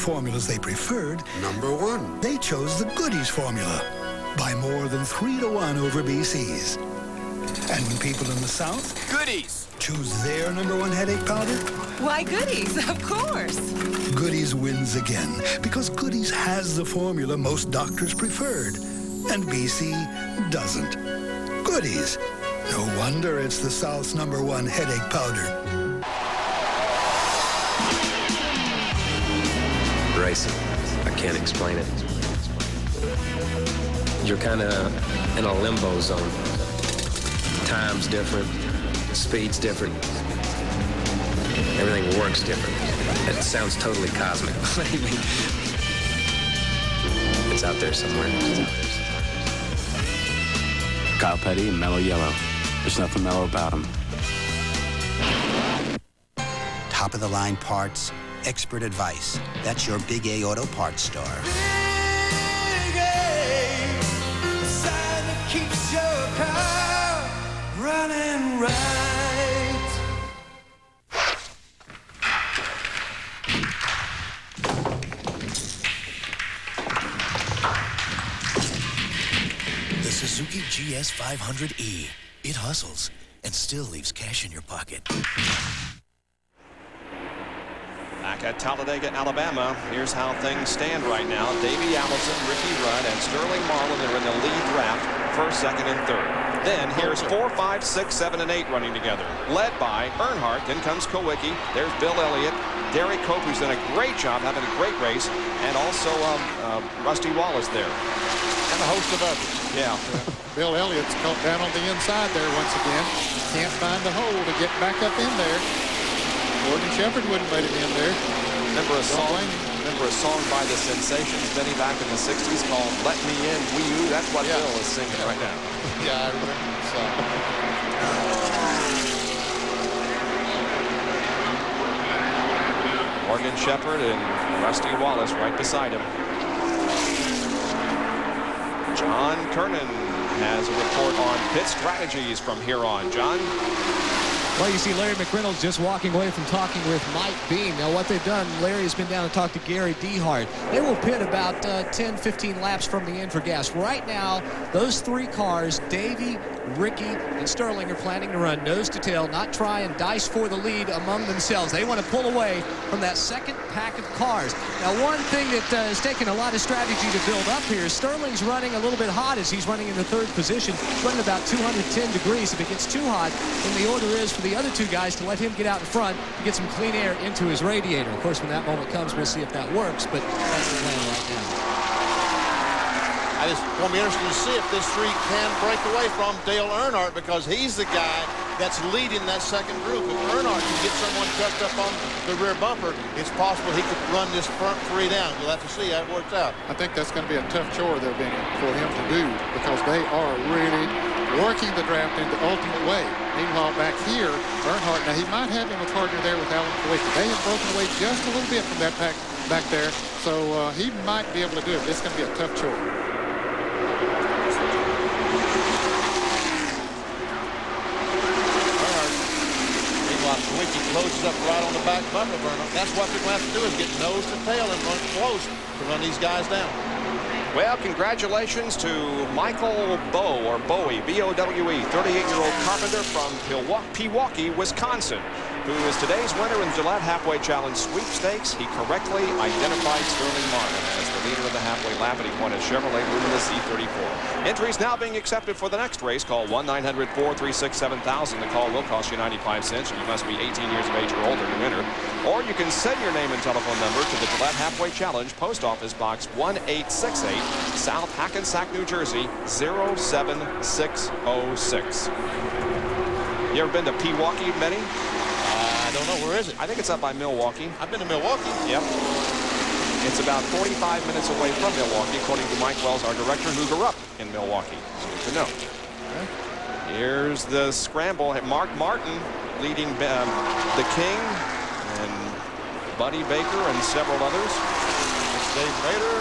formulas they preferred, Number one. they chose the Goodies formula by more than 3-1 over BC's. And when people in the South Goodies choose their number one headache powder, Why, Goodies, of course. Goodies wins again because Goodies has the formula most doctors preferred, and BC doesn't. Goodies. No wonder it's the South's number one headache powder. Racing. I can't explain it. You're kind of in a limbo zone. Time's different, speed's different. Everything works different. It sounds totally cosmic. It's out there somewhere. Kyle Petty and Mellow Yellow. There's nothing mellow about them. Top-of-the-line parts, expert advice. That's your Big A Auto Parts store. Big A, the sign that keeps your car running right. The Suzuki GS 500E. It hustles and still leaves cash in your pocket. back at Talladega, Alabama. Here's how things stand right now. Davey Allison, Ricky Rudd, and Sterling Marlin are in the lead draft, first, second, and third. Then here's 4, 5, 6, 7, and 8 running together, led by Earnhardt. Then comes Kowicki. There's Bill Elliott. Derek Cope, who's done a great job, having a great race, and also Rusty Wallace there. And a host of others. Yeah. Bill Elliott's caught down on the inside there once again. Can't find the hole to get back up in there. Gordon Shepard wouldn't let him in there. Remember a song by the Sensations, Benny, back in the 60s called Let Me In, Wee You? That's what Bill is singing right now. Yeah, I remember the song. Morgan Shepard and Rusty Wallace right beside him. John Kernan has a report on pit strategies from here on. John? Well, you see Larry McReynolds just walking away from talking with Mike Beam. Now, what they've done, Larry has been down to talk to Gary Dehart. They will pit about 10, 15 laps from the end for gas. Right now, those three cars, Davey, Ricky, and Sterling, are planning to run nose to tail, not try and dice for the lead among themselves. They want to pull away from that second pack of cars. Now, one thing that has taken a lot of strategy to build up here is Sterling's running a little bit hot as he's running in the third position, running about 210 degrees. If it gets too hot, then the order is for the other two guys to let him get out in front to get some clean air into his radiator. Of course, when that moment comes, we'll see if that works, but that's the plan right now. I just want to be interested to see if this three can break away from Dale Earnhardt, because he's the guy that's leading that second group. If Earnhardt can get someone tucked up on the rear bumper, it's possible he could run this front three down. We'll have to see how it works out. I think that's going to be a tough chore there for him to do, because they are really working the draft in the ultimate way. Meanwhile, back here, Earnhardt, now he might have him a partner there with Alan Kowicki. They have broken away just a little bit from that pack back there, so he might be able to do it. It's going to be a tough chore. Kowicki closes up right on the back bumper of Earnhardt. That's what people have to do, is get nose to tail and run close to run these guys down. Well, congratulations to Michael Bowe, or Bowie, B-O-W-E, 38-year-old carpenter from Pewaukee, Wisconsin, who is today's winner in the Gillette Halfway Challenge sweepstakes. He correctly identified Sterling Marlin as the leader of the halfway lap, and he won a Chevrolet Lumina Z34. Entries now being accepted for the next race. Call 1-900-436-7000. The call will cost you 95 cents, and you must be 18 years of age or older to enter. Or you can send your name and telephone number to the Gillette Halfway Challenge, Post Office Box 1868, South Hackensack, New Jersey, 07606. You ever been to Pewaukee, Benny? I don't know. Where is it? I think it's up by Milwaukee. I've been to Milwaukee. Yep. It's about 45 minutes away from Milwaukee, according to Mike Wells, our director, who grew up in Milwaukee. So good to know. Okay. Here's the scramble. Mark Martin leading the King and Buddy Baker and several others. Dave Rader.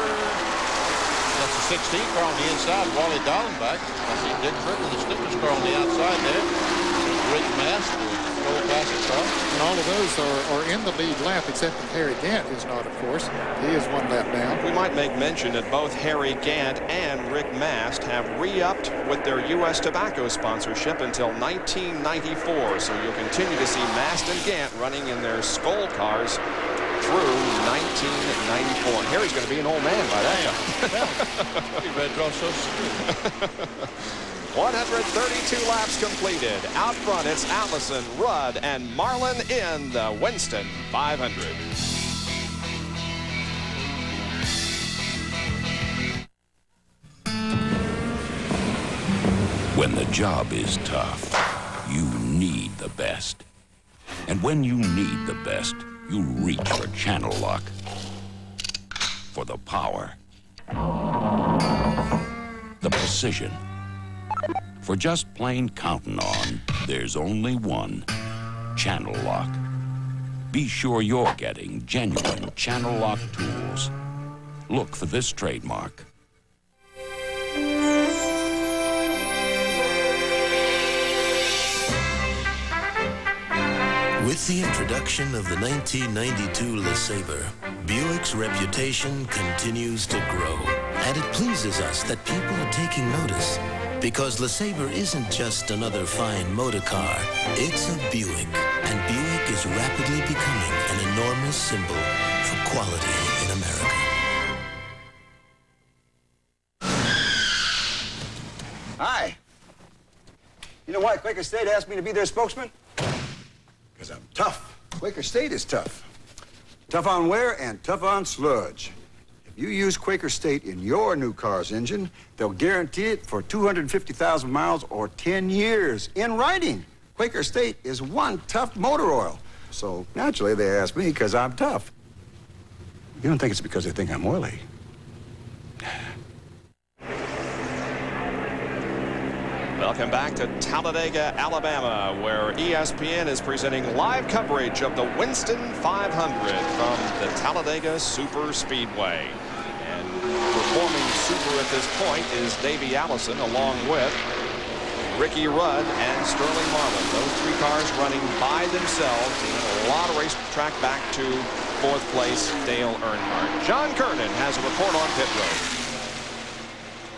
That's the 16th car on the inside. Wally Dallenbach. I see Dick Britton, the stiffest car on the outside there. Rick Mast, the old classic car. And all of those are in the lead lap, except for Harry Gant is not, of course. He is one lap down. We might make mention that both Harry Gant and Rick Mast have re-upped with their U.S. tobacco sponsorship until 1994. So you'll continue to see Mast and Gant running in their Skoll cars through 1994. Harry's going to be an old man by that time. You better draw Social Security. 132 laps completed. Out front, it's Allison, Rudd, and Marlin in the Winston 500. When the job is tough, you need the best. And when you need the best, you reach for Channel Lock. For the power. The precision. For just plain counting on, there's only one. Channel Lock. Be sure you're getting genuine Channel Lock tools. Look for this trademark. With the introduction of the 1992 LeSabre, Buick's reputation continues to grow. And it pleases us that people are taking notice. Because LeSabre isn't just another fine motor car, it's a Buick. And Buick is rapidly becoming an enormous symbol for quality in America. Hi. You know why Quaker State asked me to be their spokesman? Because I'm tough. Quaker State is tough. Tough on wear and tough on sludge. If you use Quaker State in your new car's engine, they'll guarantee it for 250,000 miles or 10 years in writing. Quaker State is one tough motor oil. So naturally they asked me because I'm tough. You don't think it's because they think I'm oily? Welcome back to Talladega, Alabama, where ESPN is presenting live coverage of the Winston 500 from the Talladega Superspeedway. And performing super at this point is Davey Allison, along with Ricky Rudd and Sterling Marlin. Those three cars running by themselves, and a lot of racetrack back to fourth place, Dale Earnhardt. John Kernan has a report on pit road.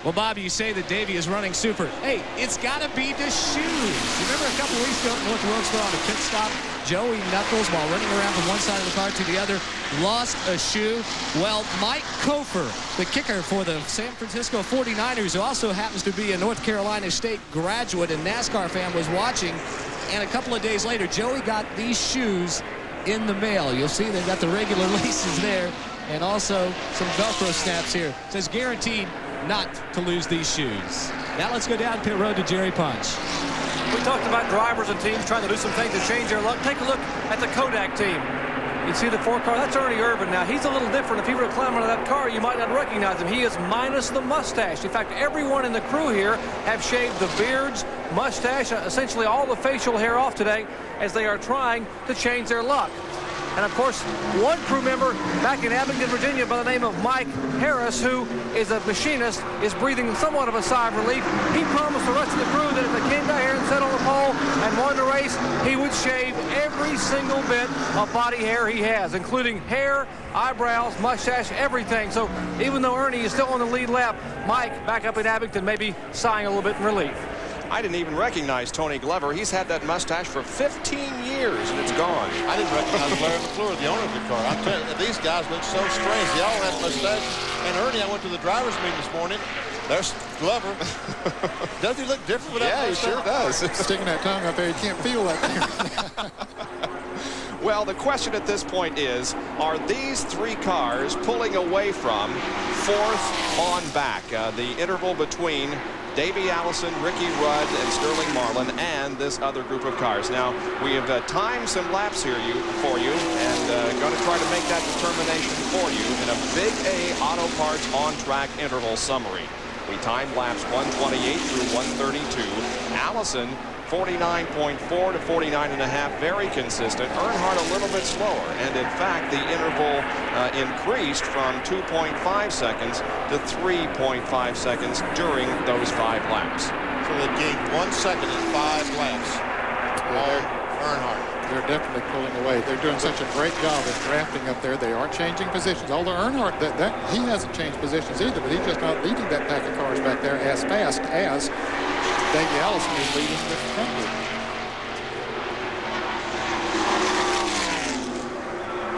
Well, Bob, you say that Davey is running super. Hey, it's got to be the shoes. You remember a couple weeks ago at North Wilkesboro on a pit stop, Joey Knuckles, while running around from one side of the car to the other, lost a shoe? Well, Mike Kofer, the kicker for the San Francisco 49ers, who also happens to be a North Carolina State graduate and NASCAR fan, was watching. And a couple of days later, Joey got these shoes in the mail. You'll see they've got the regular laces there and also some Velcro snaps here. It says guaranteed not to lose these shoes. Now let's go down pit road to Jerry Punch. We talked about drivers and teams trying to do some things to change their luck. Take a look at the Kodak team. You see the four car, that's Ernie Irvan. Now he's a little different. If he were to climb out of that car, you might not recognize him. He is minus the mustache. In fact, everyone in the crew here have shaved the beards, mustache, essentially all the facial hair off today as they are trying to change their luck. And, of course, one crew member back in Abingdon, Virginia, by the name of Mike Harris, who is a machinist, is breathing somewhat of a sigh of relief. He promised the rest of the crew that if they came down here and sat on the pole and won the race, he would shave every single bit of body hair he has, including hair, eyebrows, mustache, everything. So even though Ernie is still on the lead lap, Mike, back up in Abingdon, may be sighing a little bit in relief. I didn't even recognize Tony Glover. He's had that mustache for 15 years, and it's gone. I didn't recognize Larry McClure, the owner of the car. I'm telling you, these guys look so strange. They all had mustaches. And Ernie, I went to the driver's meeting this morning. There's Glover. Does he look different without Yeah, mustache? he sure does. Sticking that tongue up there, you can't feel that thing. Well, the question at this point is, are these three cars pulling away from fourth on back? The interval between Davey Allison, Ricky Rudd, and Sterling Marlin, and this other group of cars. Now, we have timed some laps here for you, and going to try to make that determination for you in a Big A Auto Parts on-track interval summary. We timed laps 128 through 132. Allison, 49.4 to 49.5, very consistent. Earnhardt a little bit slower, and in fact the interval increased from 2.5 seconds to 3.5 seconds during those 5 laps. So they gained 1 second in 5 laps on Earnhardt. they're definitely pulling away. They're doing such a great job of drafting up there. They are changing positions. Although Earnhardt, he hasn't changed positions either, but he's just not leading that pack of cars back there as fast as Davey Allison is leading the front group.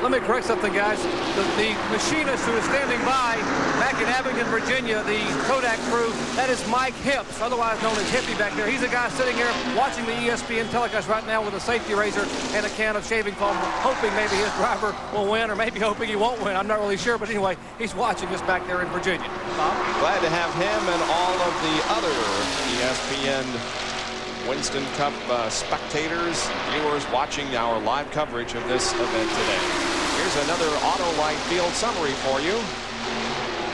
Let me correct something, guys. The machinist who is standing by back in Abingdon, Virginia, the Kodak crew, that is Mike Hips, otherwise known as Hippie back there. He's a guy sitting here watching the ESPN telecast right now with a safety razor and a can of shaving foam, hoping maybe his driver will win or maybe hoping he won't win. I'm not really sure, but anyway, he's watching us back there in Virginia. Bob? Glad to have him and all of the other ESPN Winston Cup spectators, viewers watching our live coverage of this event today. Here's another Autolite field summary for you.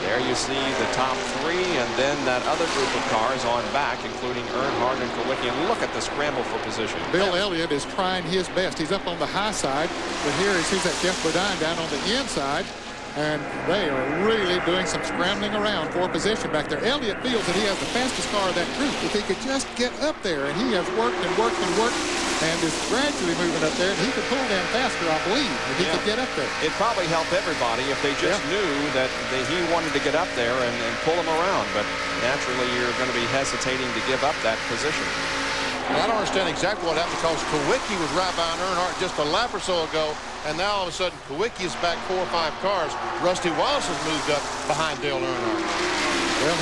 There you see the top three and then that other group of cars on back, including Earnhardt and Kulwicki. And look at the scramble for position. Bill Elliott is trying his best. He's up on the high side, but here he sees that Jeff Bodine down on the inside. And they are really doing some scrambling around for position back there. Elliott feels that he has the fastest car of that group. If he could just get up there, and he has worked and worked and worked, and is gradually moving up there, and he could pull down faster, I believe, if he could get up there. It probably helped everybody if they just knew that he wanted to get up there and pull him around. But naturally, you're going to be hesitating to give up that position. I don't understand exactly what happened because Kulwicki was right behind Earnhardt just a lap or so ago, and now all of a sudden Kulwicki is back 4 or 5 cars. Rusty Wallace has moved up behind Dale Earnhardt. Well,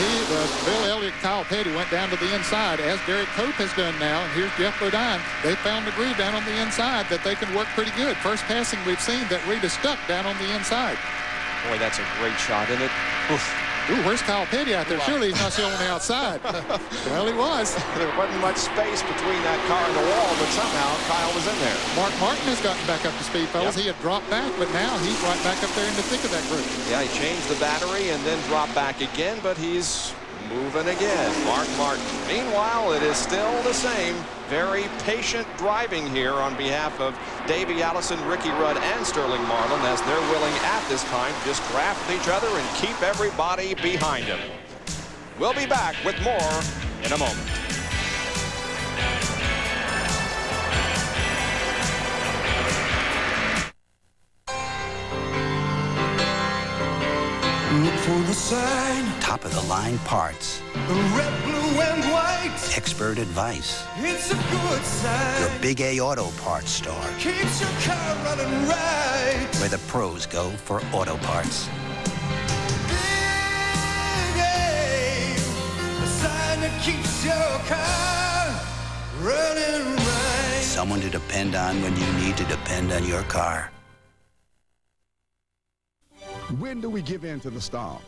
Bill Elliott, Kyle Petty went down to the inside, as Derek Cope has done now. And here's Jeff Bodine. They found the groove down on the inside that they can work pretty good. First passing we've seen that Reed is stuck down on the inside. Boy, that's a great shot, isn't it? Oof. Ooh, where's Kyle Petty out there? Surely he's not still on the outside. Well, he was. There wasn't much space between that car and the wall, but somehow Kyle was in there. Mark Martin has gotten back up to speed, fellas. He had dropped back, but now he's right back up there in the thick of that group. Yeah, he changed the battery and then dropped back again, but he's moving again. Mark Martin. Meanwhile, it is still the same. Very patient driving here on behalf of Davey Allison, Ricky Rudd, and Sterling Marlin, as they're willing at this time to just draft each other and keep everybody behind him. We'll be back with more in a moment. Look for the sign. Top-of-the-line parts. The red, blue, and white. Expert advice. It's a good sign. Your Big A Auto Parts store. Keeps your car running right. Where the pros go for auto parts. Big A. The sign that keeps your car running right. Someone to depend on when you need to depend on your car. When do we give in to the storm?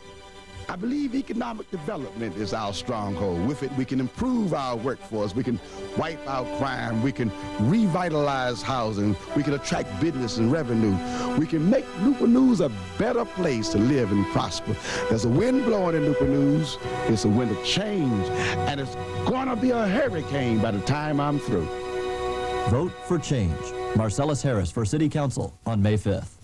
I believe economic development is our stronghold. With it, we can improve our workforce. We can wipe out crime. We can revitalize housing. We can attract business and revenue. We can make Newport News a better place to live and prosper. There's a wind blowing in Newport News. It's a wind of change, and it's going to be a hurricane by the time I'm through. Vote for change. Marcellus Harris for City Council on May 5th.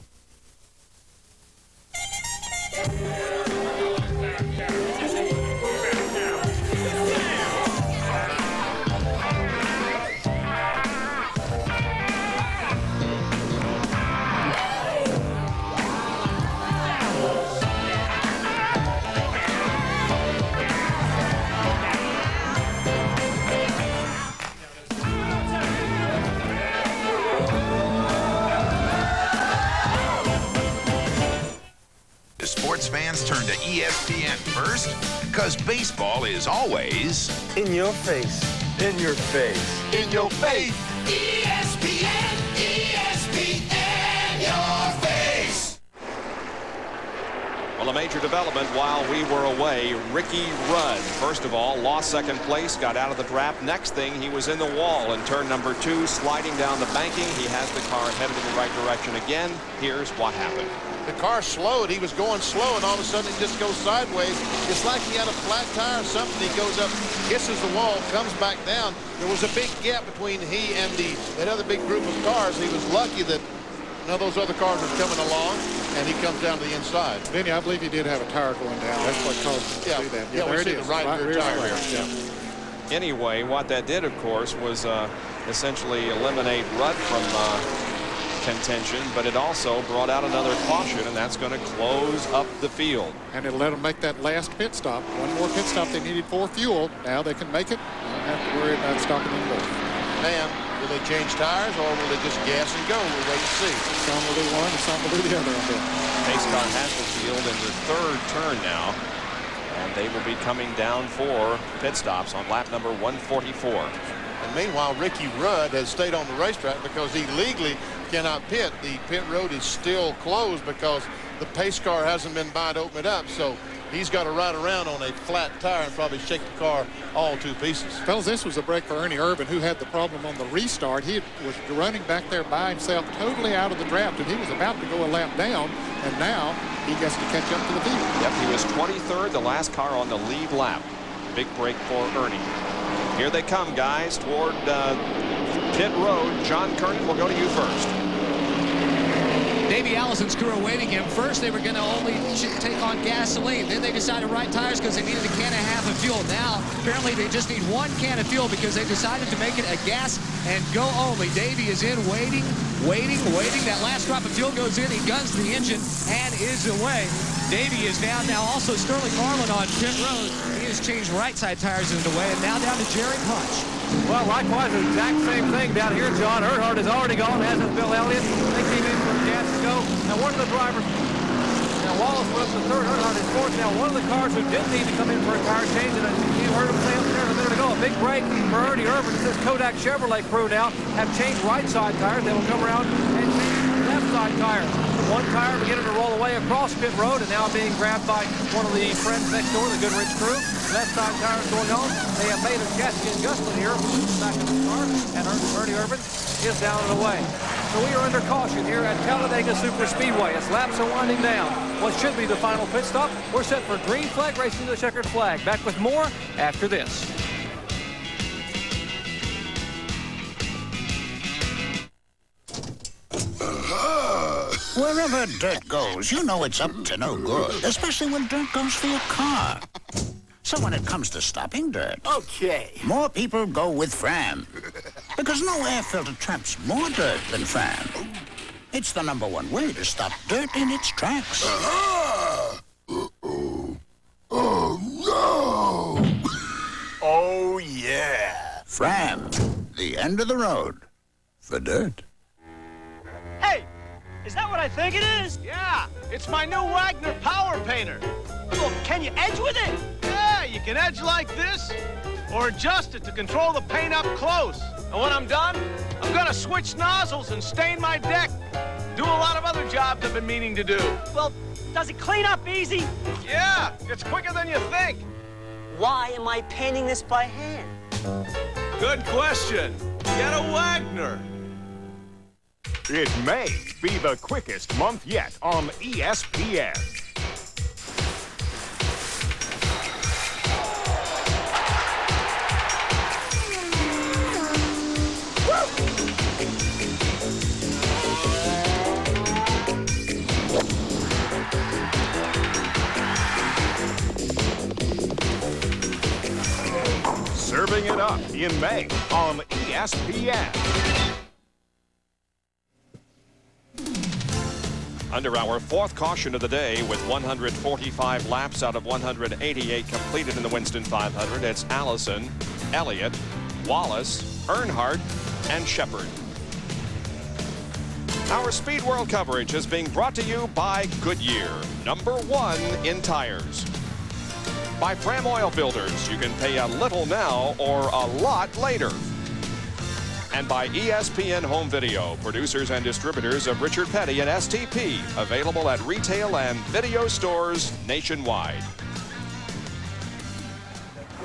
Sports fans turn to ESPN first? Because baseball is always... in your face. In your face. In your face. ESPN, ESPN, your face. Well, a major development while we were away. Ricky Rudd, first of all, lost second place, got out of the draft. Next thing, he was in the wall in turn number 2, sliding down the banking. He has the car headed in the right direction again. Here's what happened. The car slowed. He was going slow, and all of a sudden it just goes sideways. It's like he had a flat tire or something. He goes up, kisses the wall, comes back down. There was a big gap between he and that other big group of cars. He was lucky that none of those other cars were coming along, and he comes down to the inside. Vinny, I believe he did have a tire going down. That's what caused him to do that. Yeah, we see the right rear tire here. Anyway, what that did, of course, was essentially eliminate Rudd from contention, but it also brought out another caution, and that's going to close up the field. And it'll let them make that last pit stop. One more pit stop they needed for fuel. Now they can make it. Don't have to worry about stopping them both. And will they change tires, or will they just gas and go? We'll wait and see. Some will do one and some will do the other. Pace car has the field in the third turn now, and they will be coming down for pit stops on lap number 144. And meanwhile, Ricky Rudd has stayed on the racetrack because he legally cannot pit. The pit road is still closed because the pace car hasn't been by to open it up. So he's got to ride around on a flat tire and probably shake the car all to pieces. Fellas, this was a break for Ernie Irvan, who had the problem on the restart. He was running back there by himself, totally out of the draft, and he was about to go a lap down, and now he gets to catch up to the field. Yep, he was 23rd, the last car on the lead lap. Big break for Ernie. Here they come, guys, toward pit road. John Kernan, we'll go to you first. Davey Allison's crew are waiting him. First, they were going to only take on gasoline. Then they decided to ride tires because they needed a can and a half of fuel. Now, apparently, they just need 1 can of fuel because they decided to make it a gas and go only. Davey is in, waiting. That last drop of fuel goes in. He guns the engine and is away. Davey is down now. Also, Sterling Marlin on pit road. He has changed right side tires in the way, and now down to Jerry Punch. Well, likewise, the exact same thing down here. John Earnhardt is already gone, as is Bill Elliott. They came in for a gas to go. Now, one of the drivers, now Wallace was the third, Earnhardt is fourth. Now, one of the cars who didn't need to come in for a tire change, and you heard him say up there a minute ago, a big break for Ernie Irvan. This Kodak Chevrolet crew now have changed right side tires. They will come around and change left side tires. One tire beginning to roll away across pit road and now being grabbed by one of the friends next door, the Goodrich crew. Left side tires going on. They have made a Jesse and Gustin here back in the car, and Ernie Irvan is down and away. So we are under caution here at Talladega Superspeedway as laps are winding down. What should be the final pit stop? We're set for green flag racing to the checkered flag. Back with more after this. Wherever dirt goes, you know it's up to no good, especially when dirt goes for your car. So when it comes to stopping dirt, okay, more people go with Fram. Because no air filter traps more dirt than Fram. It's the #1 way to stop dirt in its tracks. Oh, no! Oh, yeah. Fram, the end of the road for dirt. Hey! Is that what I think it is? Yeah, it's my new Wagner Power Painter. Well, can you edge with it? Yeah, you can edge like this, or adjust it to control the paint up close. And when I'm done, I'm gonna switch nozzles and stain my deck. Do a lot of other jobs I've been meaning to do. Well, does it clean up easy? Yeah, it's quicker than you think. Why am I painting this by hand? Good question. Get a Wagner. It may be the quickest month yet on ESPN. Serving it up in May on ESPN. Under our fourth caution of the day with 145 laps out of 188 completed in the Winston 500, it's Allison, Elliott, Wallace, Earnhardt, and Shepard. Our Speed World coverage is being brought to you by Goodyear, #1 in tires. By Fram Oil Filters, you can pay a little now or a lot later. And by ESPN Home Video, producers and distributors of Richard Petty and STP, available at retail and video stores nationwide.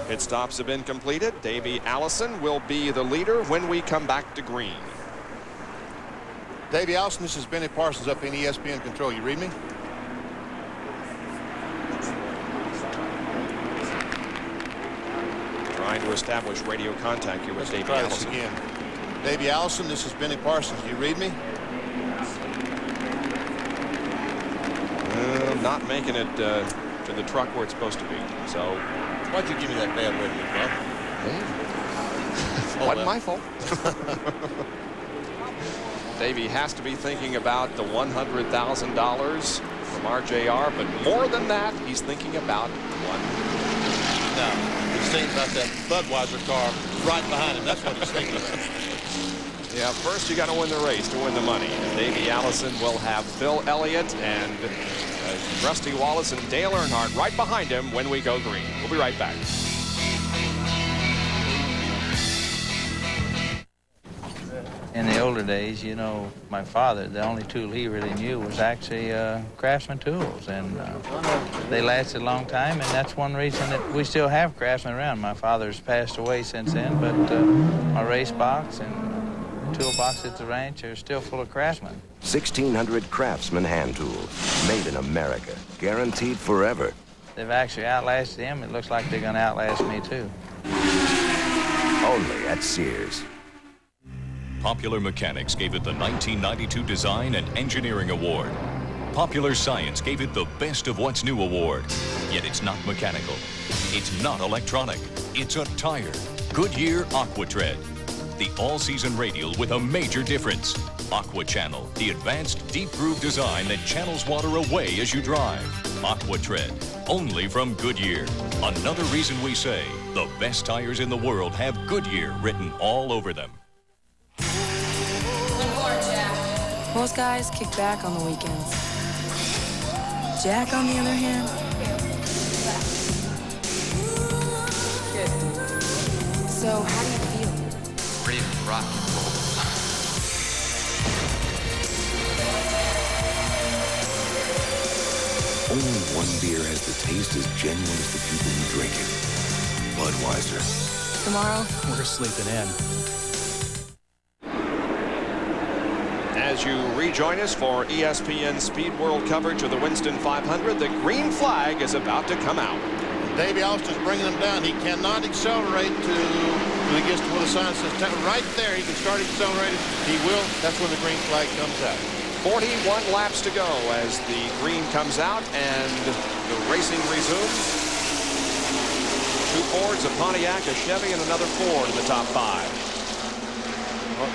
Pit stops have been completed. Davey Allison will be the leader when we come back to green. Davey Allison, this is Benny Parsons up in ESPN Control. You read me? Trying to establish radio contact here with Davey Allison. Again. Davey Allison, this is Benny Parsons. Do you read me? Not making it to the truck where it's supposed to be. So, why'd you give me that bad radio, Wasn't my fault. Davey has to be thinking about the $100,000 from RJR, but more than that, he's thinking about one. No, he's thinking about that Budweiser car right behind him. That's what he's thinking about. Yeah, first you got to win the race to win the money. Davey Allison will have Bill Elliott and Rusty Wallace and Dale Earnhardt right behind him when we go green. We'll be right back. In the older days, you know, my father, the only tool he really knew was actually Craftsman tools, and they lasted a long time, and that's one reason that we still have Craftsman around. My father's passed away since then, but my race box and toolbox at the ranch are still full of Craftsman. 1,600 Craftsman hand tools, made in America, guaranteed forever. They've actually outlasted him. It looks like they're going to outlast me, too. Only at Sears. Popular Mechanics gave it the 1992 Design and Engineering Award. Popular Science gave it the Best of What's New Award. Yet it's not mechanical. It's not electronic. It's a tire. Goodyear AquaTread. The all-season radial with a major difference. Aqua Channel, the advanced deep groove design that channels water away as you drive. AquaTread, only from Goodyear. Another reason we say the best tires in the world have Goodyear written all over them. Most guys kick back on the weekends. Jack, on the other hand, so how do you feel? Ready to rock and roll. Only one beer has the taste as genuine as the people who drink it. Budweiser. Tomorrow, we're sleeping in. As you rejoin us for ESPN Speed World coverage of the Winston 500, the green flag is about to come out. Davey Austin's bringing him down. He cannot accelerate till he gets to where the sign says right there. He can start accelerating. He will. That's when the green flag comes out. 41 laps to go as the green comes out and the racing resumes. 2 Fords, a Pontiac, a Chevy, and another Ford in the top 5.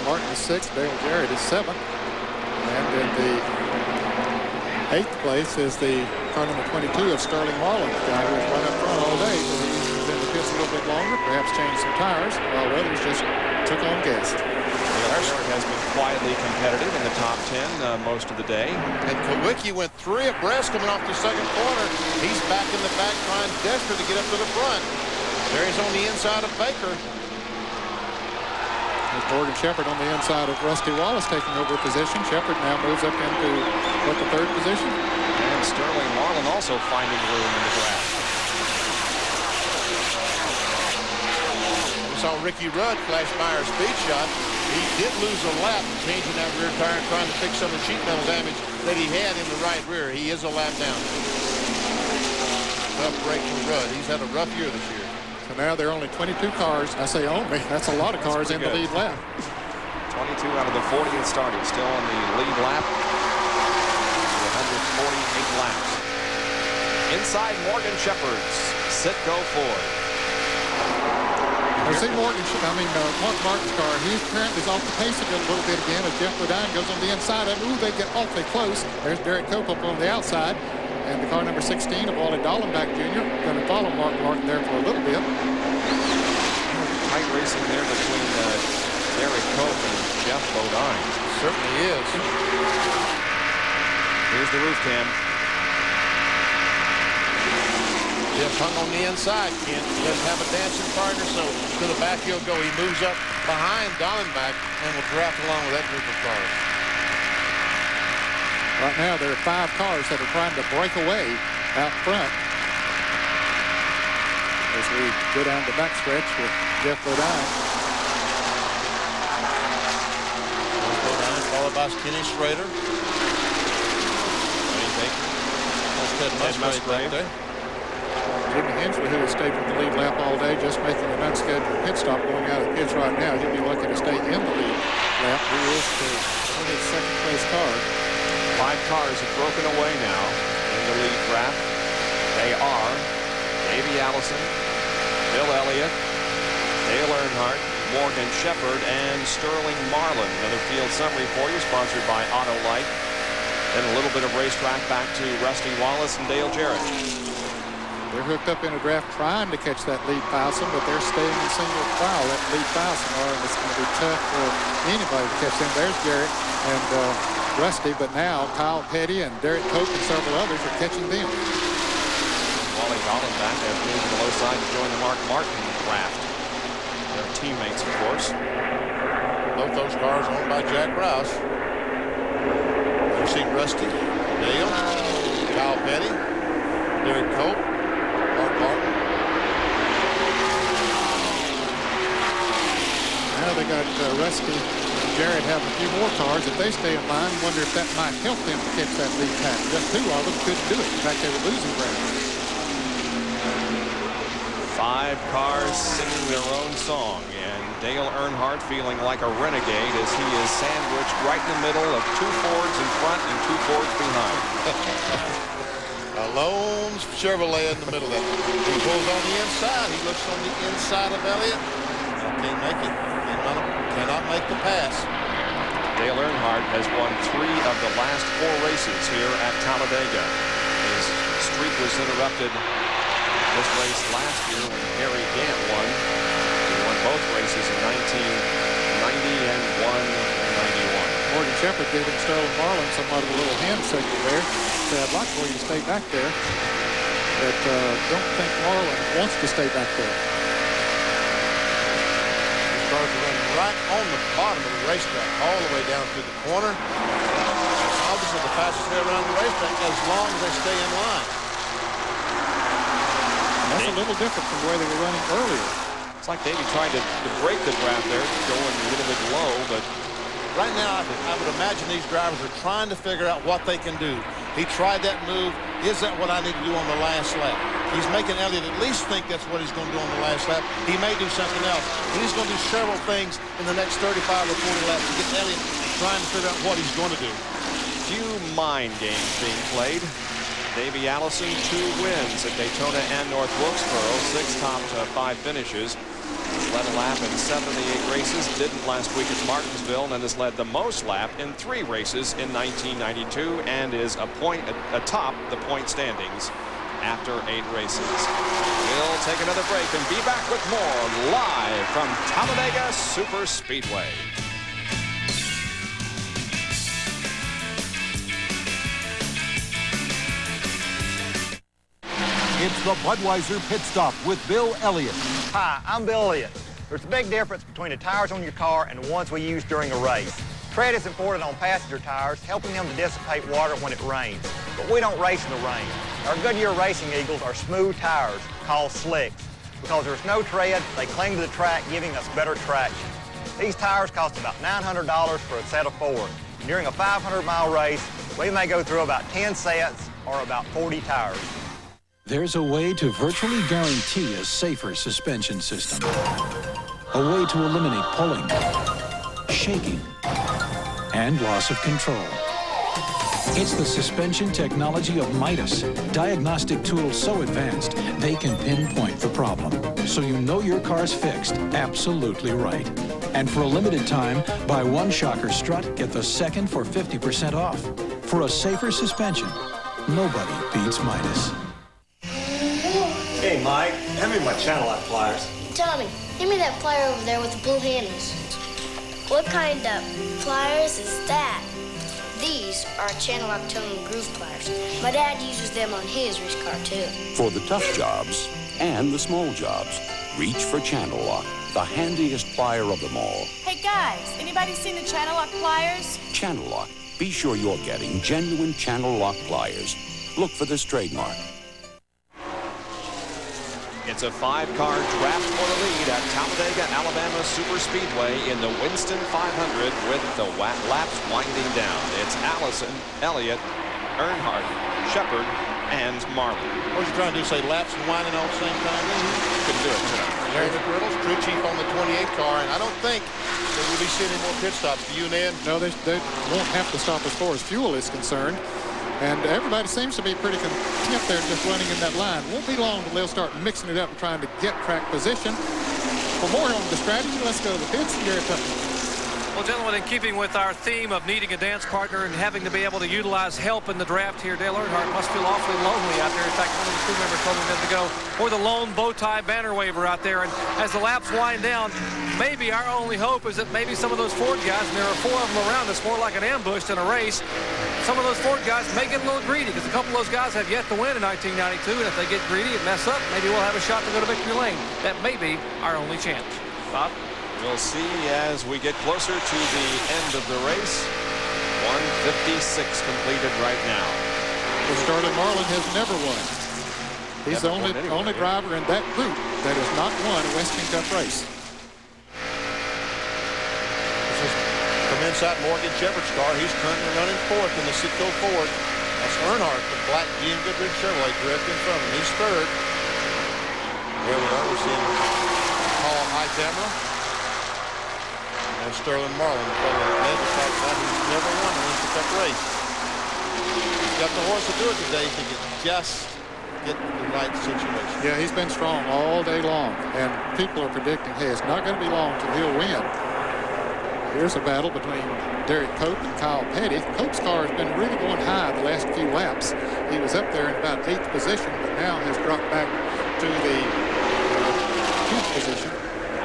Martin is 6th, Dale Jarrett is 7th. And in the 8th place is the car number 22 of Sterling Marlin, the guy who was run up front all day. So he's been in the pits a little bit longer, perhaps changed some tires, while others just took on gas. Jarrett has been quietly competitive in the top 10 most of the day. And Kowicki went 3 abreast coming off the second corner. He's back in the back trying desperate to get up to the front. There he's on the inside of Baker. Morgan Shepherd on the inside of Rusty Wallace taking over position. Shepherd now moves up into the 3rd position. And Sterling Marlin also finding room in the draft. We saw Ricky Rudd flash by our speed shot. He did lose a lap changing that rear tire and trying to fix some of the sheet metal damage that he had in the right rear. He is a lap down. Tough break for Rudd. He's had a rough year this year. So now there are only 22 cars. I say only. That's a lot of cars in the lead lap. 22 out of the 40 that started still in the lead lap. 148 laps. Inside Morgan Shepherd's Sitco Ford. I see Mark Martin's car. He apparently is off the pace a little bit again as Jeff Bodine goes on the inside. Ooh, they get awfully close. There's Derek Cope up on the outside. And the car number 16 of Wally Dallenbach Jr. going to follow Mark Martin there for a little bit. Tight racing there between Derek Cope and Jeff Bodine. Certainly is. Here's the roof cam. Jeff's hung on the inside, Kent. He doesn't have a dancing partner, so to the back he'll go. He moves up behind Dallenbach and will draft along with that group of cars. Right now, there are 5 cars that are trying to break away out front as we go down the backstretch with Jeff Bodine. Followed by Kenny Schrader. Ted Musgrave back there. Jimmy Hensley, who has stayed with the lead lap all day, just making an unscheduled pit stop going out of the pits right now. He'll be lucky to stay in the lead lap. He is the 22nd place car. 5 cars have broken away now in the lead lap. They are Davey Allison, Bill Elliott, Dale Earnhardt, Morgan Shepherd, and Sterling Marlin. Another field summary for you, sponsored by Autolite. Then a little bit of racetrack back to Rusty Wallace and Dale Jarrett. They're hooked up in a draft trying to catch that lead Fowson, but they're staying in single file. That lead Fowson are, and it's going to be tough for anybody to catch them. There's Jarrett and Rusty, but now Kyle Petty and Derek Cope and several others are catching them. Wally Hollenbach has moved to the low side to join the Mark Martin draft. Their teammates, of course. Both those cars owned by Jack Rouse. You see Rusty, Dale, Kyle Petty, Derek Cope, Mark Martin. Now they got Rusty and Jarrett have a few more cars. If they stay in line, wonder if that might help them to catch that lead pack. Just two of them couldn't do it. In fact, they were losing ground. 5 cars singing their own song, and Dale Earnhardt feeling like a renegade as he is sandwiched right in the middle of 2 Fords in front and 2 Fords behind. A lone Chevrolet in the middle of that. He pulls on the inside. He looks on the inside of Elliott. Can't make it. Cannot make the pass. Dale Earnhardt has won 3 of the last 4 races here at Talladega. His streak was interrupted this race last year when Harry Gant won. He won both races in 1990 and won in 91. Morgan Shepherd gave him Sterling Marlin somewhat of a little hand signal there. Said, I'd like for you to stay back there. But don't think Marlin wants to stay back there. These cars are running right on the bottom of the racetrack, all the way down to the corner. It's obviously the fastest way around the racetrack as long as they stay in line. That's a little different from the way they were running earlier. It's like Davey tried to break the draft there, going a little bit low, but right now I would imagine these drivers are trying to figure out what they can do. He tried that move. Is that what I need to do on the last lap? He's making Elliott at least think that's what he's going to do on the last lap. He may do something else. But he's going to do several things in the next 35 or 40 laps to get Elliott trying to figure out what he's going to do. Few mind games being played. Davey Allison, 2 wins at Daytona and North Wilkesboro, 6 top 5 finishes. Led a lap in 7 of the 8 races, didn't last week at Martinsville, and has led the most lap in 3 races in 1992 and is a point atop the point standings after 8 races. We'll take another break and be back with more live from Talladega Superspeedway. It's the Budweiser Pit Stop with Bill Elliott. Hi, I'm Bill Elliott. There's a big difference between the tires on your car and the ones we use during a race. Tread is imported on passenger tires, helping them to dissipate water when it rains. But we don't race in the rain. Our Goodyear Racing Eagles are smooth tires called slicks. Because there's no tread, they cling to the track, giving us better traction. These tires cost about $900 for a set of 4. During a 500-mile race, we may go through about 10 sets or about 40 tires. There's a way to virtually guarantee a safer suspension system. A way to eliminate pulling, shaking, and loss of control. It's the suspension technology of Midas. Diagnostic tools so advanced, they can pinpoint the problem. So you know your car's fixed absolutely right. And for a limited time, buy 1 Shocker strut, get the second for 50% off. For a safer suspension, nobody beats Midas. Hey, Mike, hand me my channel lock pliers. Tommy, give me that plier over there with the blue handles. What kind of pliers is that? These are channel lock tone groove pliers. My dad uses them on his race car, too. For the tough jobs and the small jobs, reach for Channel Lock, the handiest plier of them all. Hey, guys, anybody seen the channel lock pliers? Channel Lock. Be sure you're getting genuine Channel Lock pliers. Look for this trademark. It's a 5-car draft for the lead at Talladega, Alabama Superspeedway in the Winston 500 with the laps winding down. It's Allison, Elliott, Earnhardt, Shepherd, and Marlin. What was you trying to do, say laps and winding all at the same time? Couldn't do it, could I? Larry McReynolds, crew chief on the 28 car, and I don't think that we'll be seeing any more pit stops. Do you, Ned? No, they won't have to stop as far as fuel is concerned. And everybody seems to be pretty content there just running in that line. Won't be long until they'll start mixing it up and trying to get track position. For more on the strategy, let's go to the pits and Garrett Tucker. Well, gentlemen, in keeping with our theme of needing a dance partner and having to be able to utilize help in the draft here, Dale Earnhardt must feel awfully lonely out there. In fact, one of the crew members told me a minute ago, or the lone bow tie banner waver out there. And as the laps wind down, maybe our only hope is that maybe some of those Ford guys, and there are 4 of them around us, more like an ambush than a race, some of those Ford guys may get a little greedy because a couple of those guys have yet to win in 1992, and if they get greedy and mess up, maybe we'll have a shot to go to victory lane. That may be our only chance. Bob? We'll see as we get closer to the end of the race. 1:56 completed right now. Well, Sterling Marlin has never won. He's the only driver in that group that has not won a Western Cup race. This is from inside Morgan Shepherd's car. He's currently running 4th in the Citgo Ford. That's Earnhardt, the black Gene Goodrich Chevrolet, direct in front of him. He's 3rd. There we are. We're seeing Paul Hightower. And Sterling Marlin, the fellow that Ned was talking about, who's never won a Winston Cup race. He's got the horse to do it today if he can just get the right situation. Yeah, he's been strong all day long, and people are predicting, hey, it's not going to be long till he'll win. Here's a battle between Derek Cope and Kyle Petty. Cope's car has been really going high the last few laps. He was up there in about 8th position, but now has dropped back to the 10th position.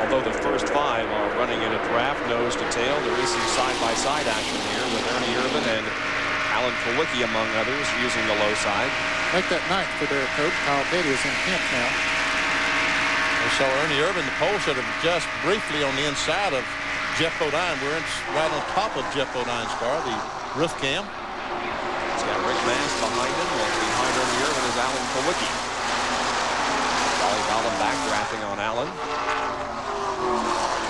Although the first 5 are running in a draft nose to tail, there is some side-by-side action here with Ernie Irvin and Alan Kulwicki, among others, using the low side. Make that 9th for Derek Cope. Kyle Petty is in 10th now. We saw Ernie Irvin, the pole sitter, just briefly on the inside of Jeff Bodine. We're right on top of Jeff Bodine's car, the roof cam. He's got Rick Mast behind him, and behind Ernie Irvin is Alan Kulwicki. Charlie Ballin backdrafting on Alan.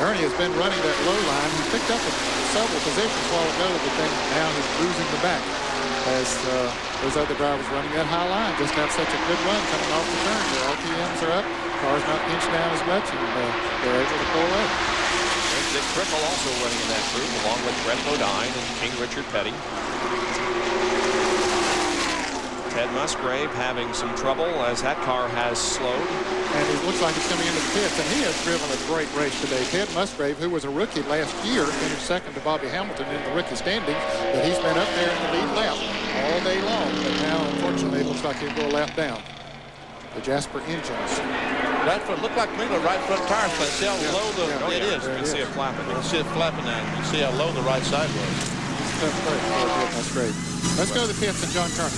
Ernie has been running that low line. He picked up several positions while ago, but then now he's losing the back as those other drivers running that high line just have such a good run coming off the turn. Their RPMs are up, car's not pinched down as much, and they're able to pull up. There's Dick Trickle also running in that group, along with Brett Bodine and King Richard Petty. Ted Musgrave having some trouble as that car has slowed. And it looks like he's coming into the pits, and he has driven a great race today. Ted Musgrave, who was a rookie last year, finished 2nd to Bobby Hamilton in the rookie standings, but he's been up there in the lead lap all day long. But now, unfortunately, it looks like he'll go a lap down. The Jasper engines. Right front, look like me, the right front tire flat. See how low it is. You can see it flapping. You can see it flapping now. You can see how low the right side was. That's great. Let's go to the pits and John Turner.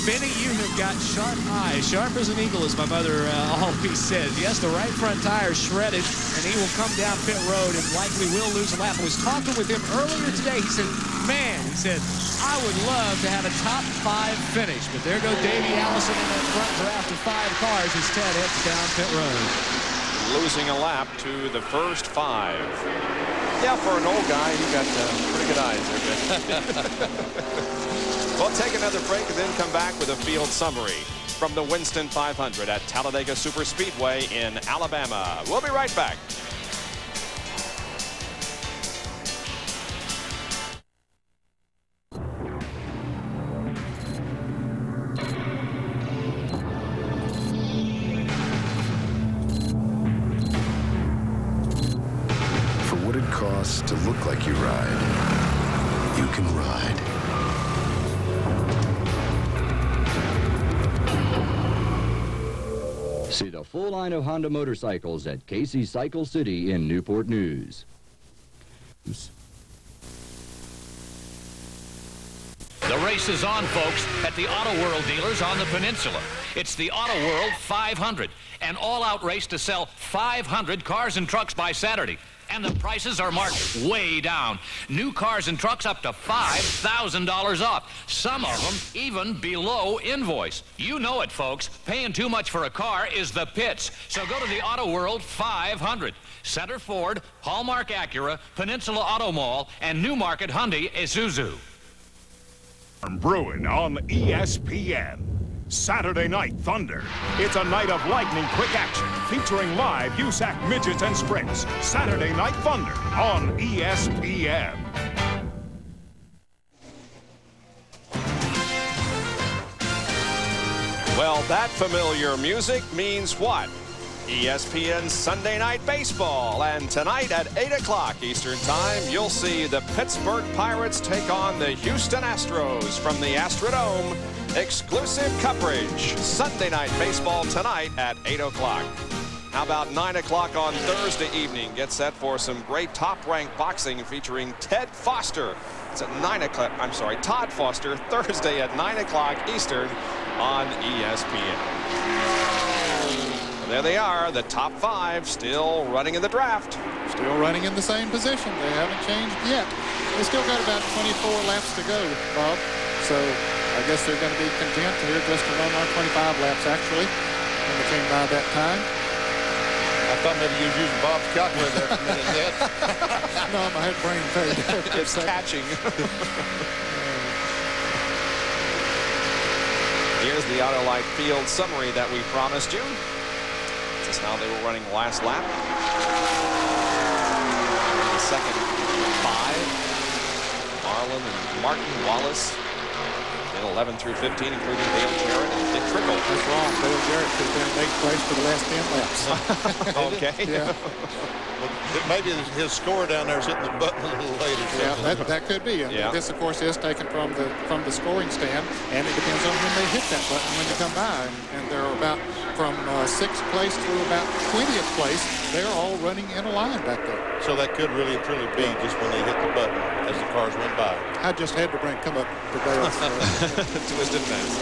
Benny, you have got sharp eyes, sharp as an eagle, as my mother always says. Yes, the right front tire is shredded, and he will come down pit road and likely will lose a lap. I was talking with him earlier today. He said, man, he said, I would love to have a top 5 finish. But there goes Davey Allison in that front draft of 5 cars as Ted heads down pit road. Losing a lap to the first 5. Yeah, for an old guy, he got pretty good eyes there. We'll take another break and then come back with a field summary from the Winston 500 at Talladega Superspeedway in Alabama. We'll be right back. For what it costs to look like you ride, you can ride. See the full line of Honda motorcycles at Casey's Cycle City in Newport News. The race is on, folks, at the Auto World dealers on the peninsula. It's the Auto World 500, an all-out race to sell 500 cars and trucks by Saturday. And the prices are marked way down. New cars and trucks up to $5,000 off. Some of them even below invoice. You know it, folks. Paying too much for a car is the pits. So go to the Auto World 500. Center Ford, Hallmark Acura, Peninsula Auto Mall, and Newmarket Hyundai Isuzu. Brewing on ESPN. Saturday Night Thunder. It's a night of lightning-quick action featuring live USAC midgets and sprints. Saturday Night Thunder on ESPN. Well, that familiar music means what? ESPN Sunday Night Baseball, and tonight at 8 o'clock Eastern Time, you'll see the Pittsburgh Pirates take on the Houston Astros from the Astrodome. Exclusive coverage. Sunday Night Baseball tonight at 8 o'clock. How about 9 o'clock on Thursday evening? Get set for some great top-ranked boxing featuring Ted Foster. It's at 9 o'clock. I'm sorry, Todd Foster, Thursday at 9 o'clock Eastern on ESPN. There they are, the top 5 still running in the draft. Still running in the same position. They haven't changed yet. They still got about 24 laps to go, Bob. So I guess they're going to be content here just to run on 25 laps, actually, when they came by that time. I thought maybe you was using Bob's calculator there for a minute, Ned. No, my head brain faded. It's catching. Here's the Autolite Field summary that we promised you. This is how they were running last lap. The second 5. Marlin and Martin Wallace. In 11 through 15, including Dale Jarrett and Dick Trickle. That's wrong. Dale Jarrett could have been in 8th place for the last 10 laps. Okay. Yeah. Well, maybe his score down there is hitting the button a little later. Yeah, that could be. And this, of course, is taken from the scoring stand, and it depends on when they hit that button when you come by. And they're about from 6th place through about 20th place. They're all running in a line back there. So that could really and truly be just when they hit the button as the cars went by. I just had to come up to Dale's. To his defense.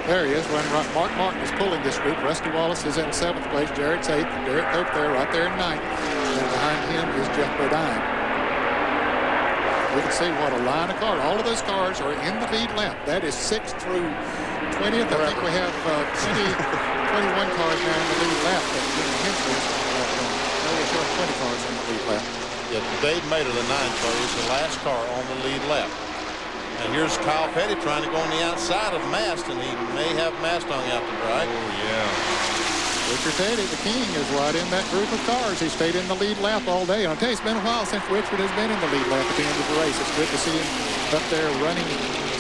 There he is. Mark Martin is pulling this group. Rusty Wallace is in 7th place. Jarrett's 8th. Derek Cope there, right there in 9th. And behind him is Jeff Bodine. You can see what a line of cars. All of those cars are in the lead lap. That is 6th through 20th. I think we have 21 cars now in the lead lap. We're showing 20 cars in the lead lap. Yeah, Dave Mater, the 9th car, is the last car on the lead lap. And here's Kyle Petty trying to go on the outside of Mast, and he may have Mast on out to dry. Oh, yeah. Richard Petty, the king, is right in that group of cars. He stayed in the lead lap all day. I'll tell you, it's been a while since Richard has been in the lead lap at the end of the race. It's good to see him up there running,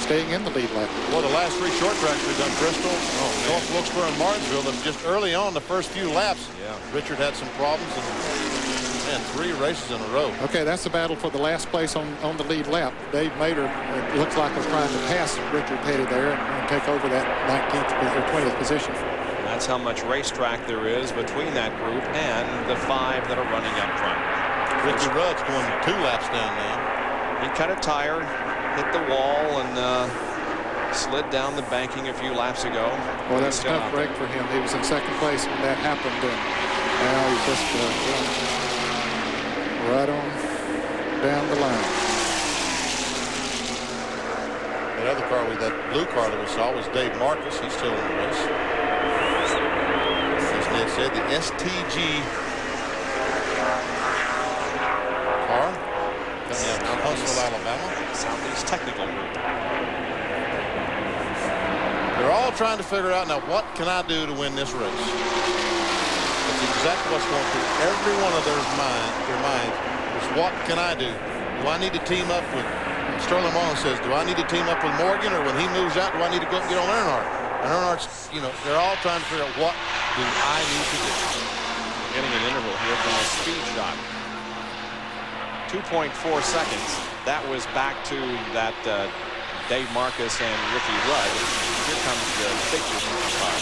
staying in the lead lap. Well, the last 3 short tracks we've done, Bristol, North Wilkesboro, and Martinsville, and just early on, the first few laps, Richard had some problems, and 3 races in a row. Okay, that's the battle for the last place on the lead lap. Dave Mater, it looks like, was trying to pass Richard Petty there and take over that 19th or 20th position. That's how much racetrack there is between that group and the 5 that are running up front. Ricky Rudd's going 2 laps down now. He cut a tire, hit the wall, and slid down the banking a few laps ago. Well, that's a tough break for him. He was in 2nd place when that happened, and now he's just right on down the line. That other car with that blue car that we saw was Dave Marcus. He's still in the race. As Ned said, the STG car coming out of Huntsville, Alabama. Southeast Technical Group. They're all trying to figure out, now, what can I do to win this race? That's exactly what's going through every one of their minds is, what can I do? Do I need to team up with, Sterling Marlin says, do I need to team up with Morgan, or when he moves out, do I need to go and get on Earnhardt? And Earnhardt's, they're all trying to figure out, what do I need to do? Getting an interval here from a speed shot. 2.4 seconds. That was back to that Dave Marcus and Ricky Rudd. Here comes the figures in the car.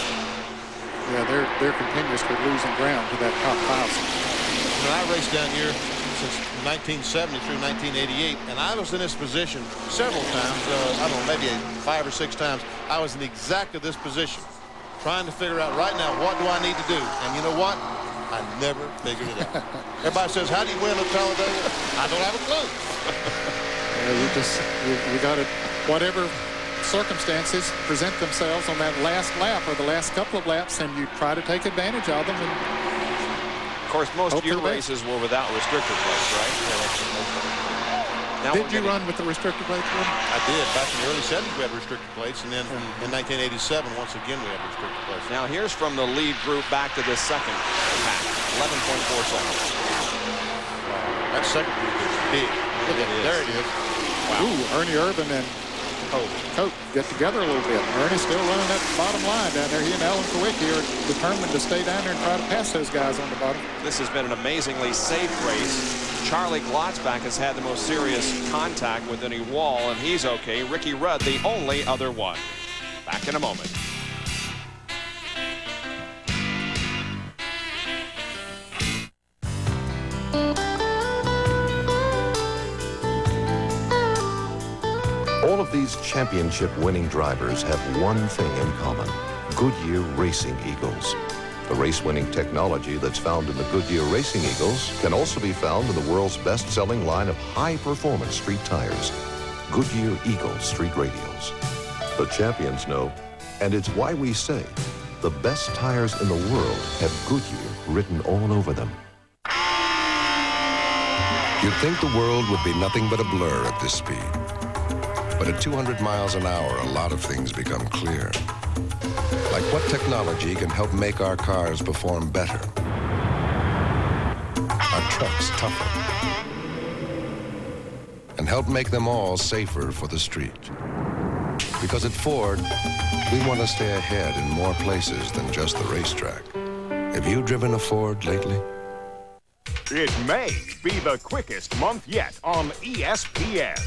Yeah, they're continuously losing ground to that top 5. I raced down here since 1970 through 1988, and I was in this position several times. I don't know, maybe 5 or 6 times. I was in exactly this position, trying to figure out right now, what do I need to do? And you know what? I never figured it out. Everybody says, how do you win at Talladega? I don't have a clue. You got to, whatever circumstances present themselves on that last lap or the last couple of laps, and you try to take advantage of them. And of course, most of your races were without restrictor plates, right? Now did you run with the restrictor plates? I did. Back in the early 70s, we had restrictor plates, and then in 1987, once again, we had restrictor plates. Now here's from the lead group back to the second pack, 11.4 seconds. That second group is big. Look at it. There it is. Wow. Ooh, Ernie Irvin and Cope get together a little bit. Ernie's still running that bottom line down there. He and Alan Kowicki are determined to stay down there and try to pass those guys on the bottom. This has been an amazingly safe race. Charlie Glotzback has had the most serious contact with any wall, and he's okay. Ricky Rudd, the only other one. Back in a moment. All of these championship-winning drivers have one thing in common: Goodyear Racing Eagles. The race-winning technology that's found in the Goodyear Racing Eagles can also be found in the world's best-selling line of high-performance street tires, Goodyear Eagle Street Radials. The champions know, and it's why we say the best tires in the world have Goodyear written all over them. You'd think the world would be nothing but a blur at this speed. But at 200 miles an hour, a lot of things become clear. Like what technology can help make our cars perform better, our trucks tougher, and help make them all safer for the street. Because at Ford, we want to stay ahead in more places than just the racetrack. Have you driven a Ford lately? It may be the quickest month yet on ESPN.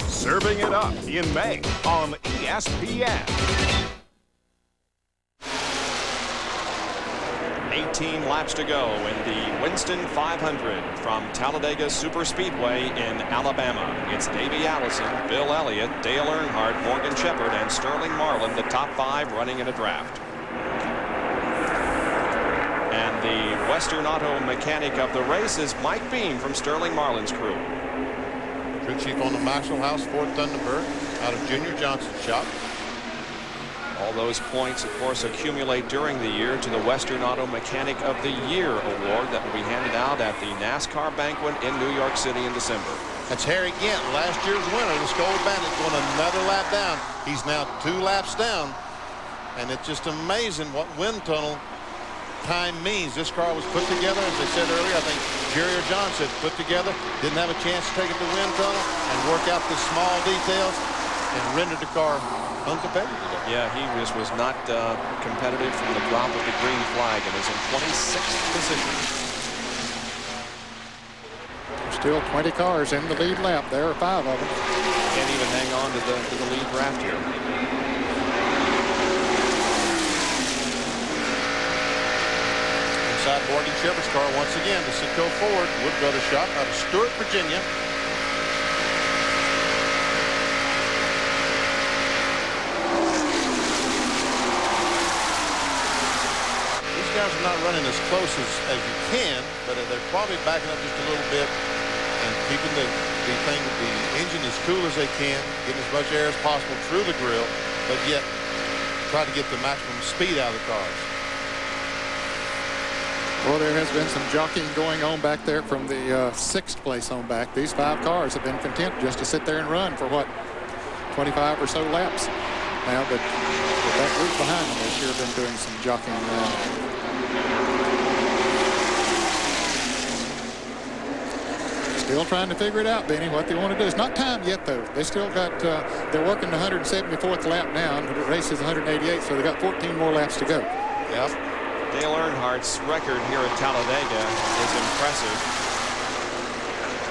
Serving it up in May on ESPN. 18 laps to go in the Winston 500 from Talladega Superspeedway in Alabama. It's Davey Allison, Bill Elliott, Dale Earnhardt, Morgan Shepherd, and Sterling Marlin, the top 5 running in a draft. And the Western Auto mechanic of the race is Mike Beam from Sterling Marlin's crew. Crew chief on the Maxwell House, Ford Thunderbird, out of Junior Johnson's shop. All those points, of course, accumulate during the year to the Western Auto Mechanic of the Year award that will be handed out at the NASCAR banquet in New York City in December. That's Harry Gant, last year's winner, the Skoal Bandit, going another lap down. He's now 2 laps down, and it's just amazing what wind tunnel time means. This car was put together, as I said earlier, I think Jerry or John said, put together, didn't have a chance to take it to wind tunnel and work out the small details and rendered the car uncompetitive. Yeah, he was not competitive from the drop of the green flag and is in 26th position. Still 20 cars in the lead lap. There are 5 of them. Can't even hang on to the lead draft here. Inside Morgan Shepherd's car once again, the Citgo Ford Wood Brothers shop out of Stewart, Virginia. Guys are not running as close as you can, but they're probably backing up just a little bit and keeping the engine as cool as they can, getting as much air as possible through the grill, but yet try to get the maximum speed out of the cars. Well, there has been some jockeying going on back there from the 6th place on back. These 5 cars have been content just to sit there and run for what, 25 or so laps now, but with that group behind them, they've sure been doing some jockeying around. Still trying to figure it out, Benny, what they want to do. It's not time yet, though. They still got, they're working the 174th lap now, and the race is 188, so they got 14 more laps to go. Yep. Dale Earnhardt's record here at Talladega is impressive.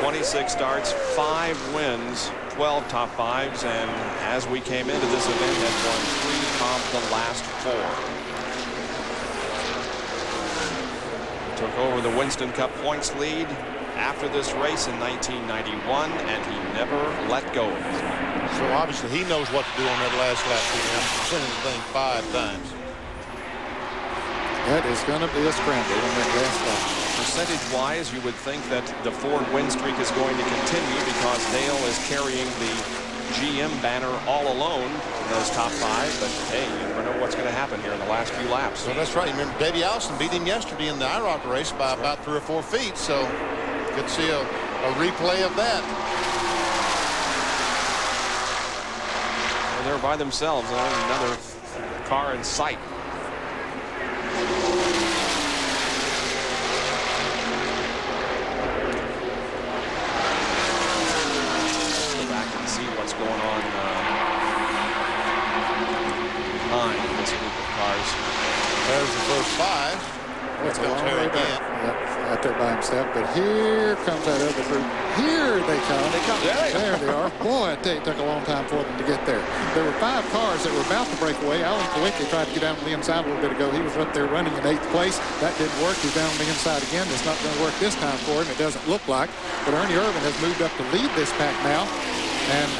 26 starts, 5 wins, 12 top 5s, and as we came into this event, had won 3 of the last 4. Took over the Winston Cup points lead after this race in 1991, and he never let go of it. So obviously he knows what to do on that last lap. Sending the thing 5 times. That is going to be a scramble on that last lap. Percentage-wise, you would think that the Ford win streak is going to continue because Dale is carrying the GM banner all alone in those top 5. But hey, you never know what's going to happen here in the last few laps. Well, that's right. You remember Davey Allison beat him yesterday in the IROC race by about 3 or 4 feet. So good to see a a replay of that. And they're by themselves. Another car in sight. Let's go back and see what's going on behind this group of cars. There's the first 5. It's a long way back. Yep, out there by himself. But here comes that other group. Here they come. There they are. Boy, it took a long time for them to get there. There were 5 cars that were about to break away. Alan Kawicki tried to get down on the inside a little bit ago. He was up there running in 8th place. That didn't work. He's down on the inside again. It's not going to work this time for him. It doesn't look like. But Ernie Irvin has moved up to lead this pack now. And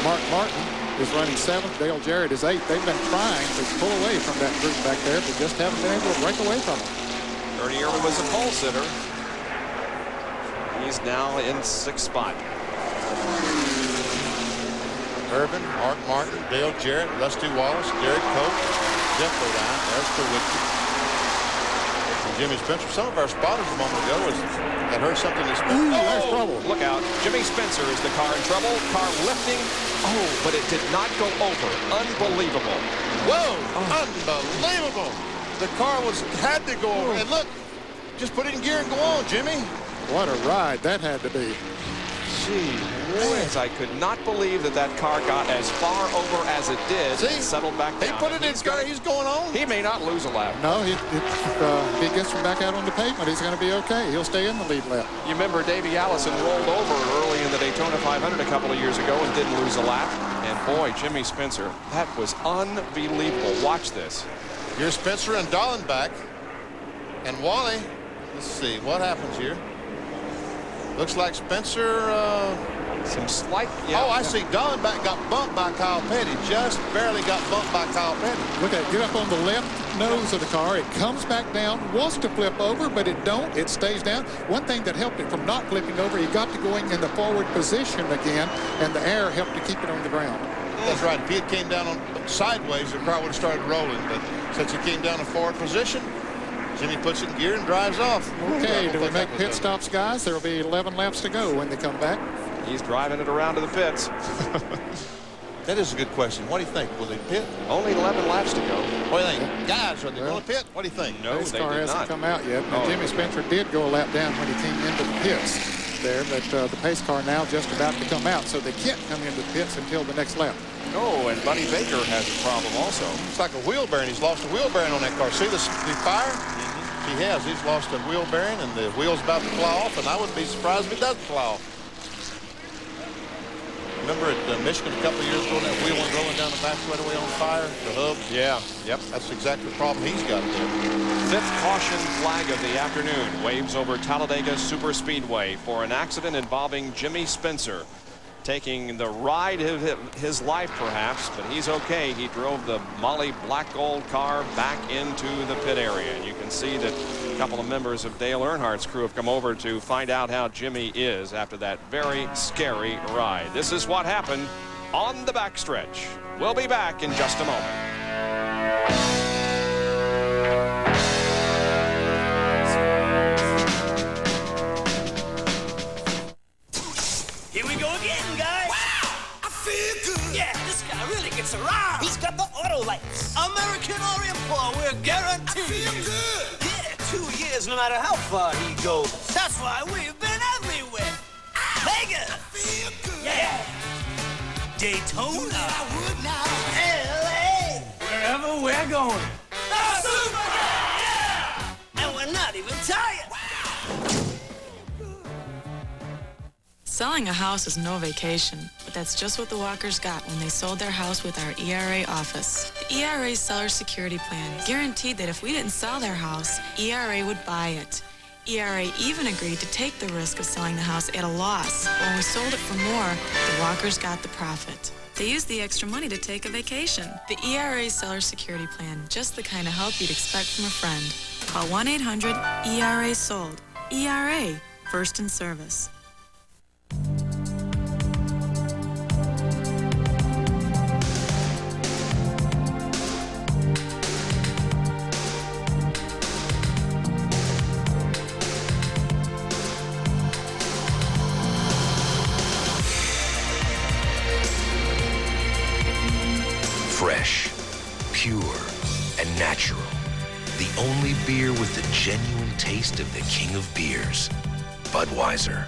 Mark Martin is running 7th. Dale Jarrett is 8th. They've been trying to pull away from that group back there, but just haven't been able to break away from them. Ernie Irvin was a pole sitter. He's now in 6th spot. Irvin, Mark Martin, Dale Jarrett, Rusty Wallace, Derek Cope, Jeff Bodine, there's Kawicki, and Jimmy Spencer. Some of our spotters a moment ago had heard something that's there's trouble. Look out. Jimmy Spencer is the car in trouble. Car lifting. Oh, but it did not go over. Unbelievable. Whoa, unbelievable. The car had to go over. And look, just put it in gear and go on, Jimmy. What a ride that had to be. Gee whiz, I could not believe that car got as far over as it did. See, and settled back down. He put it in gear. He's going on. He may not lose a lap. No, if he gets from back out on the pavement, he's going to be okay. He'll stay in the lead lap. You remember Davey Allison rolled over early in the Daytona 500 a couple of years ago and didn't lose a lap. And boy, Jimmy Spencer, that was unbelievable. Watch this. Here's Spencer and Dallenbach. And Wally, let's see, what happens here? Looks like Spencer, some slight, Oh, I see. Dallenbach got bumped by Kyle Petty. Just barely got bumped by Kyle Petty. Look at it. Get up on the left nose of the car. It comes back down, wants to flip over, but it don't. It stays down. One thing that helped it from not flipping over, he got to going in the forward position again, and the air helped to keep it on the ground. That's right. If he had came down on sideways, the car would have started rolling. But since he came down in forward position, Jimmy puts it in gear and drives off. Okay, do we make pit stops, guys? There will be 11 laps to go when they come back. He's driving it around to the pits. That is a good question. What do you think? Will they pit? Only 11 laps to go. What do you think? Guys, are they going to pit? What do you think? No, this they car did hasn't not. come out yet. Now, Jimmy Spencer did go a lap down when he came into the pits there, but the pace car now just about to come out, so they can't come into the pits until the next lap. Oh, and Buddy Baker has a problem also. It's like a wheel bearing. He's lost a wheel bearing on that car. See the fire? He has. He's lost a wheel bearing, and the wheel's about to fly off, and I wouldn't be surprised if it doesn't fly off. Remember at Michigan a couple of years ago, that wheel went rolling down the back straightaway on fire, the hub? Yeah, yep. That's exactly the problem he's got there. 5th caution flag of the afternoon waves over Talladega Superspeedway for an accident involving Jimmy Spencer. Taking the ride of his life, perhaps, but he's okay. He drove the Molly Black Gold car back into the pit area. And you can see that a couple of members of Dale Earnhardt's crew have come over to find out how Jimmy is after that very scary ride. This is what happened on the backstretch. We'll be back in just a moment. Here we go again, guys. Wow, I feel good. Yeah, this guy really gets around. He's got the auto lights. American Orient Paul, we're guaranteed. I feel good. Yeah, 2 years, no matter how far he goes. That's why we've been everywhere. Vegas. I feel good. Yeah. Daytona. I would now. LA. Wherever we're going. The Superspeedway. Yeah. And we're not even tired. Selling a house is no vacation, but that's just what the Walkers got when they sold their house with our ERA office. The ERA Seller Security Plan guaranteed that if we didn't sell their house, ERA would buy it. ERA even agreed to take the risk of selling the house at a loss. When we sold it for more, the Walkers got the profit. They used the extra money to take a vacation. The ERA Seller Security Plan, just the kind of help you'd expect from a friend. Call 1-800-ERA-SOLD. ERA, first in service. Fresh, pure, and natural. The only beer with the genuine taste of the king of beers, Budweiser.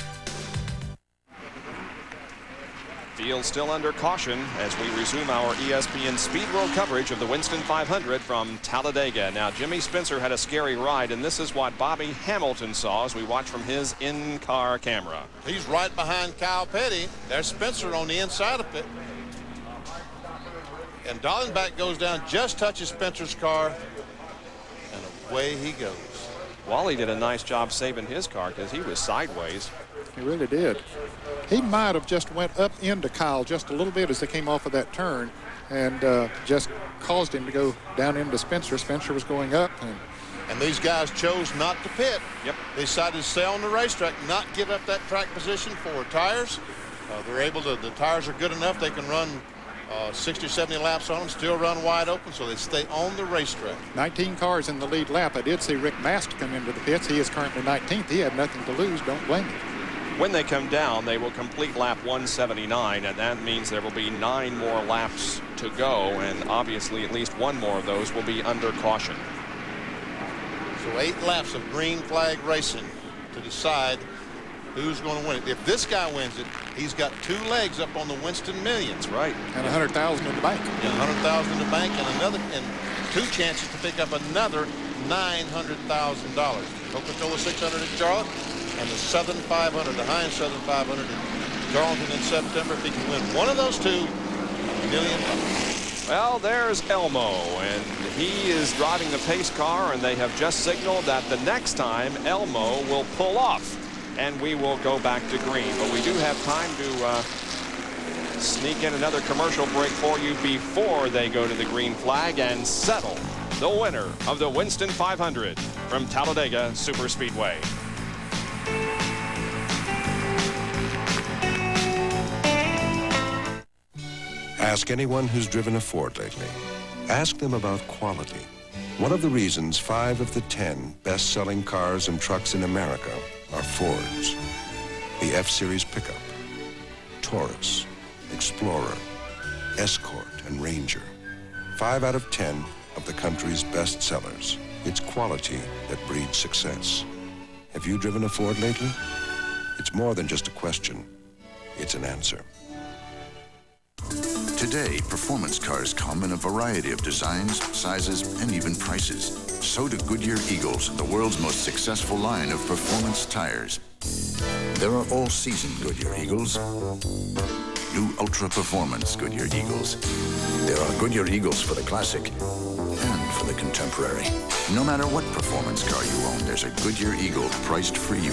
Field still under caution as we resume our ESPN Speed World coverage of the Winston 500 from Talladega. Now, Jimmy Spencer had a scary ride, and this is what Bobby Hamilton saw as we watch from his in-car camera. He's right behind Kyle Petty. There's Spencer on the inside of it. And Dallenbach goes down, just touches Spencer's car, and away he goes. Wally did a nice job saving his car because he was sideways. He really did. He might have just went up into Kyle just a little bit as they came off of that turn and just caused him to go down into Spencer. Spencer was going up. And these guys chose not to pit. Yep. They decided to stay on the racetrack, not give up that track position for tires. They're able to, the tires are good enough, they can run 60, 70 laps on them, still run wide open, so they stay on the racetrack. 19 cars in the lead lap. I did see Rick Mast come into the pits. He is currently 19th. He had nothing to lose. Don't blame him. When they come down, they will complete lap 179, and that means there will be 9 more laps to go, and obviously at least one more of those will be under caution. So 8 laps of green flag racing to decide who's going to win it. If this guy wins it, he's got 2 legs up on the Winston Millions. Right. And $100,000 in the bank. Yeah, $100,000 in the bank, and 2 chances to pick up another $900,000. Coca-Cola 600 at Charlotte, and the Southern 500, the Heinz Southern 500 in Darlington in September. If he can win one of those 2, $1 million. Well, there's Elmo, and he is driving the pace car, and they have just signaled that the next time Elmo will pull off, and we will go back to green. But we do have time to sneak in another commercial break for you before they go to the green flag and settle the winner of the Winston 500 from Talladega Superspeedway. Ask anyone who's driven a Ford lately. Ask them about quality. One of the reasons 5 of the 10 best-selling cars and trucks in America are Fords. The F-Series pickup, Taurus, Explorer, Escort, and Ranger. 5 out of 10 of the country's best sellers. It's quality that breeds success. Have you driven a Ford lately? It's more than just a question. It's an answer. Today, performance cars come in a variety of designs, sizes, and even prices. So do Goodyear Eagles, the world's most successful line of performance tires. There are all-season Goodyear Eagles, new ultra-performance Goodyear Eagles. There are Goodyear Eagles for the classic and for the contemporary. No matter what performance car you own, there's a Goodyear Eagle priced for you.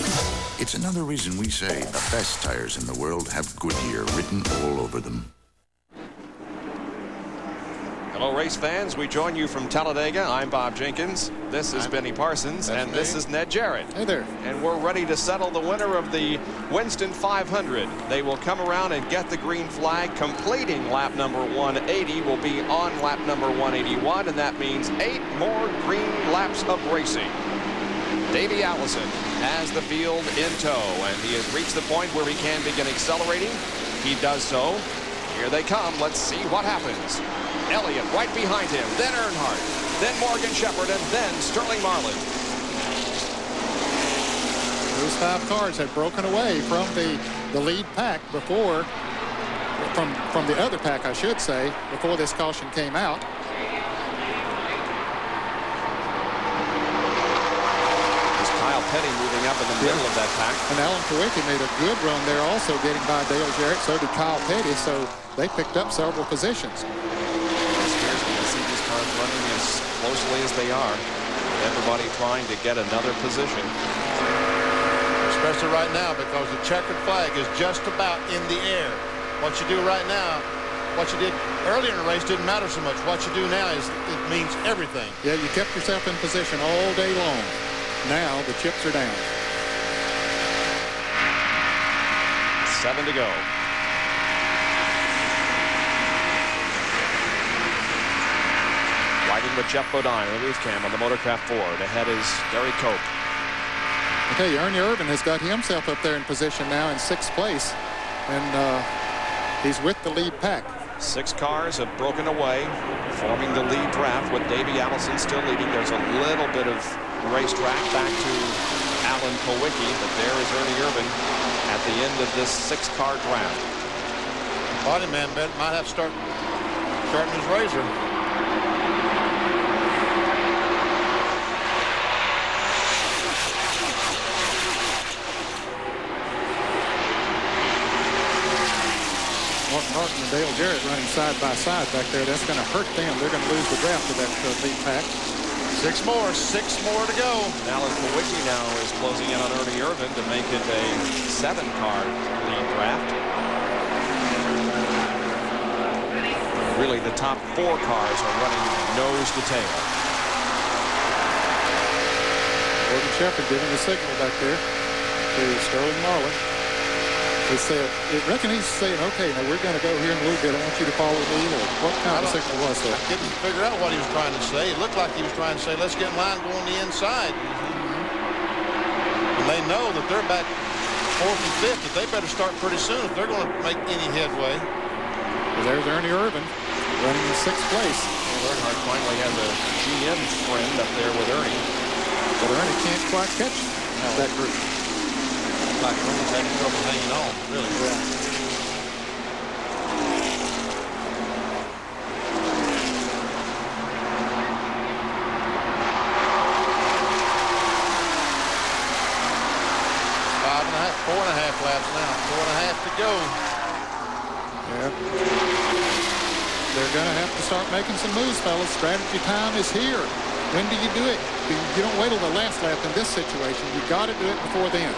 It's another reason we say the best tires in the world have Goodyear written all over them. Hello, race fans. We join you from Talladega. I'm Bob Jenkins. This is Benny Parsons, and this is Ned Jarrett. Hey there. And we're ready to settle the winner of the Winston 500. They will come around and get the green flag. Completing lap number 180 will be on lap number 181, and that means 8 more green laps of racing. Davey Allison has the field in tow, and he has reached the point where he can begin accelerating. He does so. Here they come. Let's see what happens. Elliott right behind him, then Earnhardt, then Morgan Shepherd, and then Sterling Marlin. Those 5 cars had broken away from the lead pack before, from the other pack, I should say, before this caution came out. Kyle Petty moving up in the middle of that pack. And Alan Kawicki made a good run there, also getting by Dale Jarrett. So did Kyle Petty, so they picked up several positions. It scares me to see these cars running as closely as they are. Everybody trying to get another position. Especially right now, because the checkered flag is just about in the air. What you do right now, what you did earlier in the race didn't matter so much. What you do now it means everything. Yeah, you kept yourself in position all day long. Now the chips are down. 7 to go. Riding with Jeff Bodine on the roof cam on the Motorcraft Ford. Ahead is Gary Cope. I tell you, Ernie Irvin has got himself up there in position now in 6th place. And he's with the lead pack. 6 cars have broken away, forming the lead draft with Davey Allison still leading. There's a little bit of racetrack back to Alan Kowicki, but there is Ernie Irvan at the end of this 6-car draft. Body man might have to start sharpening his razor. Martin and Dale Jarrett running side by side back there. That's going to hurt them. They're going to lose the draft to that lead pack. 6 more to go. Alan Kowicki now is closing in on Ernie Irvan to make it a 7-car lead draft. Really, the top 4 cars are running nose to tail. Gordon Shepard giving the signal back there to Sterling Marlin. He said, I reckon he's saying, okay, now we're going to go here in a little bit. I want you to follow me. Or what kind of signal was that? I didn't figure out what he was trying to say. It looked like he was trying to say, let's get in line, go on the inside. And they know that they're back 4th and 5th, that they better start pretty soon if they're going to make any headway. Well, there's Ernie Irvan running in 6th place. Well, Earnhardt finally has a GM friend up there with Ernie. But Ernie can't quite catch that group. Like Ernie's having trouble hanging on, really. Yeah. Four and a half laps now. 4.5 to go. Yeah. They're going to have to start making some moves, fellas. Strategy time is here. When do you do it? You don't wait till the last lap in this situation. You've got to do it before then.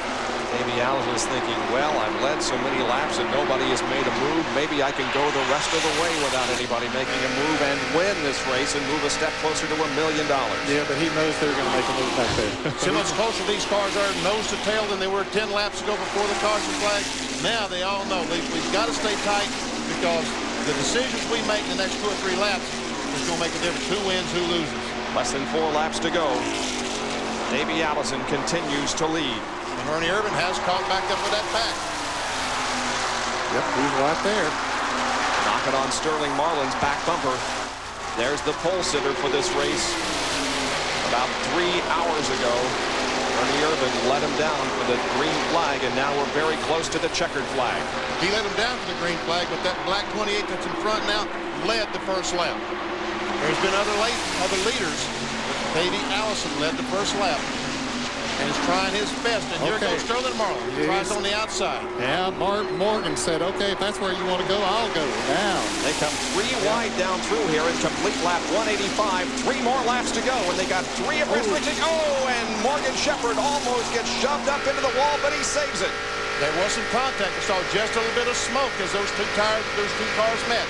Davey Allison is thinking, well, I've led so many laps and nobody has made a move. Maybe I can go the rest of the way without anybody making a move and win this race and move a step closer to $1 million. Yeah, but he knows they're going to make a move back there. See how much closer these cars are nose to tail than they were 10 laps ago before the caution flag? Now they all know we've got to stay tight because the decisions we make in the next 2 or 3 laps is going to make a difference. Who wins, who loses. Less than 4 laps to go. Davey Allison continues to lead. And Ernie Irvan has caught back up with that pack. Yep, he's right there. Knocking on Sterling Marlin's back bumper. There's the pole sitter for this race. About 3 hours ago, Ernie Irvan let him down for the green flag, and now we're very close to the checkered flag. He let him down for the green flag, but that black 28 that's in front now led the first lap. There's been other leaders. Davey Allison led the first lap and is trying his best. And here goes Sterling Marlin. He tries on the outside. Yeah, Morgan said, okay, if that's where you want to go, I'll go. Now. They come 3 wide down through here in complete lap 185. 3 more laps to go, and they got 3 of restricting. Oh, and Morgan Shepherd almost gets shoved up into the wall, but he saves it. There was some contact. We saw just a little bit of smoke as those two cars met.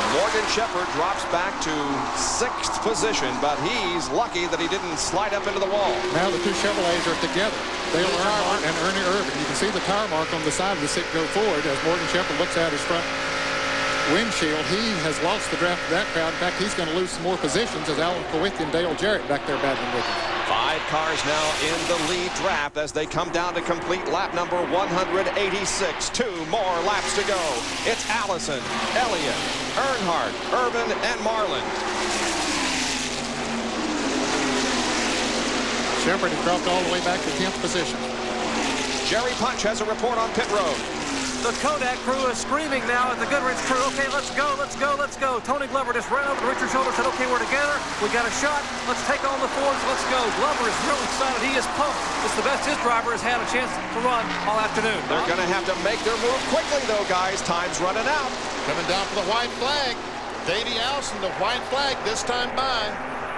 Morgan Shepherd drops back to 6th position, but he's lucky that he didn't slide up into the wall. Now the two Chevrolets are together. Dale Earnhardt and Ernie Irvan. You can see the tire mark on the side of the seat go forward as Morgan Shepherd looks out his front windshield. He has lost the draft to that crowd. In fact, he's going to lose some more positions as Alan Kowicki and Dale Jarrett back there battling with him. 5 cars now in the lead draft as they come down to complete lap number 186. 2 more laps to go. It's Allison, Elliott, Earnhardt, Irvan, and Marlin. Shepherd has dropped all the way back to 10th position. Jerry Punch has a report on pit road. The Kodak crew is screaming now at the Goodrich crew, okay, let's go, let's go, let's go. Tony Glover just ran over to Richard Shoulder, said, okay, we're together. We got a shot. Let's take on the Fords. Let's go. Glover is real excited. He is pumped. It's the best his driver has had a chance to run all afternoon. They're going to have to make their move quickly, though, guys. Time's running out. Coming down for the white flag. Davey Allison, the white flag this time by.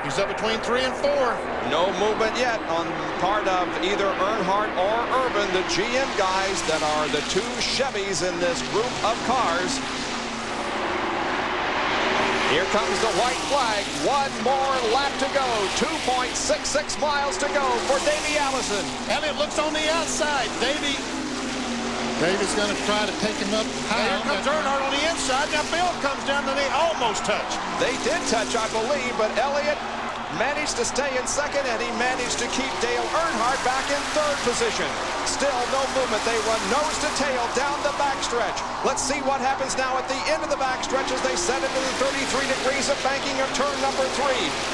He's up between 3 and 4. No movement yet on part of either Earnhardt or Irvan, the GM guys that are the 2 Chevys in this group of cars. Here comes the white flag. 1 more lap to go. 2.66 miles to go for Davey Allison. Elliott looks on the outside. David's going to try to take him up high. Here comes Earnhardt on the inside. Now Bill comes down and they almost touch. They did touch, I believe, but Elliott managed to stay in second, and he managed to keep Dale Earnhardt back in third position. Still no movement. They run nose to tail down the backstretch. Let's see what happens now at the end of the backstretch as they set into the 33 degrees of banking of turn number 3.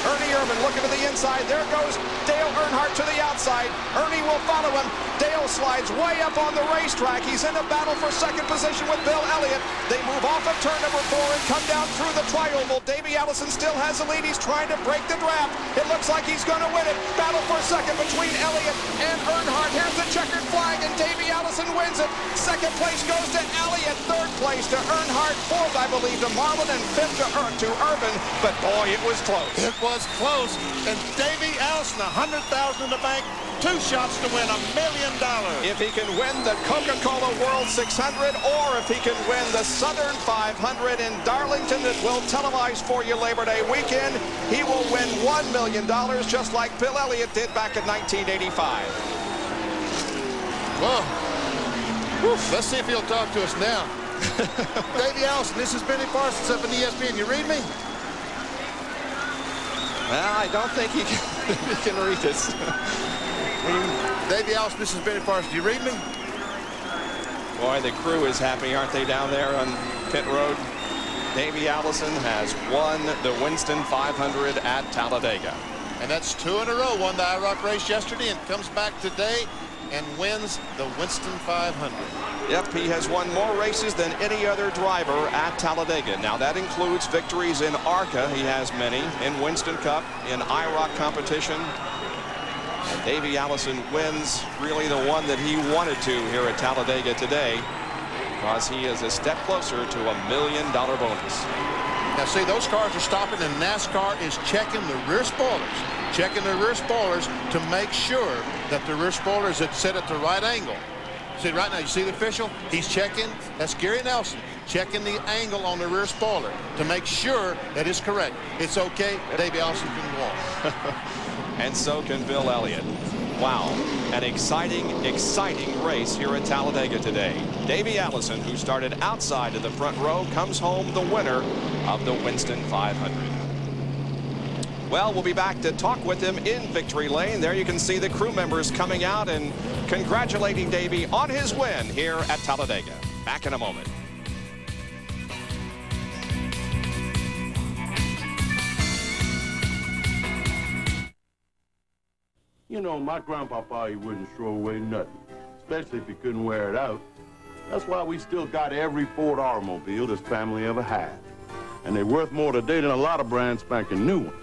Ernie Irvan looking to the inside. There goes Dale Earnhardt to the outside. Ernie will follow him. Dale slides way up on the racetrack. He's in a battle for second position with Bill Elliott. They move off of turn number 4 and come down through the tri-oval. Davey Allison still has the lead. He's trying to break the draft. It looks like he's going to win it. Battle for second between Elliott and Earnhardt. Here's the checkered flag, and Davey Allison wins it. Second place goes to Elliott. Third place to Earnhardt. Fourth, I believe, to Marlin, and fifth to Irvan. But boy, it was close. It was close. And Davey Allison, $100,000 in the bank. 2 shots to win $1 million. If he can win the Coca-Cola World 600, or if he can win the Southern 500 in Darlington that we'll televise for you Labor Day weekend, he will win $1 million just like Bill Elliott did back in 1985. Well, let's see if he'll talk to us now. Davey Allison, this is Benny Parsons up in ESPN. You read me? Well, I don't think he can read this. Davey Allison, this is Benny Parsons. Do you read me? Boy, the crew is happy, aren't they, down there on pit road? Davey Allison has won the Winston 500 at Talladega. And that's 2 in a row. Won the IROC race yesterday and comes back today and wins the Winston 500. Yep, he has won more races than any other driver at Talladega. Now, that includes victories in ARCA. He has many. In Winston Cup, in IROC competition. And Davey Allison wins really the one that he wanted to here at Talladega today, because he is a step closer to $1 million bonus. Now, see, those cars are stopping, and NASCAR is checking the rear spoilers. Checking the rear spoilers to make sure that the rear spoilers are set at the right angle. See, right now, you see the official? He's checking. That's Gary Nelson checking the angle on the rear spoiler to make sure that it's correct. It's okay. Davey Allison can walk. And so can Bill Elliott. Wow, an exciting, exciting race here at Talladega today. Davey Allison, who started outside of the front row, comes home the winner of the Winston 500. Well, we'll be back to talk with him in Victory Lane. There you can see the crew members coming out and congratulating Davey on his win here at Talladega. Back in a moment. You know, my grandpapa, he wouldn't throw away nothing, especially if he couldn't wear it out. That's why we still got every Ford automobile this family ever had. And they're worth more today than a lot of brand spanking new ones.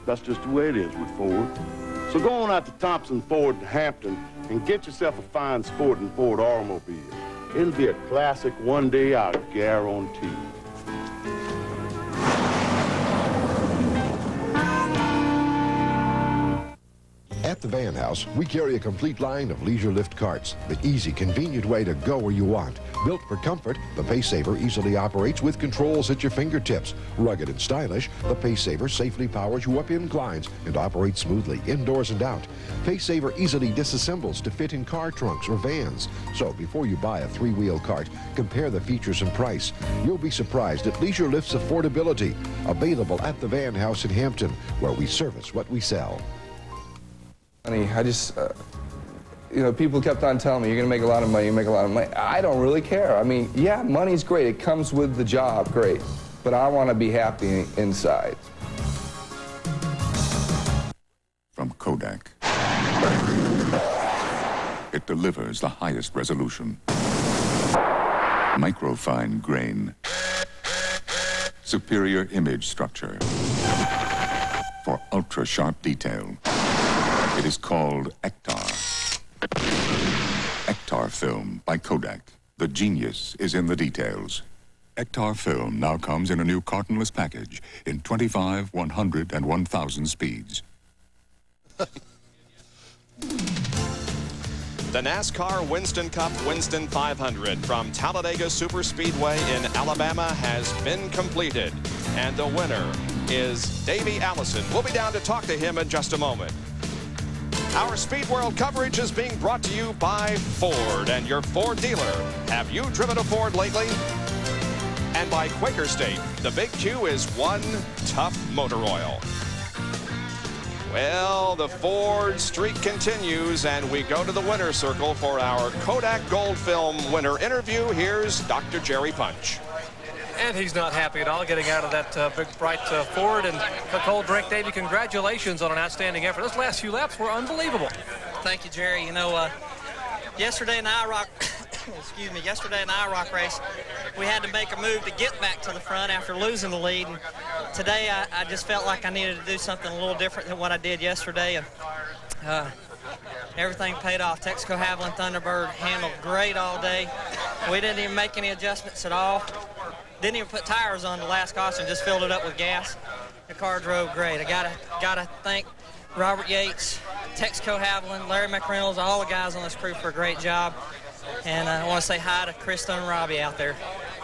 That's just the way it is with Ford. So go on out to Thompson Ford in Hampton and get yourself a fine sporting Ford automobile. It'll be a classic one day, I guarantee. At the Van House, we carry a complete line of leisure lift carts, the easy, convenient way to go where you want. Built for comfort, the Pacesaver easily operates with controls at your fingertips. Rugged and stylish, the Pacesaver safely powers you up inclines and operates smoothly indoors and out. Pacesaver easily disassembles to fit in car trunks or vans. So before you buy a 3-wheel cart, compare the features and price. You'll be surprised at Leisure Lift's affordability. Available at the Van House in Hampton, where we service what we sell. I just, you know, people kept on telling me, you're going to make a lot of money, you make a lot of money. I don't really care. I mean, yeah, money's great. It comes with the job, great. But I want to be happy inside. From Kodak, it delivers the highest resolution, microfine grain, superior image structure, for ultra-sharp detail. It is called Ektar. Ektar Film by Kodak. The genius is in the details. Ektar Film now comes in a new cartonless package in 25, 100, and 1,000 speeds. The NASCAR Winston Cup Winston 500 from Talladega Superspeedway in Alabama has been completed. And the winner is Davey Allison. We'll be down to talk to him in just a moment. Our Speed World coverage is being brought to you by Ford and your Ford dealer. Have you driven a Ford lately? And by Quaker State. The Big Q is one tough motor oil. Well, the Ford streak continues, and we go to the winner's circle for our Kodak Gold Film winner interview. Here's Dr. Jerry Punch. And he's not happy at all getting out of that big, bright Ford. And a cold drink, Davey, congratulations on an outstanding effort. Those last few laps were unbelievable. Thank you, Jerry. You know, yesterday in the IROC, yesterday in the IROC race, we had to make a move to get back to the front after losing the lead. And today, I just felt like I needed to do something a little different than what I did yesterday. And everything paid off. Texaco Haviland Thunderbird handled great all day. We didn't even make any adjustments at all. Didn't even put tires on the last caution, just filled it up with gas. The car drove great. I gotta thank Robert Yates, Texaco Haviland, Larry McReynolds, all the guys on this crew for a great job. And I want to say hi to Krista and Robbie out there.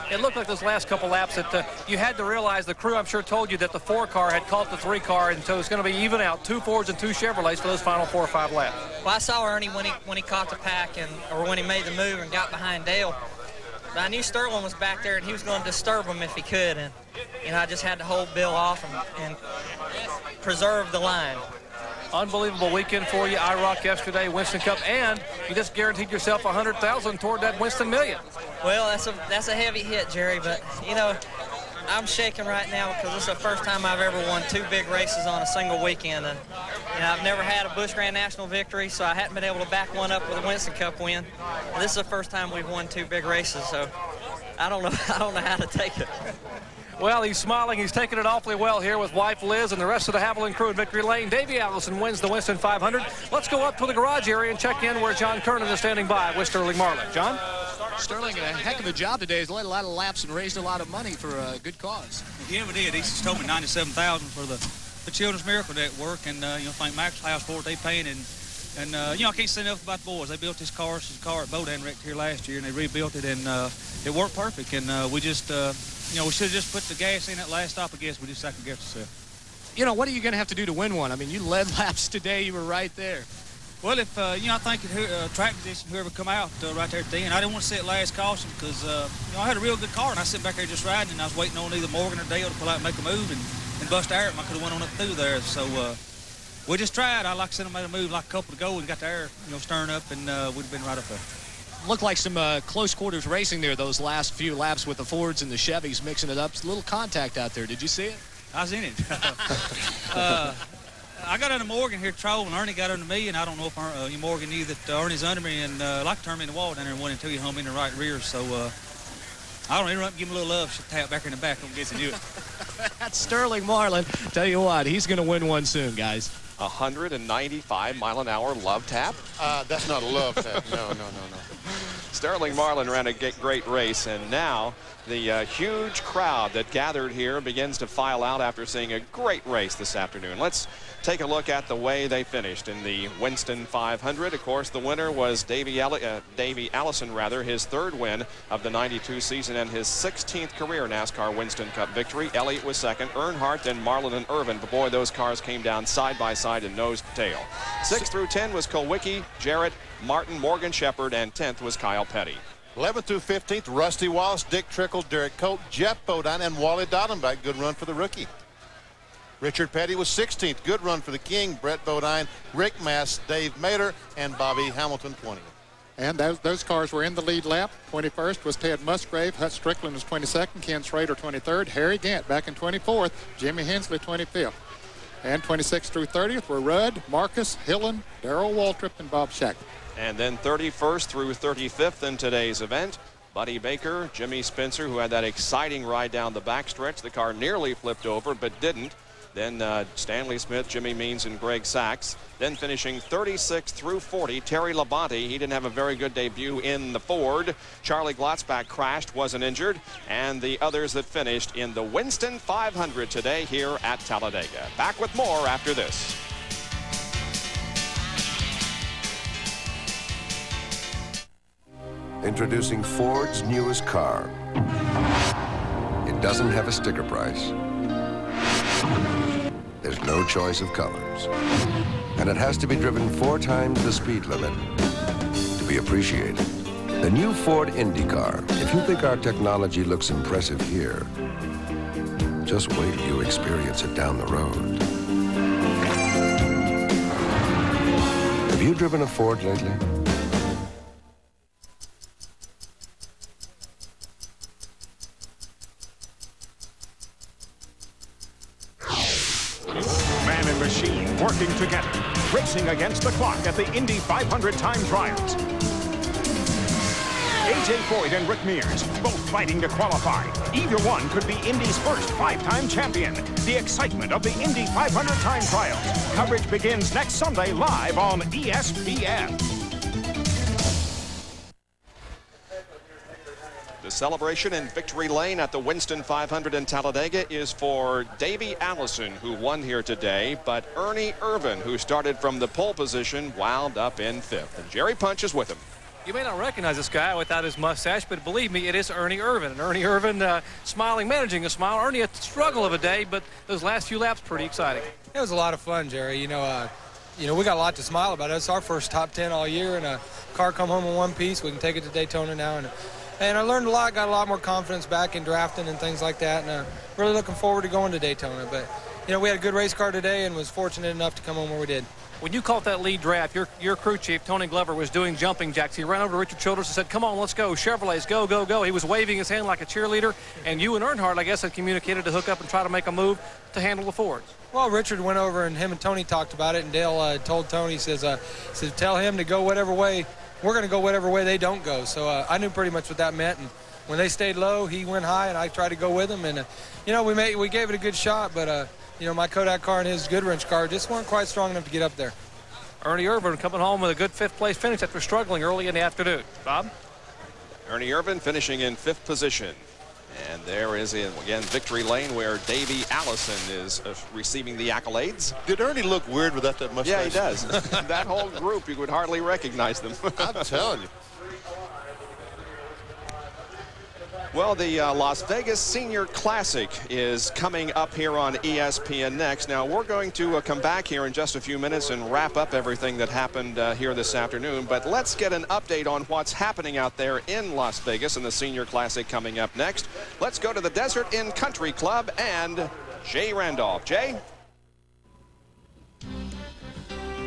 It looked like those last couple laps that you had to realize the crew, I'm sure, told you that the 4 car had caught the 3 car, and so it's going to be even out, 2 Fords and 2 Chevrolets for those final 4 or 5 laps. Well, I saw Ernie when he caught the pack or when he made the move and got behind Dale. But I knew Sterling was back there, and he was going to disturb him if he could. And I just had to hold Bill off and preserve the line. Unbelievable weekend for you. IROC yesterday, Winston Cup, and you just guaranteed yourself $100,000 toward that Winston Million. Well, that's a heavy hit, Jerry. But you know, I'm shaking right now because this is the first time I've ever won 2 big races on a single weekend, and I've never had a Busch Grand National victory, so I hadn't been able to back one up with a Winston Cup win. And this is the first time we've won 2 big races, so I don't know how to take it. Well, he's smiling. He's taking it awfully well here with wife Liz and the rest of the Haviland crew in victory lane. Davey Allison wins the Winston 500. Let's go up to the garage area and check in where John Kernan is standing by with Sterling Marlin. John? Sterling, a heck of a job today. He's led a lot of laps and raised a lot of money for a good cause. Yeah, we did. He just told me $97,000 for the Children's Miracle Network, and thank Max House for what they paid. And I can't say enough about the boys. They built this car. This car at Bowdoin wrecked here last year, and they rebuilt it, and it worked perfect. And we just, we should have just put the gas in that last stop. I guess we just second-guessed ourselves. What are you going to have to do to win one? I mean, you led laps today. You were right there. Well, if, I think track position, whoever come out right there at the end, I didn't want to sit last caution because, I had a real good car, and I was sitting back there just riding, and I was waiting on either Morgan or Dale to pull out and make a move and bust air. I could have went on up through there. So we just tried. Like I said, I made a move like a couple to go and got the air, stirring up, and we'd have been right up there. Looked like some close quarters racing there those last few laps with the Fords and the Chevys mixing it up. A little contact out there. Did you see it? I was in it. I got under Morgan here trolling. Ernie got under me, and I don't know if Morgan knew that Ernie's under me and like to turn me in the wall down there and 1 and 2 home in the right rear. So I don't interrupt, give him a little love, tap back in the back, don't get to do it. That's Sterling Marlin. Tell you what, he's going to win one soon, guys. 195-mile-an-hour love tap? That's not a love tap. No. Sterling Marlin ran a great race, and now the huge crowd that gathered here begins to file out after seeing a great race this afternoon. Let's take a look at the way they finished in the Winston 500. Of course, the winner was Davey Allison, his 3rd win of the 92 season and his 16th career NASCAR Winston Cup victory. Elliott was 2nd, Earnhardt, then Marlin and Irvin. But boy, those cars came down side by side and nose to tail. 6th through 10 was Kulwicki, Jarrett, Martin, Morgan Shepherd, and 10th was Kyle Petty. 11th through 15th, Rusty Wallace, Dick Trickle, Derek Cope, Jeff Bodine, and Wally Dottenbach. Good run for the rookie. Richard Petty was 16th. Good run for the King. Brett Bodine, Rick Mass, Dave Mader, and Bobby Hamilton 20th. And those cars were in the lead lap. 21st was Ted Musgrave. Hut Strickland was 22nd. Ken Schrader 23rd. Harry Gant back in 24th. Jimmy Hensley 25th. And 26th through 30th were Rudd, Marcus, Hillen, Darrell Waltrip, and Bob Shackman. And then 31st through 35th in today's event, Buddy Baker, Jimmy Spencer, who had that exciting ride down the backstretch. The car nearly flipped over, but didn't. Then Stanley Smith, Jimmy Means, and Greg Sachs. Then finishing 36th through 40, Terry Labonte. He didn't have a very good debut in the Ford. Charlie Glotzbach crashed, wasn't injured. And the others that finished in the Winston 500 today here at Talladega. Back with more after this. Introducing Ford's newest car. It doesn't have a sticker price. There's no choice of colors. And it has to be driven 4 times the speed limit to be appreciated. The new Ford IndyCar. If you think our technology looks impressive here, just wait till you experience it down the road. Have you driven a Ford lately? Man and machine working together, racing against the clock at the Indy 500 time trials. A.J. Foyt and Rick Mears, both fighting to qualify. Either one could be Indy's first 5-time champion. The excitement of the Indy 500 time trials. Coverage begins next Sunday live on ESPN. The celebration in Victory Lane at the Winston 500 in Talladega is for Davey Allison, who won here today, but Ernie Irvan, who started from the pole position, wound up in 5th. And Jerry Punch is with him. You may not recognize this guy without his mustache, but believe me, it is Ernie Irvan. And Ernie Irvan smiling, managing a smile. Ernie, a struggle of a day, but those last few laps pretty exciting. It was a lot of fun, Jerry. You know, we got a lot to smile about. It's our first top 10 all year, and a car come home in one piece. We can take it to Daytona now, and I learned a lot, got a lot more confidence back in drafting and things like that, and really looking forward to going to Daytona. But, you know, we had a good race car today and was fortunate enough to come home where we did. When you caught that lead draft, your crew chief, Tony Glover, was doing jumping jacks. He ran over to Richard Childress and said, come on, let's go. Chevrolets, go, go, go. He was waving his hand like a cheerleader, and you and Earnhardt, I guess, had communicated to hook up and try to make a move to handle the Fords. Well, Richard went over, and him and Tony talked about it, and Dale told Tony, says, tell him to go whatever way. We're going to go whatever way they don't go. So I knew pretty much what that meant, and when they stayed low, he went high, and I tried to go with him, and, you know, we gave it a good shot, but, you know, my Kodak car and his Goodwrench car just weren't quite strong enough to get up there. Ernie Irvan coming home with a good 5th place finish after struggling early in the afternoon. Bob? Ernie Irvan finishing in 5th position. And there is, again, Victory Lane where Davey Allison is receiving the accolades. Did Ernie look weird without that mustache? Yeah, he does. That whole group, you would hardly recognize them. I'm telling you. Well, the Las Vegas Senior Classic is coming up here on ESPN next. Now, we're going to come back here in just a few minutes and wrap up everything that happened here this afternoon. But let's get an update on what's happening out there in Las Vegas and the Senior Classic coming up next. Let's go to the Desert Inn Country Club and Jay Randolph. Jay?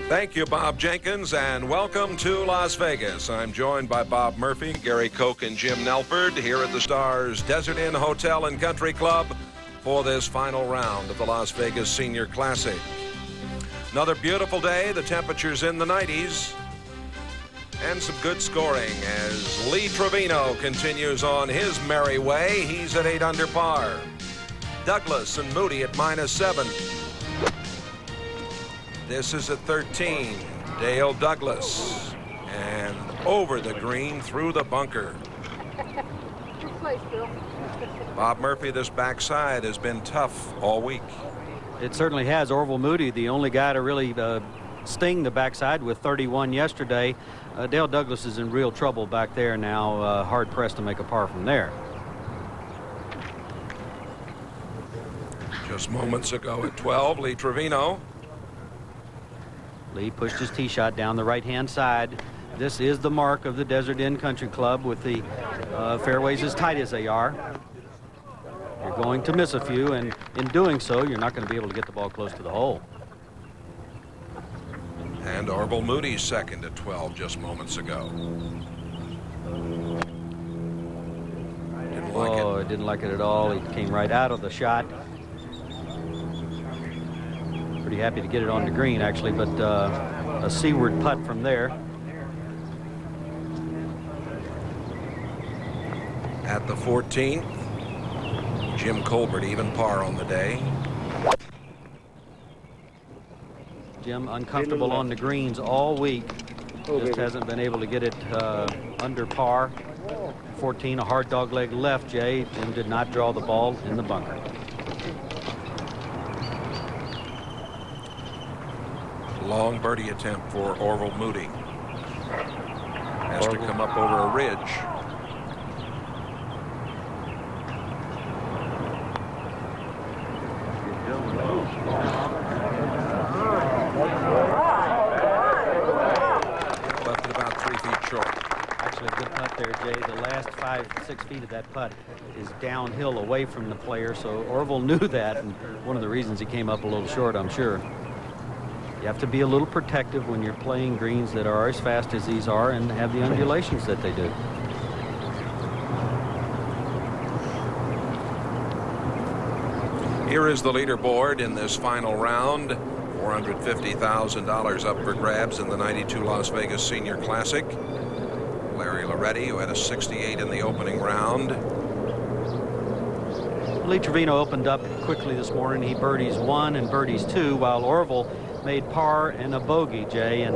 Thank you, Bob Jenkins, and welcome to Las Vegas. I'm joined by Bob Murphy, Gary Koch, and Jim Nelford here at the Stars Desert Inn Hotel and Country Club for this final round of the Las Vegas Senior Classic. Another beautiful day, the temperature's in the 90s, and some good scoring as Lee Trevino continues on his merry way. He's at 8 under par. Douglas and Moody at -7. This is at 13, Dale Douglas, and over the green through the bunker. Bob Murphy, this backside has been tough all week. It certainly has. Orville Moody, the only guy to really sting the backside with 31 yesterday. Dale Douglas is in real trouble back there now, hard-pressed to make a par from there. Just moments ago at 12, Lee Trevino. Lee pushed his tee shot down the right-hand side. This is the mark of the Desert Inn Country Club with the fairways as tight as they are. You're going to miss a few, and in doing so, you're not going to be able to get the ball close to the hole. And Orville Moody second at 12 just moments ago. Didn't like it. Didn't like it at all. He came right out of the shot. Pretty happy to get it on the green, actually, but a seaward putt from there. At the 14th, Jim Colbert even par on the day. Jim uncomfortable on the greens all week. Just hasn't been able to get it under par. 14, a hard dog leg left, Jay. Jim did not draw the ball in the bunker. Long birdie attempt for Orville Moody. Has to come up over a ridge. Left it about 3 feet short. Actually, a good putt there, Jay. The last 5-6 feet of that putt is downhill away from the player, so Orville knew that, and one of the reasons he came up a little short, I'm sure. You have to be a little protective when you're playing greens that are as fast as these are and have the undulations that they do. Here is the leaderboard in this final round. $450,000 up for grabs in the 92 Las Vegas Senior Classic. Larry Loretti, who had a 68 in the opening round. Lee Trevino opened up quickly this morning. He birdies 1 and birdies 2, while Orville made par and a bogey, Jay, and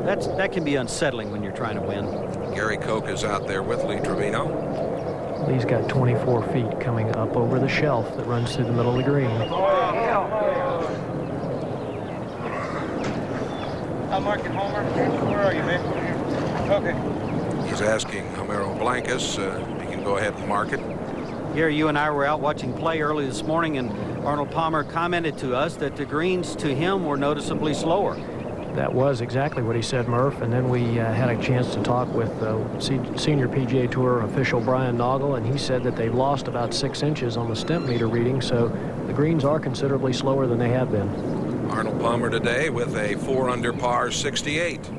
that can be unsettling when you're trying to win. Gary Koch is out there with Lee Trevino. Lee's got 24 feet coming up over the shelf that runs through the middle of the green. I'll mark it, Homer. Where are you, man? Okay. He's asking Homero Blancas if he can go ahead and mark it. Gary, you and I were out watching play early this morning, and Arnold Palmer commented to us that the greens to him were noticeably slower. That was exactly what he said, Murph. And then we had a chance to talk with Senior PGA Tour official Brian Noggle, and he said that they've lost about 6 inches on the stemp meter reading, so the greens are considerably slower than they have been. Arnold Palmer today with a 4 under par 68.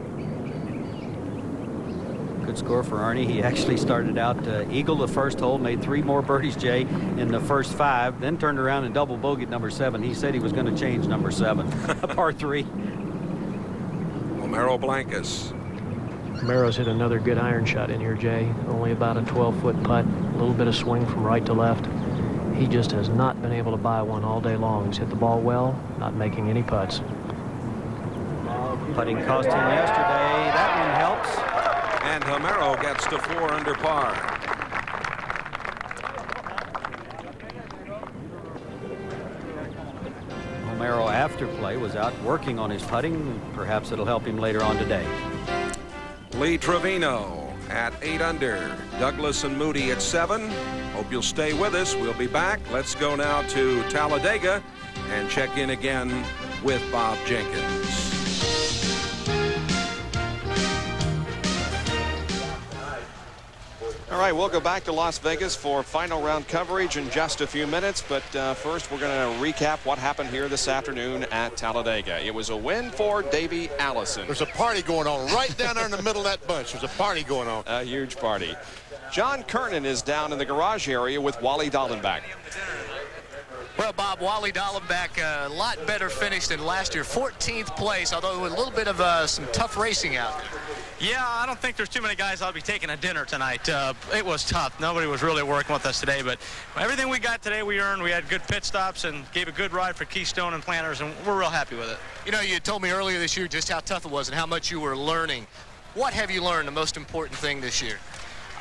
Good score for Arnie. He actually started out eagle the first hole, made 3 more birdies, Jay, in the first 5, then turned around and double bogeyed number 7. He said he was going to change number 7, a par 3. Homero Blancas. Homero's hit another good iron shot in here, Jay. Only about a 12-foot putt, a little bit of swing from right to left. He just has not been able to buy one all day long. He's hit the ball well, not making any putts. Putting cost him yesterday. That one helps. And Homero gets to 4 under par. Homero, after play, was out working on his putting. Perhaps it'll help him later on today. Lee Trevino at 8 under. Douglas and Moody at 7. Hope you'll stay with us. We'll be back. Let's go now to Talladega and check in again with Bob Jenkins. All right, we'll go back to Las Vegas for final round coverage in just a few minutes. But first, we're going to recap what happened here this afternoon at Talladega. It was a win for Davey Allison. There's a party going on right down there in the middle of that bunch. There's a party going on. A huge party. John Kernan is down in the garage area with Wally Dallenbach. Well, Bob, Wally Dallenbach, a lot better finish than last year. 14th place, although with a little bit of some tough racing out there. Yeah, I don't think there's too many guys I'll be taking a dinner tonight. It was tough. Nobody was really working with us today, but everything we got today we earned. We had good pit stops and gave a good ride for Keystone and Planters, and we're real happy with it. You know, you told me earlier this year just how tough it was and how much you were learning. What have you learned, the most important thing this year?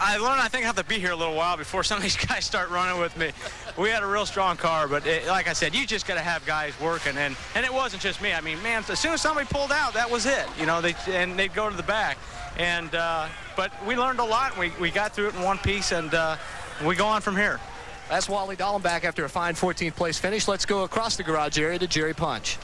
I learned, I think, I have to be here a little while before some of these guys start running with me. We had a real strong car, but like I said, you just got to have guys working, and it wasn't just me. I mean, man, as soon as somebody pulled out, that was it. You know, they'd go to the back. And but we learned a lot. We got through it in one piece, and we go on from here. That's Wally Dallenbach after a fine 14th place finish. Let's go across the garage area to Jerry Punch.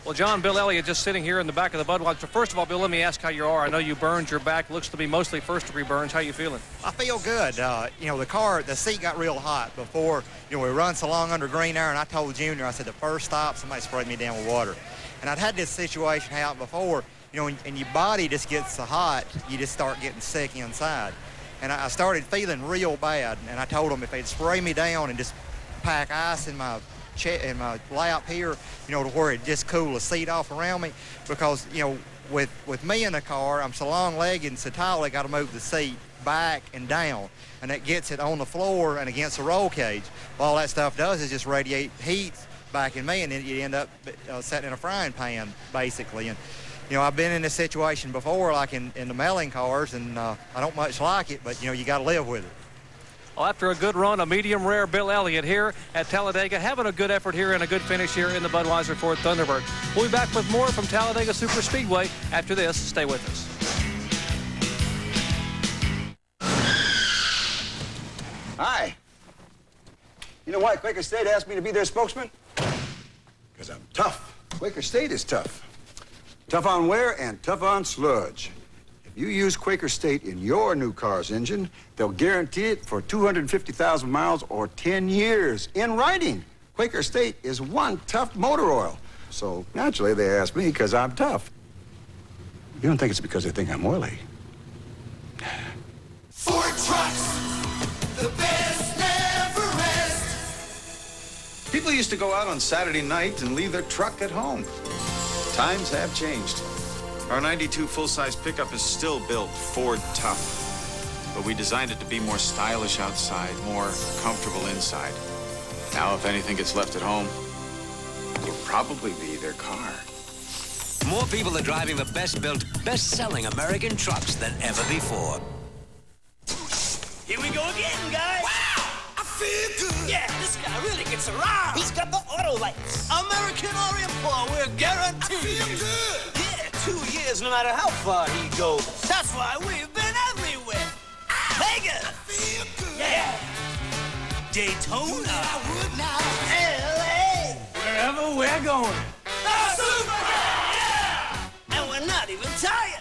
Well, John, Bill Elliott just sitting here in the back of the Budweiser. First of all, Bill, let me ask how you are. I know you burned your back. Looks to be mostly first-degree burns. How you feeling? I feel good. You know, the seat got real hot before, you know, we run so long under green air, and I told Junior, I said, the first stop, somebody sprayed me down with water. And I'd had this situation happen before, you know, and your body just gets so hot, you just start getting sick inside. And I started feeling real bad, and I told them if they'd spray me down and just pack ice in my lap here, you know, to where it just cool the seat off around me, because, you know, with me in the car, I'm so long-legged and so tall, I got to move the seat back and down, and that gets it on the floor and against the roll cage. All that stuff does is just radiate heat back in me, and then you end up sitting in a frying pan, basically. And, you know, I've been in this situation before, like in the mailing cars, and I don't much like it, but, you know, you got to live with it. Well, after a good run, a medium rare Bill Elliott here at Talladega, having a good effort here and a good finish here in the Budweiser Ford Thunderbird. We'll be back with more from Talladega Superspeedway after this. Stay with us. Hi. You know why Quaker State asked me to be their spokesman? Because I'm tough. Quaker State is tough. Tough on wear and tough on sludge. If you use Quaker State in your new car's engine, they'll guarantee it for 250,000 miles or 10 years. In writing, Quaker State is one tough motor oil. So naturally, they ask me because I'm tough. You don't think it's because they think I'm oily? Ford Trucks, the best never rest. People used to go out on Saturday night and leave their truck at home. Times have changed. Our 92 full-size pickup is still built Ford tough. But we designed it to be more stylish outside, more comfortable inside. Now, if anything gets left at home, it'll probably be their car. More people are driving the best-built, best-selling American trucks than ever before. Here we go again, guys. Wow, I feel good. Yeah, this guy really gets around. He's got the auto lights. American Orient Paul, we're guaranteed. I feel good. Yeah, 2 years, no matter how far he goes. That's why we've been everywhere. Vegas. I feel good. Yeah. Daytona. I would now. LA. Wherever we're going. The Super. Yeah. And we're not even tired.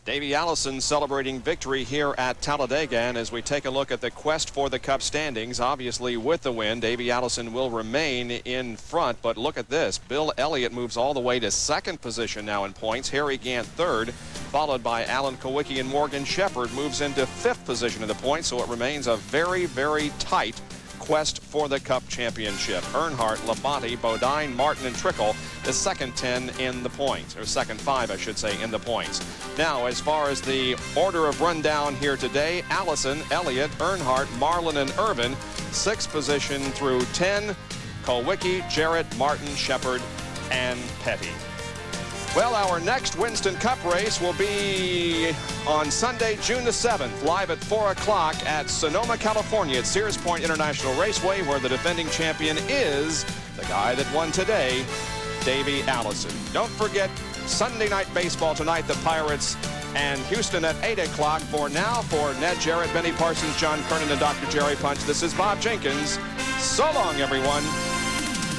Davey Allison celebrating victory here at Talladega, and as we take a look at the quest for the Cup standings, obviously with the win, Davey Allison will remain in front, but look at this. Bill Elliott moves all the way to second position now in points. Harry Gant third, followed by Alan Kowicki, and Morgan Shepherd moves into fifth position in the points, so it remains a very, very tight quest for the Cup championship. Earnhardt, Labonte, Bodine, Martin, and Trickle, the second 10 in the points, or second 5, I should say, in the points. Now, as far as the order of rundown here today, Allison, Elliott, Earnhardt, Marlin, and Irvin, 6th position through 10, Kowicki, Jarrett, Martin, Shepherd, and Petty. Well, our next Winston Cup race will be on Sunday, June the 7th, live at 4 o'clock at Sonoma, California at Sears Point International Raceway, where the defending champion is the guy that won today, Davey Allison. Don't forget, Sunday night baseball tonight, the Pirates and Houston at 8 o'clock. For now, for Ned Jarrett, Benny Parsons, John Kernan, and Dr. Jerry Punch, this is Bob Jenkins. So long, everyone.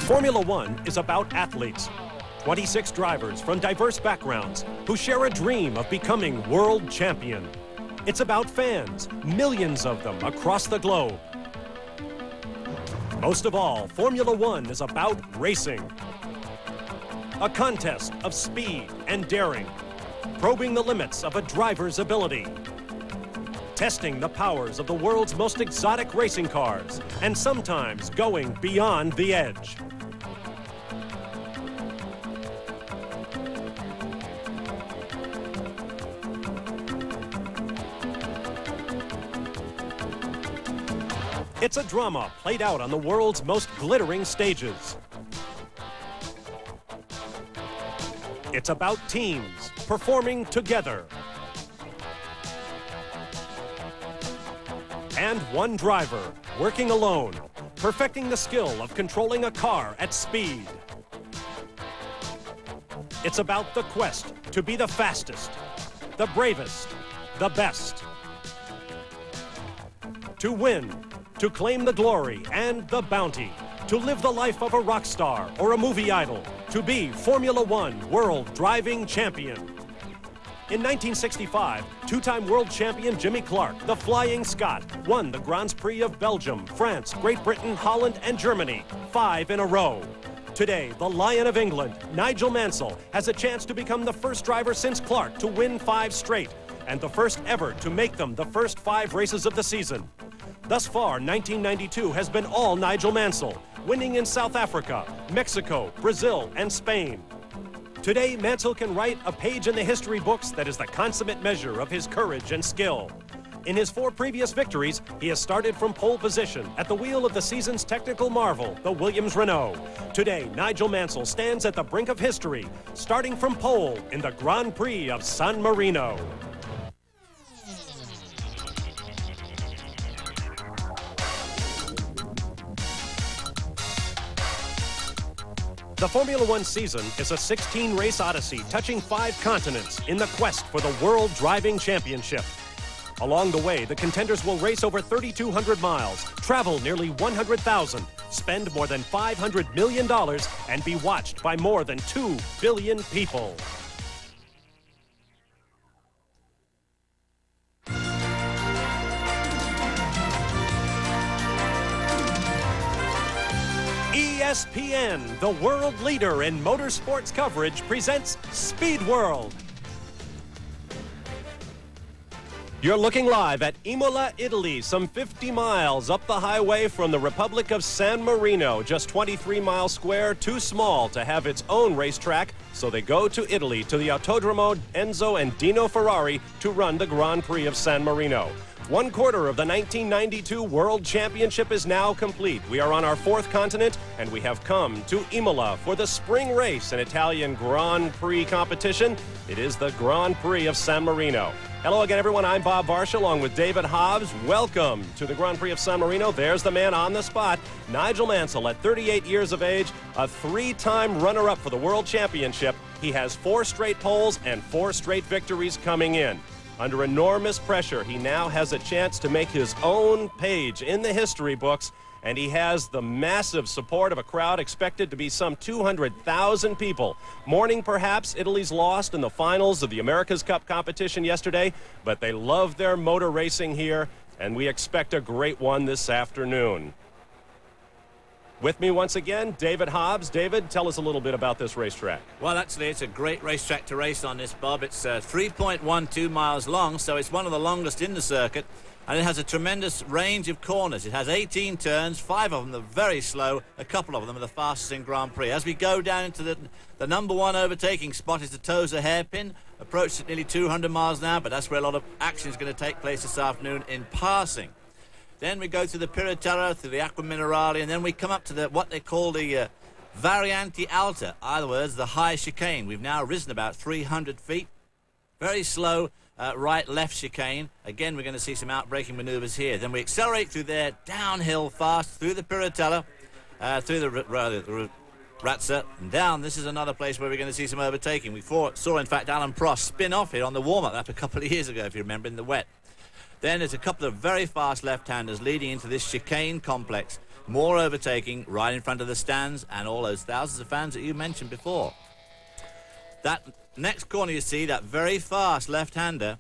Formula One is about athletes. 26 drivers from diverse backgrounds who share a dream of becoming world champion. It's about fans, millions of them across the globe. Most of all, Formula One is about racing. A contest of speed and daring, probing the limits of a driver's ability, testing the powers of the world's most exotic racing cars, and sometimes going beyond the edge. It's a drama played out on the world's most glittering stages. It's about teams performing together. And one driver working alone, perfecting the skill of controlling a car at speed. It's about the quest to be the fastest, the bravest, the best. To win, to claim the glory and the bounty, to live the life of a rock star or a movie idol, to be Formula One World Driving Champion. In 1965, two-time world champion Jimmy Clark, the Flying Scot, won the Grand Prix of Belgium, France, Great Britain, Holland, and Germany, 5 in a row. Today, the Lion of England, Nigel Mansell, has a chance to become the first driver since Clark to win 5 straight, and the first ever to make them the first 5 races of the season. Thus far, 1992 has been all Nigel Mansell, winning in South Africa, Mexico, Brazil, and Spain. Today, Mansell can write a page in the history books that is the consummate measure of his courage and skill. In his 4 previous victories, he has started from pole position at the wheel of the season's technical marvel, the Williams-Renault. Today, Nigel Mansell stands at the brink of history, starting from pole in the Grand Prix of San Marino. The Formula One season is a 16-race odyssey touching 5 continents in the quest for the World Driving Championship. Along the way, the contenders will race over 3,200 miles, travel nearly 100,000, spend more than $500 million, and be watched by more than 2 billion people. ESPN, the world leader in motorsports coverage, presents Speed World. You're looking live at Imola, Italy, some 50 miles up the highway from the Republic of San Marino, just 23 miles square, too small to have its own racetrack, so they go to Italy, to the Autodromo Enzo and Dino Ferrari to run the Grand Prix of San Marino. 1/4 of the 1992 World Championship is now complete. We are on our 4th continent, and we have come to Imola for the spring race, an Italian Grand Prix competition. It is the Grand Prix of San Marino. Hello again, everyone. I'm Bob Varsha, along with David Hobbs. Welcome to the Grand Prix of San Marino. There's the man on the spot, Nigel Mansell, at 38 years of age, a 3-time runner-up for the World Championship. He has 4 straight poles and 4 straight victories coming in. Under enormous pressure, he now has a chance to make his own page in the history books, and he has the massive support of a crowd expected to be some 200,000 people. Mourning, perhaps, Italy's lost in the finals of the America's Cup competition yesterday, but they love their motor racing here, and we expect a great one this afternoon. With me once again, David Hobbs. David, tell us a little bit about this racetrack. Well, actually, it's a great racetrack to race on this, Bob. It's 3.12 miles long, so it's one of the longest in the circuit, and it has a tremendous range of corners. It has 18 turns, 5 of them are very slow, a couple of them are the fastest in Grand Prix. As we go down into the number 1 overtaking spot is the Tosa hairpin, approached at nearly 200 miles an hour, but that's where a lot of action is going to take place this afternoon in passing. Then we go to the Piratella, to the Acqua Minerale, and then we come up to what they call the Variante Alta, in other words, the high chicane. We've now risen about 300 feet. Very slow right-left chicane. Again, we're going to see some out-braking maneuvers here. Then we accelerate through there, downhill fast, through the Piratella, through the Razza, and down. This is another place where we're going to see some overtaking. We saw, in fact, Alan Prost spin off here on the warm-up a couple of years ago, if you remember, in the wet. Then there's a couple of very fast left-handers leading into this chicane complex. More overtaking right in front of the stands and all those thousands of fans that you mentioned before. That next corner you see, that very fast left-hander,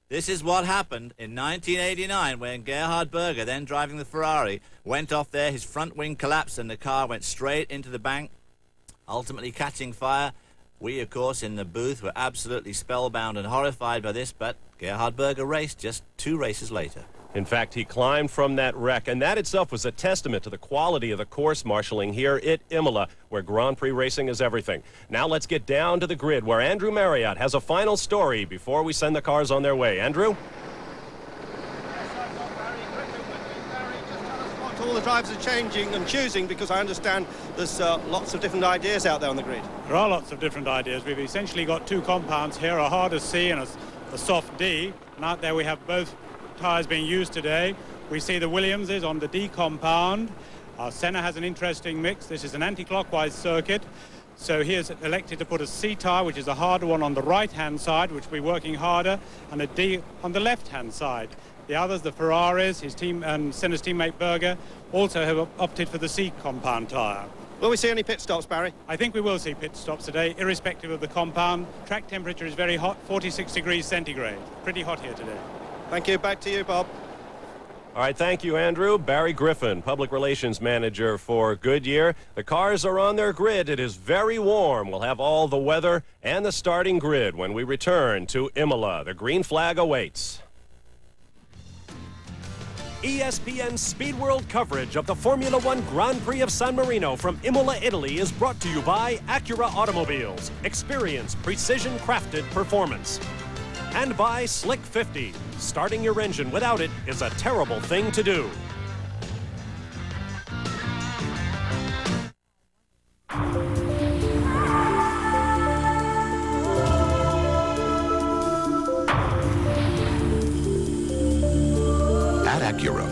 this is what happened in 1989 when Gerhard Berger, then driving the Ferrari, went off there. His front wing collapsed and the car went straight into the bank, ultimately catching fire. We, of course, in the booth were absolutely spellbound and horrified by this, but Gerhard Berger raced just 2 races later. In fact, he climbed from that wreck, and that itself was a testament to the quality of the course marshaling here at Imola, where Grand Prix racing is everything. Now let's get down to the grid, where Andrew Marriott has a final story before we send the cars on their way. Andrew? All the drivers are changing and choosing, because I understand there's lots of different ideas out there on the grid. There are lots of different ideas. We've essentially got 2 compounds here, a harder C and a soft D. And out there we have both tyres being used today. We see the Williamses on the D compound. Senna has an interesting mix. This is an anti-clockwise circuit. So he has elected to put a C tyre, which is a harder one, on the right-hand side, which will be working harder, and a D on the left-hand side. The others, the Ferraris, his team and Senna's teammate Berger, also have opted for the C compound tyre. Will we see any pit stops, Barry? I think we will see pit stops today, irrespective of the compound. Track temperature is very hot, 46 degrees centigrade. Pretty hot here today. Thank you. Back to you, Bob. All right, thank you, Andrew. Barry Griffin, Public Relations Manager for Goodyear. The cars are on their grid. It is very warm. We'll have all the weather and the starting grid when we return to Imola. The green flag awaits. ESPN Speed World coverage of the Formula One Grand Prix of San Marino from Imola, Italy is brought to you by Acura Automobiles. Experience precision-crafted performance. And by Slick 50. Starting your engine without it is a terrible thing to do. At Acura,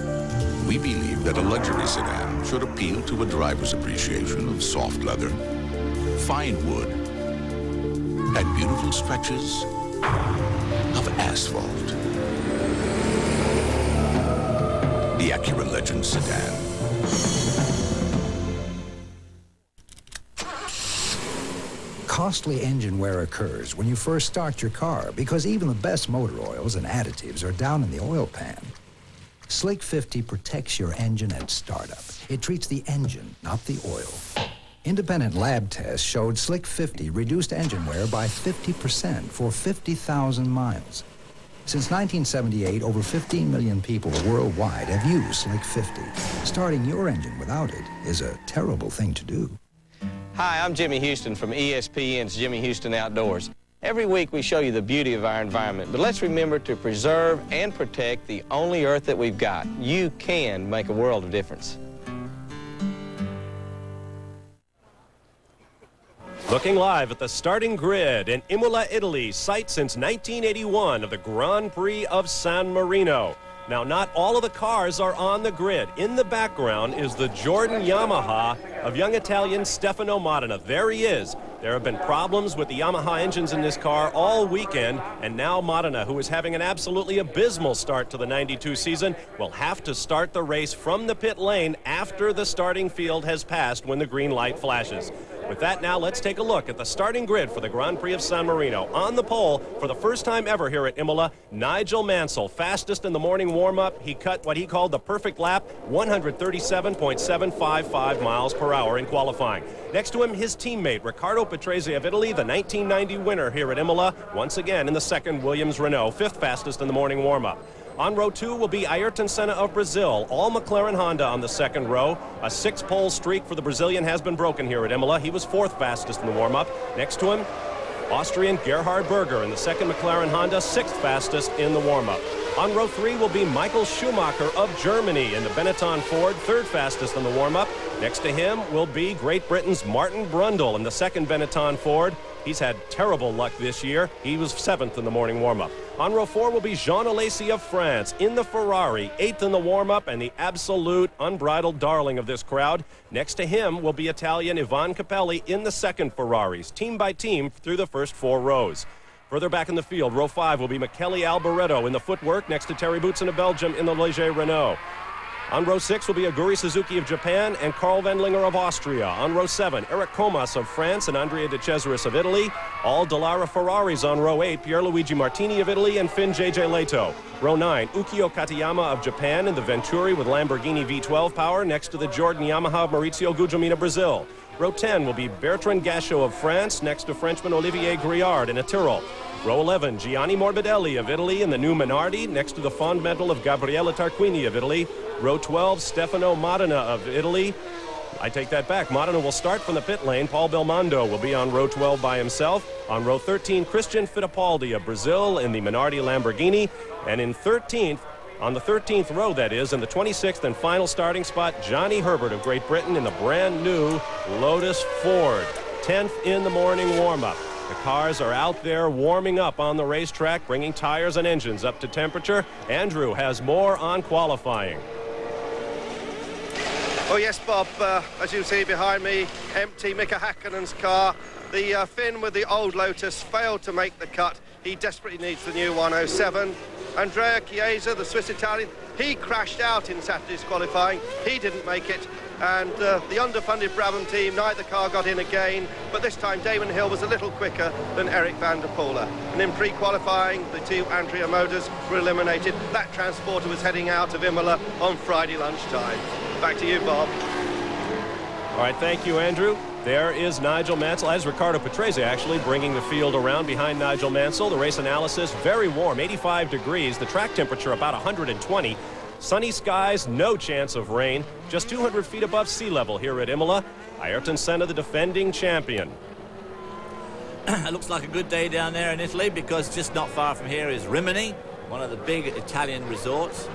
we believe that a luxury sedan should appeal to a driver's appreciation of soft leather, fine wood, and beautiful stretches of asphalt. The Acura Legend sedan. Costly engine wear occurs when you first start your car because even the best motor oils and additives are down in the oil pan. Slick 50 protects your engine at startup. It treats the engine, not the oil. Independent lab tests showed Slick 50 reduced engine wear by 50% for 50,000 miles. Since 1978, over 15 million people worldwide have used Slick 50. Starting your engine without it is a terrible thing to do. Hi, I'm Jimmy Houston from ESPN's Jimmy Houston Outdoors. Every week we show you the beauty of our environment, but let's remember to preserve and protect the only earth that we've got. You can make a world of difference. Looking live at the starting grid in Imola, Italy, site since 1981 of the Grand Prix of San Marino. Now, not all of the cars are on the grid. In the background is the Jordan Yamaha of young Italian Stefano Modena. There he is. There have been problems with the Yamaha engines in this car all weekend, and now Modena, who is having an absolutely abysmal start to the 92 season, will have to start the race from the pit lane after the starting field has passed when the green light flashes. With that, now let's take a look at the starting grid for the Grand Prix of San Marino. On the pole, for the first time ever here at Imola, Nigel Mansell, fastest in the morning warm-up. He cut what he called the perfect lap, 137.755 miles per hour in qualifying. Next to him, his teammate, Riccardo Patrese of Italy, the 1990 winner here at Imola, once again in the second Williams Renault, fifth fastest in the morning warm-up. On row 2 will be Ayrton Senna of Brazil, all McLaren Honda on the second row. A 6-pole streak for the Brazilian has been broken here at Imola. He was fourth fastest in the warm-up. Next to him, Austrian Gerhard Berger in the second McLaren Honda, sixth fastest in the warm-up. On row 3 will be Michael Schumacher of Germany in the Benetton Ford, third fastest in the warm-up. Next to him will be Great Britain's Martin Brundle in the second Benetton Ford. He's had terrible luck this year. He was seventh in the morning warm-up. On row 4 will be Jean Alesi of France in the Ferrari, eighth in the warm-up and the absolute unbridled darling of this crowd. Next to him will be Italian Ivan Capelli in the second Ferraris, team by team through the first 4 rows. Further back in the field, row 5 will be Michele Alboreto in the footwork next to Terry Boutsen of Belgium in the Ligier Renault. On row 6 will be Aguri Suzuki of Japan and Carl Wendlinger of Austria. On row 7, Eric Comas of France and Andrea De Cesaris of Italy. All Dallara Ferraris on row 8, Pierluigi Martini of Italy and Finn J.J. Leto. Row 9, Ukio Katayama of Japan in the Venturi with Lamborghini V12 power next to the Jordan Yamaha of Maurizio Guglielmin of Brazil. Row 10 will be Bertrand Gachot of France next to Frenchman Olivier Griard in a Tyrrell. Row 11, Gianni Morbidelli of Italy in the new Minardi next to the Fond Metal of Gabriele Tarquini of Italy. Row 12, Stefano Modena of Italy. I take that back. Modena will start from the pit lane. Paul Belmondo will be on row 12 by himself. On row 13, Christian Fittipaldi of Brazil in the Minardi Lamborghini. And in 13th, on the 13th row, that is, in the 26th and final starting spot, Johnny Herbert of Great Britain in the brand new Lotus Ford. 10th in the morning warm-up. The cars are out there warming up on the racetrack, bringing tires and engines up to temperature. Andrew has more on qualifying. Oh yes, Bob, as you see behind me, empty Mika Häkkinen's car. The Finn with the old Lotus failed to make the cut. He desperately needs the new 107. Andrea Chiesa, the Swiss Italian, he crashed out in Saturday's qualifying. He didn't make it. And the underfunded Brabham team, neither car got in again, but this time Damon Hill was a little quicker than Eric van der Poel. And in pre-qualifying, the two Andrea motors were eliminated. That transporter was heading out of Imola on Friday lunchtime. Back to you, Bob. All right, thank you, Andrew. There is Nigel Mansell, as Riccardo Patrese actually bringing the field around behind Nigel Mansell. The race analysis, very warm, 85 degrees. The track temperature about 120. Sunny skies, no chance of rain. Just 200 feet above sea level here at Imola. Ayrton Senna, the defending champion. It looks like a good day down there in Italy because just not far from here is Rimini, one of the big Italian resorts.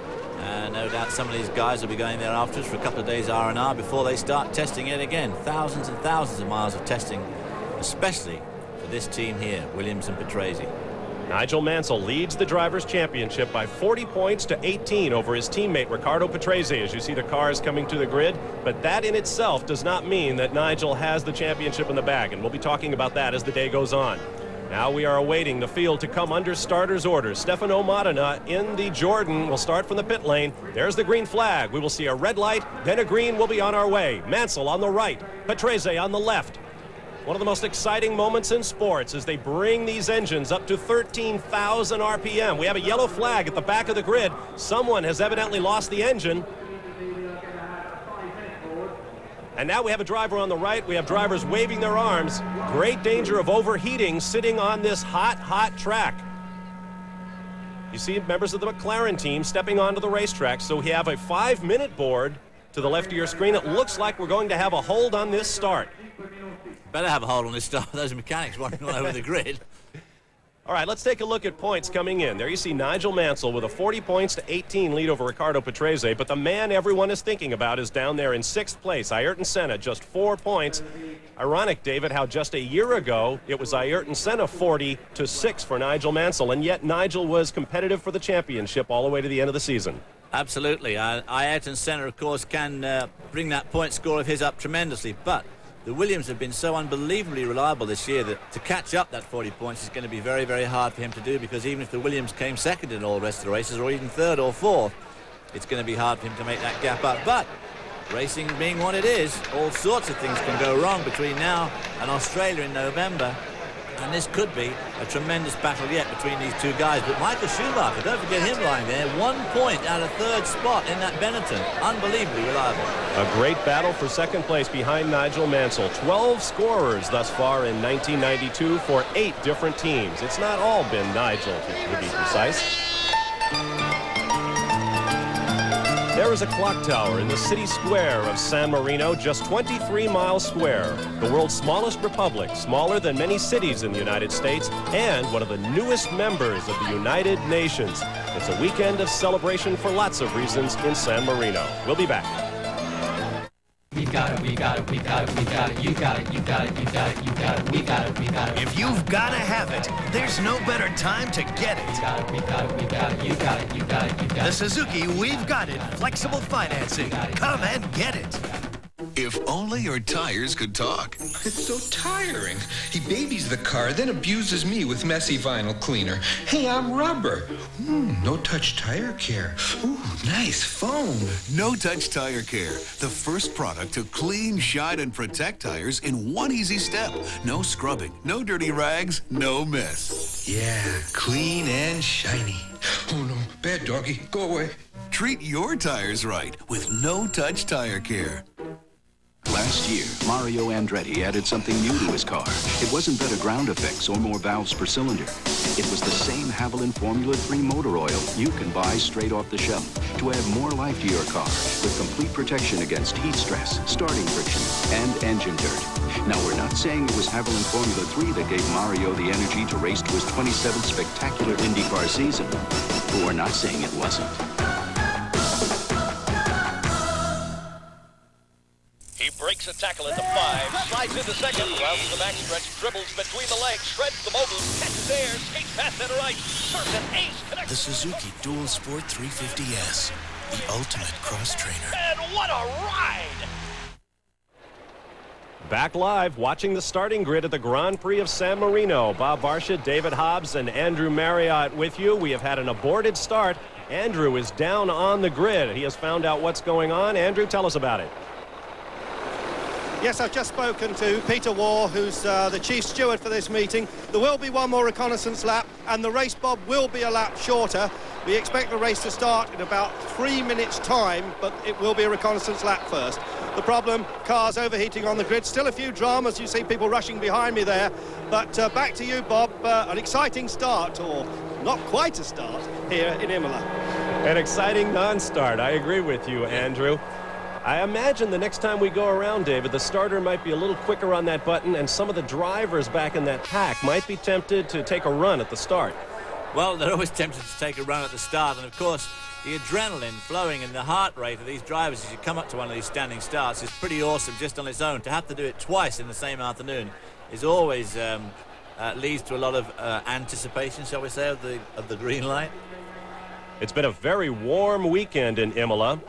No doubt some of these guys will be going there afterwards for a couple of days R&R before they start testing it again. Thousands and thousands of miles of testing, especially for this team here, Williams and Patrese. Nigel Mansell leads the Drivers' Championship by 40 points to 18 over his teammate Riccardo Patrese as you see the cars coming to the grid. But that in itself does not mean that Nigel has the championship in the bag, and we'll be talking about that as the day goes on. Now we are awaiting the field to come under starters' orders. Stefano Modena in the Jordan will start from the pit lane. There's the green flag. We will see a red light, then a green. We'll be on our way. Mansell on the right, Patrese on the left. One of the most exciting moments in sports as they bring these engines up to 13,000 RPM. We have a yellow flag at the back of the grid. Someone has evidently lost the engine. And now we have a driver on the right. We have drivers waving their arms. Great danger of overheating sitting on this hot, hot track. You see members of the McLaren team stepping onto the racetrack. So we have a 5-minute board to the left of your screen. It looks like we're going to have a hold on this start. Better have a hold on this start with those mechanics walking all over the grid. All right, let's take a look at points coming in. There you see Nigel Mansell with a 40 points to 18 lead over Ricardo Patrese, but the man everyone is thinking about is down there in 6th place. Ayrton Senna, just 4 points. Ironic, David, how just a year ago it was Ayrton Senna 40 to 6 for Nigel Mansell, and yet Nigel was competitive for the championship all the way to the end of the season. Absolutely. Ayrton Senna, of course, can bring that point score of his up tremendously, but the Williams have been so unbelievably reliable this year that to catch up that 40 points is going to be very, very hard for him to do, because even if the Williams came second in all the rest of the races, or even third or fourth, it's going to be hard for him to make that gap up. But racing being what it is, all sorts of things can go wrong between now and Australia in November. And this could be a tremendous battle yet between these two guys. But Michael Schumacher, don't forget him lying there. 1 point out of 3rd spot in that Benetton. Unbelievably reliable. A great battle for 2nd place behind Nigel Mansell. 12 scorers thus far in 1992 for 8 different teams. It's not all been Nigel, to be precise. There is a clock tower in the city square of San Marino, just 23 miles square. The world's smallest republic, smaller than many cities in the United States, and one of the newest members of the United Nations. It's a weekend of celebration for lots of reasons in San Marino. We'll be back. We got it, we got it, we got it, we got it, you got it, you got it, you got it, you got it, we got it, we got it. If you've got to have it, there's no better time to get it. We got it, we got it, we got it, you got it, you got it, you got it. The Suzuki We've Got It flexible financing. Come and get it. If only your tires could talk. It's so tiring. He babies the car, then abuses me with messy vinyl cleaner. Hey, I'm rubber. No-touch tire care. Ooh, nice foam. No-touch tire care. The first product to clean, shine, and protect tires in one easy step. No scrubbing, no dirty rags, no mess. Yeah, clean and shiny. Oh, no. Bad doggy. Go away. Treat your tires right with no-touch tire care. Last year, Mario Andretti added something new to his car. It wasn't better ground effects or more valves per cylinder. It was the same Haviland Formula 3 motor oil you can buy straight off the shelf to add more life to your car with complete protection against heat stress, starting friction, and engine dirt. Now, we're not saying it was Haviland Formula 3 that gave Mario the energy to race to his 27th spectacular IndyCar season, but we're not saying it wasn't. He breaks a tackle into 5, slides into 2nd, rounds the backstretch, dribbles between the legs, shreds the mogul, catches air, skates past center right, serves an ace, connects. The Suzuki Dual Sport 350S, the ultimate cross trainer. And what a ride! Back live, watching the starting grid at the Grand Prix of San Marino. Bob Barsha, David Hobbs, and Andrew Marriott with you. We have had an aborted start. Andrew is down on the grid. He has found out what's going on. Andrew, tell us about it. Yes, I've just spoken to Peter Waugh, who's the chief steward for this meeting. There will be one more reconnaissance lap, and the race, Bob, will be a lap shorter. We expect the race to start in about 3 minutes' time, but it will be a reconnaissance lap first. The problem, cars overheating on the grid. Still a few dramas. You see people rushing behind me there. But back to you, Bob. An exciting start, or not quite a start, here in Imola. An exciting non-start. I agree with you, Andrew. I imagine the next time we go around, David, the starter might be a little quicker on that button, and some of the drivers back in that pack might be tempted to take a run at the start. Well, they're always tempted to take a run at the start, and of course, the adrenaline flowing and the heart rate of these drivers as you come up to one of these standing starts is pretty awesome just on its own. To have to do it twice in the same afternoon is always leads to a lot of anticipation, shall we say, of the green light. It's been a very warm weekend in Imola.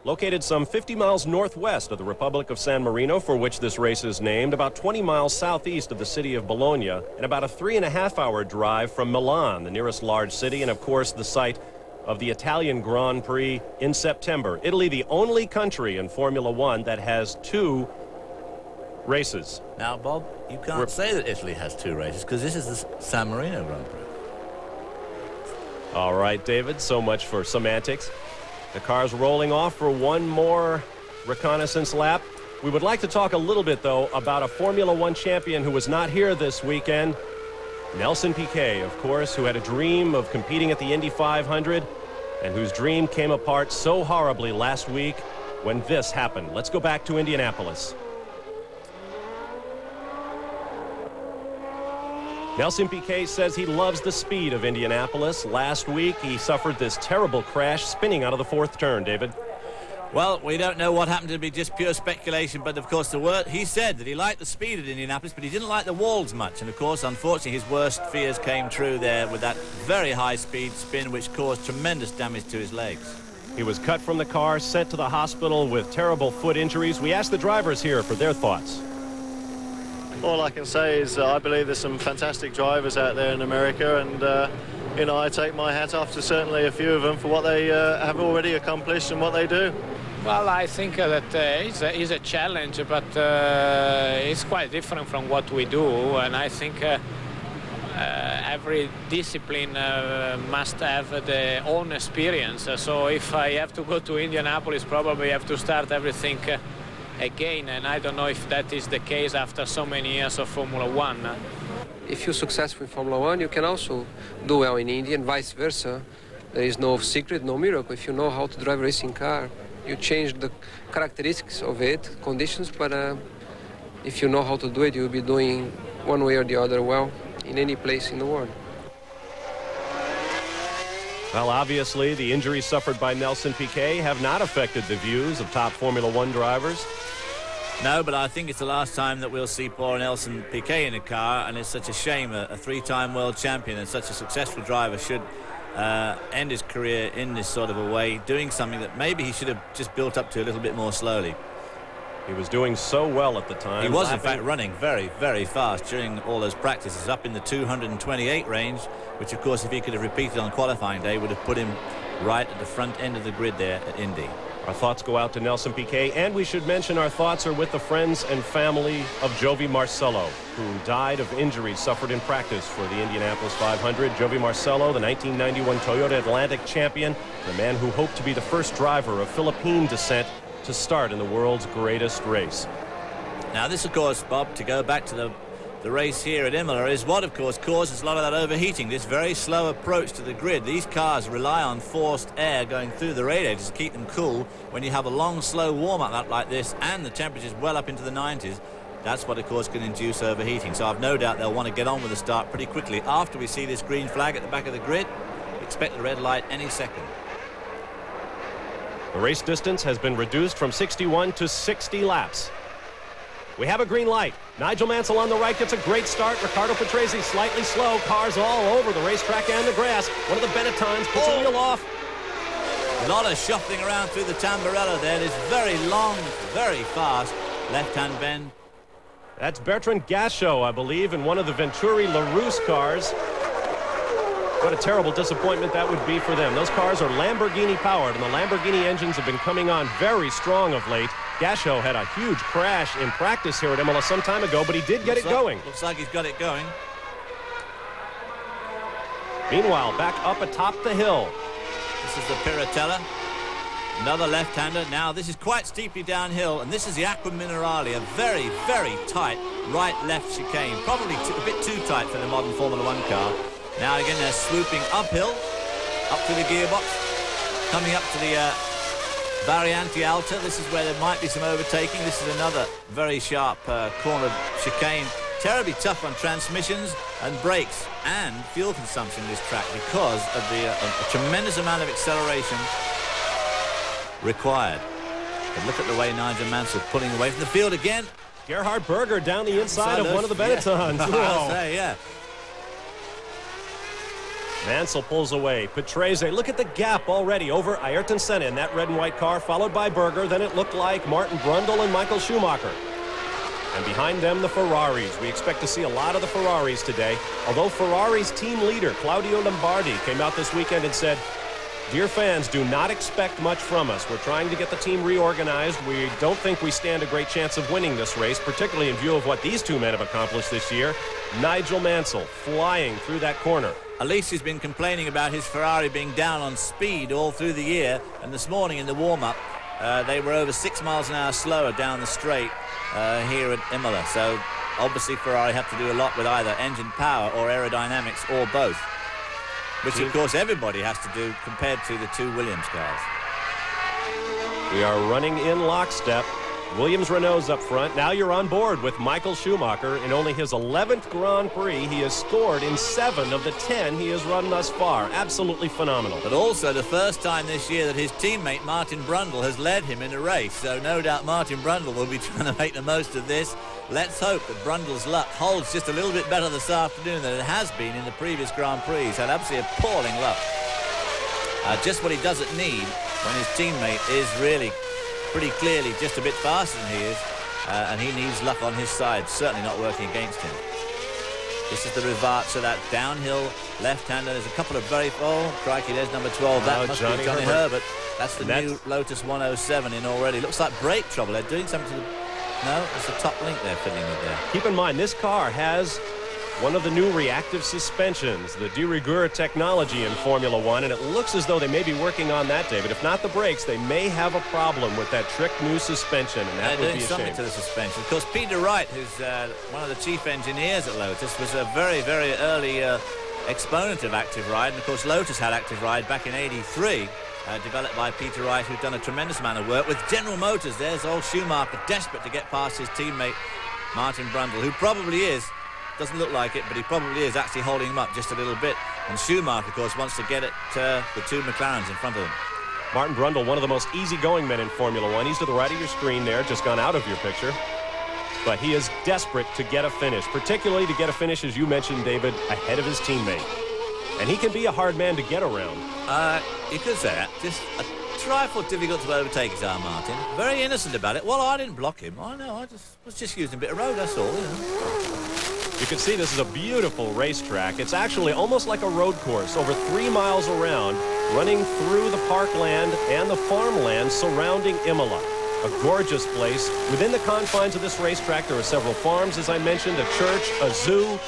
Located some 50 miles northwest of the Republic of San Marino, for which this race is named, about 20 miles southeast of the city of Bologna, and about a 3.5-hour drive from Milan, the nearest large city, and of course the site of the Italian Grand Prix in September. Italy, the only country in Formula One that has 2 races. Now, Bob, you can't say that Italy has 2 races because this is the San Marino Grand Prix. All right, David, so much for semantics. The car's rolling off for one more reconnaissance lap. We would like to talk a little bit, though, about a Formula One champion who was not here this weekend. Nelson Piquet, of course, who had a dream of competing at the Indy 500 and whose dream came apart so horribly last week when this happened. Let's go back to Indianapolis. Nelson Piquet says he loves the speed of Indianapolis. Last week, he suffered this terrible crash spinning out of the 4th turn, David. Well, we don't know what happened. It'd be just pure speculation. But, of course, he said that he liked the speed at Indianapolis, but he didn't like the walls much. And, of course, unfortunately, his worst fears came true there with that very high-speed spin, which caused tremendous damage to his legs. He was cut from the car, sent to the hospital with terrible foot injuries. We asked the drivers here for their thoughts. All I can say is I believe there's some fantastic drivers out there in America, and you know, I take my hat off to certainly a few of them for what they have already accomplished and what they do. Well, I think that it's a challenge, but it's quite different from what we do, and I think every discipline must have their own experience. So if I have to go to Indianapolis, probably have to start everything again, and I don't know if that is the case after so many years of Formula One. If you're successful in Formula One, you can also do well in Indy, and vice versa. There is no secret, no miracle. If you know how to drive a racing car, you change the characteristics of it, conditions, but if you know how to do it, you'll be doing one way or the other well in any place in the world. Well, obviously, the injuries suffered by Nelson Piquet have not affected the views of top Formula One drivers. No, but I think it's the last time that we'll see poor Nelson Piquet in a car, and it's such a shame. A 3-time world champion and such a successful driver should end his career in this sort of a way, doing something that maybe he should have just built up to a little bit more slowly. He was doing so well at the time. He was, in fact, running very, very fast during all those practices, up in the 228 range, which, of course, if he could have repeated on qualifying day, would have put him right at the front end of the grid there at Indy. Our thoughts go out to Nelson Piquet, and we should mention our thoughts are with the friends and family of Jovi Marcello, who died of injuries suffered in practice for the Indianapolis 500. Jovi Marcello, the 1991 Toyota Atlantic champion, the man who hoped to be the first driver of Philippine descent to start in the world's greatest race. Now this, of course, Bob, to go back to the race here at Imola, is what, of course, causes a lot of that overheating, this very slow approach to the grid. These cars rely on forced air going through the radiators to keep them cool. When you have a long, slow warm-up like this and the temperatures well up into the 90s, that's what, of course, can induce overheating. So I've no doubt they'll want to get on with the start pretty quickly. After we see this green flag at the back of the grid, expect the red light any second. The race distance has been reduced from 61 to 60 laps. We have a green light. Nigel Mansell on the right gets a great start. Riccardo Patrese slightly slow. Cars all over the racetrack and the grass. One of the Benettons puts a wheel off. A lot of shuffling around through the Tamburello there. This very long, very fast left-hand bend. That's Bertrand Gachot, I believe, in one of the Venturi LaRousse cars. What a terrible disappointment that would be for them. Those cars are Lamborghini powered, and the Lamborghini engines have been coming on very strong of late. Gachot had a huge crash in practice here at Imola some time ago, but he did get it going. Looks like he's got it going. Meanwhile, back up atop the hill. This is the Piratella. Another left-hander. Now, this is quite steeply downhill, and this is the Aqua Minerale, a very, very tight right-left chicane. Probably a bit too tight for the modern Formula One car. Now again, they're swooping uphill, up to the gearbox, coming up to the Variante Alta. This is where there might be some overtaking. This is another very sharp corner chicane. Terribly tough on transmissions and brakes and fuel consumption this track because of the a tremendous amount of acceleration required. But look at the way Nigel Mansell pulling away from the field again. Gerhard Berger down the inside of one of the Benettons. Yeah. I'll say, yeah. Mansell pulls away. Patrese, look at the gap already over Ayrton Senna in that red and white car, followed by Berger. Then it looked like Martin Brundle and Michael Schumacher. And behind them, the Ferraris. We expect to see a lot of the Ferraris today. Although Ferrari's team leader, Claudio Lombardi, came out this weekend and said, Dear fans, do not expect much from us. We're trying to get the team reorganized. We don't think we stand a great chance of winning this race, particularly in view of what these two men have accomplished this year. Nigel Mansell flying through that corner. Alesi's been complaining about his Ferrari being down on speed all through the year, and this morning in the warm-up, they were over 6 miles an hour slower down the straight here at Imola. So obviously Ferrari have to do a lot with either engine power or aerodynamics or both, which of course everybody has to do compared to the two Williams cars. We are running in lockstep. Williams-Renault's up front. Now you're on board with Michael Schumacher. In only his 11th Grand Prix, he has scored in 7 of the 10 he has run thus far. Absolutely phenomenal. But also the first time this year that his teammate Martin Brundle has led him in a race. So no doubt Martin Brundle will be trying to make the most of this. Let's hope that Brundle's luck holds just a little bit better this afternoon than it has been in the previous Grand Prix. He's had absolutely appalling luck. Just what he doesn't need when his teammate is really pretty clearly just a bit faster than he is, and he needs luck on his side, certainly not working against him. This is the Rivazza, that downhill left-hander. There's a couple of very... Oh, crikey, there's number 12. That must be Johnny Herbert. That's the new Lotus 107 in already. Looks like brake trouble. They're doing something to the... No, it's the top link they're fiddling with there. Keep in mind, this car has one of the new reactive suspensions, the de rigueur technology in Formula One, and it looks as though they may be working on that, David. If not the brakes, they may have a problem with that trick new suspension, and that would be a shame. They're doing something to the suspension. Of course, Peter Wright, who's one of the chief engineers at Lotus, was a very, very early exponent of active ride, and of course Lotus had active ride back in '83. Developed by Peter Wright, who'd done a tremendous amount of work with General Motors. There's old Schumacher, desperate to get past his teammate Martin Brundle, who probably is, doesn't look like it, but he probably is actually holding him up just a little bit. And Schumacher, of course, wants to get it the two McLarens in front of him. Martin Brundle, one of the most easygoing men in Formula One. He's to the right of your screen there, just gone out of your picture. But he is desperate to get a finish, particularly to get a finish, as you mentioned, David, ahead of his teammate. And he can be a hard man to get around. You could say that. Just a trifle difficult to overtake his arm, Martin. Very innocent about it. Well, I didn't block him. I know, I was just using a bit of road, that's all, you know. You can see this is a beautiful racetrack. It's actually almost like a road course, over 3 miles around, running through the parkland and the farmland surrounding Imola. A gorgeous place. Within the confines of this racetrack, there are several farms, as I mentioned, a church, a zoo.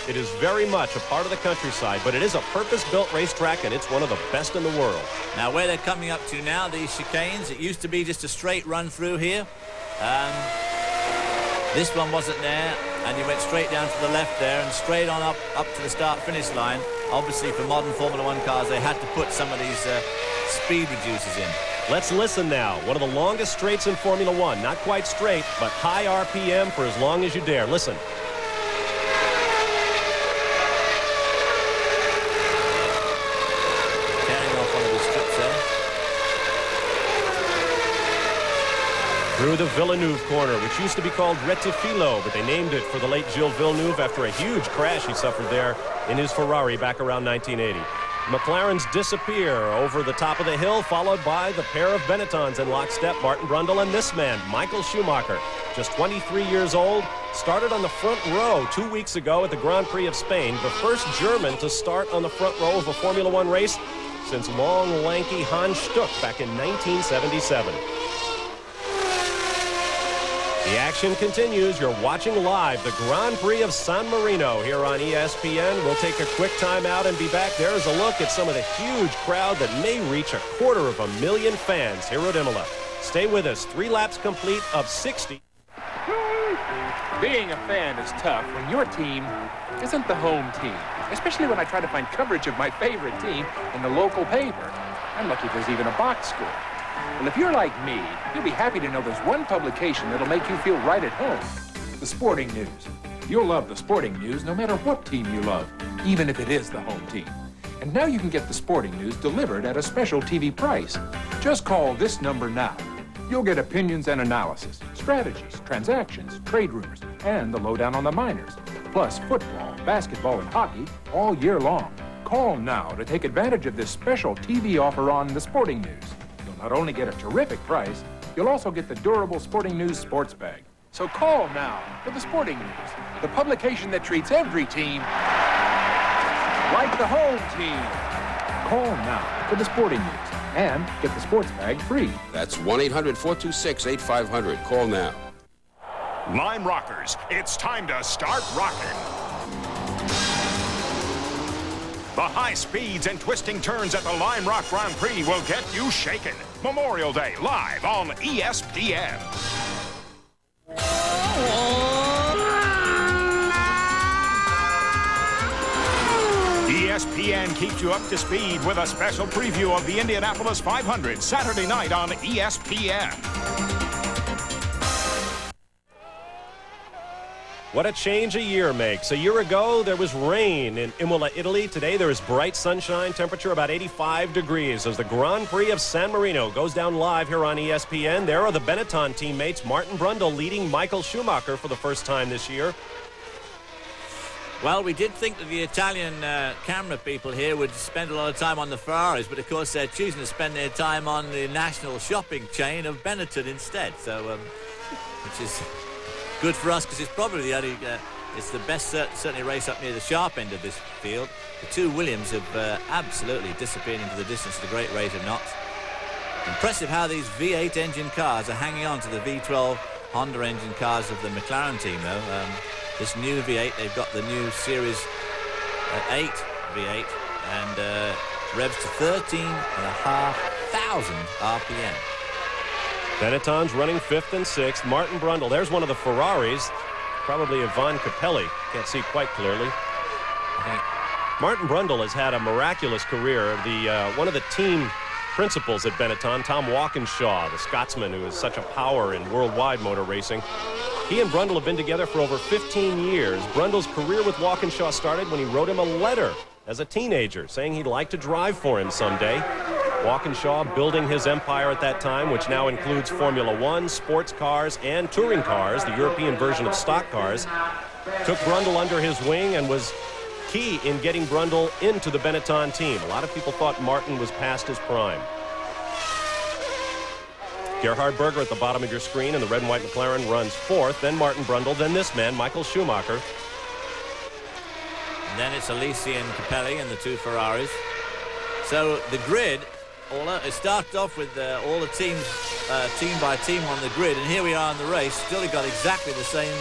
It is very much a part of the countryside, but it is a purpose-built racetrack, and it's one of the best in the world. Now, where they're coming up to now, these chicanes, it used to be just a straight run through here. This one wasn't there, and you went straight down to the left there and straight on up to the start-finish line. Obviously, for modern Formula One cars, they had to put some of these speed reducers in. Let's listen now. One of the longest straights in Formula One. Not quite straight, but high RPM for as long as you dare. Listen. Through the Villeneuve corner, which used to be called Retifilo, but they named it for the late Gilles Villeneuve after a huge crash he suffered there in his Ferrari back around 1980. McLarens disappear over the top of the hill, followed by the pair of Benettons in lockstep, Martin Brundle and this man, Michael Schumacher, just 23 years old, started on the front row 2 weeks ago at the Grand Prix of Spain, the first German to start on the front row of a Formula One race since long, lanky Hans Stuck back in 1977. The action continues. You're watching live the Grand Prix of San Marino here on ESPN. We'll take a quick time out and be back. There's a look at some of the huge crowd that may reach 250,000 fans here at Imola. Stay with us. 3 laps complete of 60. Being a fan is tough when your team isn't the home team, especially when I try to find coverage of my favorite team in the local paper. I'm lucky if there's even a box score. Well, if you're like me, you'll be happy to know there's one publication that'll make you feel right at home. The Sporting News. You'll love the Sporting News no matter what team you love, even if it is the home team. And now you can get the Sporting News delivered at a special TV price. Just call this number now. You'll get opinions and analysis, strategies, transactions, trade rumors, and the lowdown on the minors. Plus football, basketball, and hockey all year long. Call now to take advantage of this special TV offer on the Sporting News. Not only get a terrific price, you'll also get the durable Sporting News sports bag. So call now for the Sporting News, the publication that treats every team like the home team. Call now for the sporting news and get the sports bag free. That's 1-800-426-8500. Call now. Lime Rockers, it's time to start rocking. The high speeds and twisting turns at the Lime Rock Grand Prix will get you shaken. Memorial Day, live on ESPN. ESPN keeps you up to speed with a special preview of the Indianapolis 500 Saturday night on ESPN. What a change a year makes. A year ago, there was rain in Imola, Italy. Today, there is bright sunshine, temperature about 85 degrees as the Grand Prix of San Marino goes down live here on ESPN. There are the Benetton teammates, Martin Brundle leading Michael Schumacher for the first time this year. Well, we did think that the Italian camera people here would spend a lot of time on the Ferraris, but of course they're choosing to spend their time on the national shopping chain of Benetton instead. So, which is good for us because it's probably the only, it's the best certainly race up near the sharp end of this field. The two Williams have absolutely disappeared into the distance at a great rate of knots. Impressive how these V8 engine cars are hanging on to the V12 Honda engine cars of the McLaren team, though. This new V8, they've got the new Series 8 V8 and revs to 13,500 RPM. Benetton's running 5th and 6th. Martin Brundle, there's one of the Ferraris. Probably Ivan Capelli. Can't see quite clearly. I think Martin Brundle has had a miraculous career. One of the team principals at Benetton, Tom Walkinshaw, the Scotsman who is such a power in worldwide motor racing. He and Brundle have been together for over 15 years. Brundle's career with Walkinshaw started when he wrote him a letter as a teenager saying he'd like to drive for him someday. Walkinshaw building his empire at that time, which now includes Formula One, sports cars, and touring cars, the European version of stock cars, took Brundle under his wing and was key in getting Brundle into the Benetton team. A lot of people thought Martin was past his prime. Gerhard Berger at the bottom of your screen, and the red and white McLaren runs 4th, then Martin Brundle, then this man, Michael Schumacher. And then it's Alesi and Capelli and the two Ferraris. So the grid, it started off with all the teams, team by team on the grid, and here we are in the race. Still got exactly the same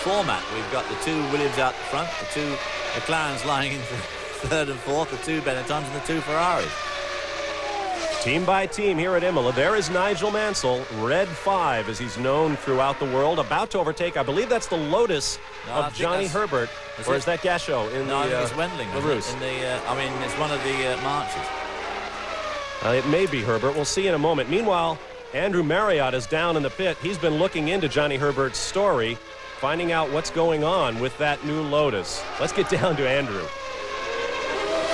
format. We've got the two Williams out the front, the two McLarens lying in 3rd and 4th, the two Benettons and the two Ferraris. Team by team here at Imola. There is Nigel Mansell, Red 5 as he's known throughout the world, about to overtake, I believe that's the Lotus of Johnny Herbert, or is that Gasho in I think it's Wendling. LaRousse. It's one of the marches. It may be Herbert. We'll see in a moment. Meanwhile, Andrew Marriott is down in the pit. He's been looking into Johnny Herbert's story, finding out what's going on with that new Lotus. Let's get down to Andrew.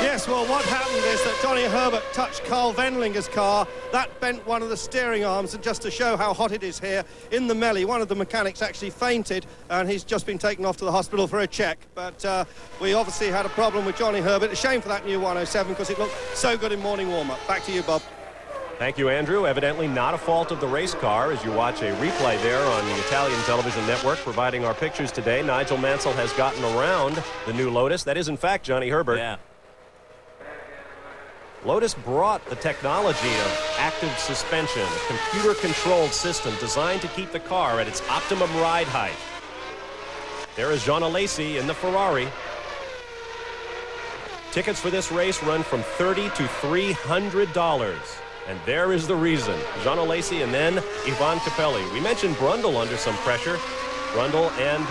Yes, well, what happened is that Johnny Herbert touched Carl Wendlinger's car. That bent one of the steering arms, and just to show how hot it is here in the melee, one of the mechanics actually fainted, and he's just been taken off to the hospital for a check. But we obviously had a problem with Johnny Herbert. A shame for that new 107 because it looked so good in morning warm-up. Back to you, Bob. Thank you, Andrew. Evidently not a fault of the race car as you watch a replay there on the Italian television network providing our pictures today. Nigel Mansell has gotten around the new Lotus. That is, in fact, Johnny Herbert. Yeah. Lotus brought the technology of active suspension, a computer-controlled system designed to keep the car at its optimum ride height. There is Jean Alesi in the Ferrari. Tickets for this race run from $30 to $300. And there is the reason. Jean Alesi and then Ivan Capelli. We mentioned Brundle under some pressure. Brundle and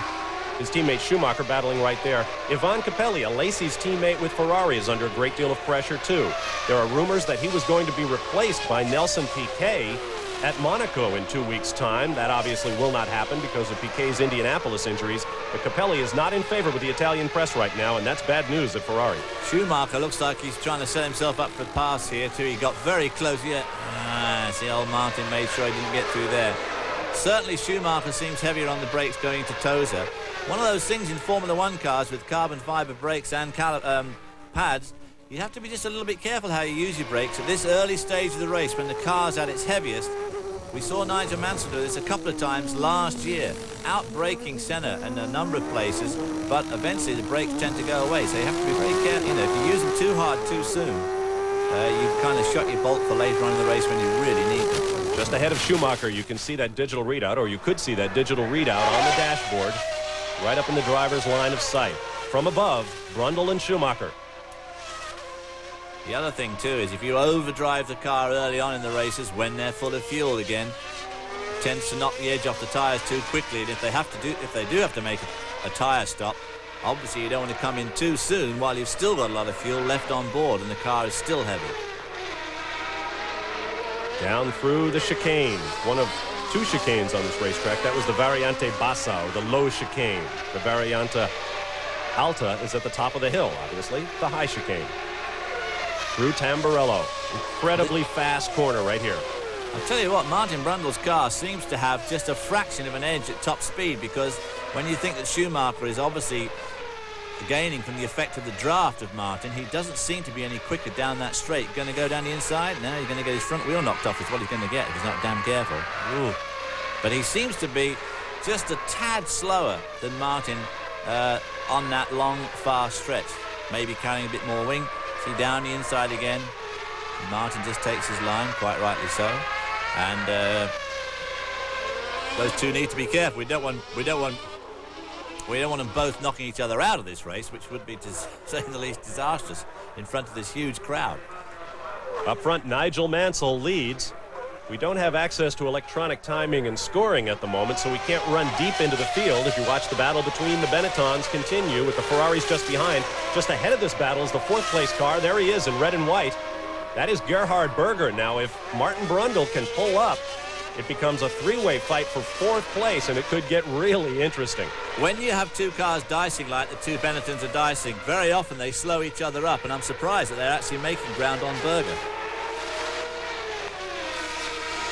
his teammate Schumacher battling right there. Ivan Capelli, Alesi's teammate with Ferrari, is under a great deal of pressure too. There are rumors that he was going to be replaced by Nelson Piquet at Monaco in 2 weeks' time. That obviously will not happen because of Piquet's Indianapolis injuries. But Capelli is not in favor with the Italian press right now, and that's bad news at Ferrari. Schumacher looks like he's trying to set himself up for the pass here too. He got very close. See, old Martin made sure he didn't get through there. Certainly Schumacher seems heavier on the brakes going into Tosa. One of those things in Formula One cars with carbon fiber brakes and pads, you have to be just a little bit careful how you use your brakes at this early stage of the race when the car's at its heaviest. We saw Nigel Mansell do this a couple of times last year, out-braking Senna in a number of places, but eventually the brakes tend to go away, so you have to be very careful. If you use them too hard too soon, you've kind of shot your bolt for later on in the race when you really need them. Just ahead of Schumacher, you can see that digital readout, or you could see that digital readout on the dashboard, right up in the driver's line of sight. From above, Brundle and Schumacher. The other thing, too, is if you overdrive the car early on in the races when they're full of fuel again, it tends to knock the edge off the tyres too quickly. And if they do have to make a tyre stop, obviously you don't want to come in too soon while you've still got a lot of fuel left on board and the car is still heavy. Down through the chicane, one of two chicanes on this racetrack. That was the Variante Bassa, or the low chicane. The Variante Alta is at the top of the hill, obviously, the high chicane. Through Tamburello. Incredibly fast corner right here. I'll tell you what, Martin Brundle's car seems to have just a fraction of an edge at top speed, because when you think that Schumacher is obviously gaining from the effect of the draft of Martin, he doesn't seem to be any quicker down that straight. Going to go down the inside? No, he's going to get his front wheel knocked off is what he's going to get if he's not damn careful. Ooh. But he seems to be just a tad slower than Martin on that long, far stretch. Maybe carrying a bit more wing. See down the inside again. Martin just takes his line, quite rightly so. And those two need to be careful. We don't want them both knocking each other out of this race, which would be, to say the least, disastrous in front of this huge crowd. Up front, Nigel Mansell leads. We don't have access to electronic timing and scoring at the moment, so we can't run deep into the field. As you watch the battle between the Benettons continue with the Ferraris just behind. Just ahead of this battle is the fourth-place car. There he is in red and white. That is Gerhard Berger. Now, if Martin Brundle can pull up, it becomes a three-way fight for fourth place, and it could get really interesting. When you have two cars dicing like the two Benettons are dicing, very often they slow each other up, and I'm surprised that they're actually making ground on Berger.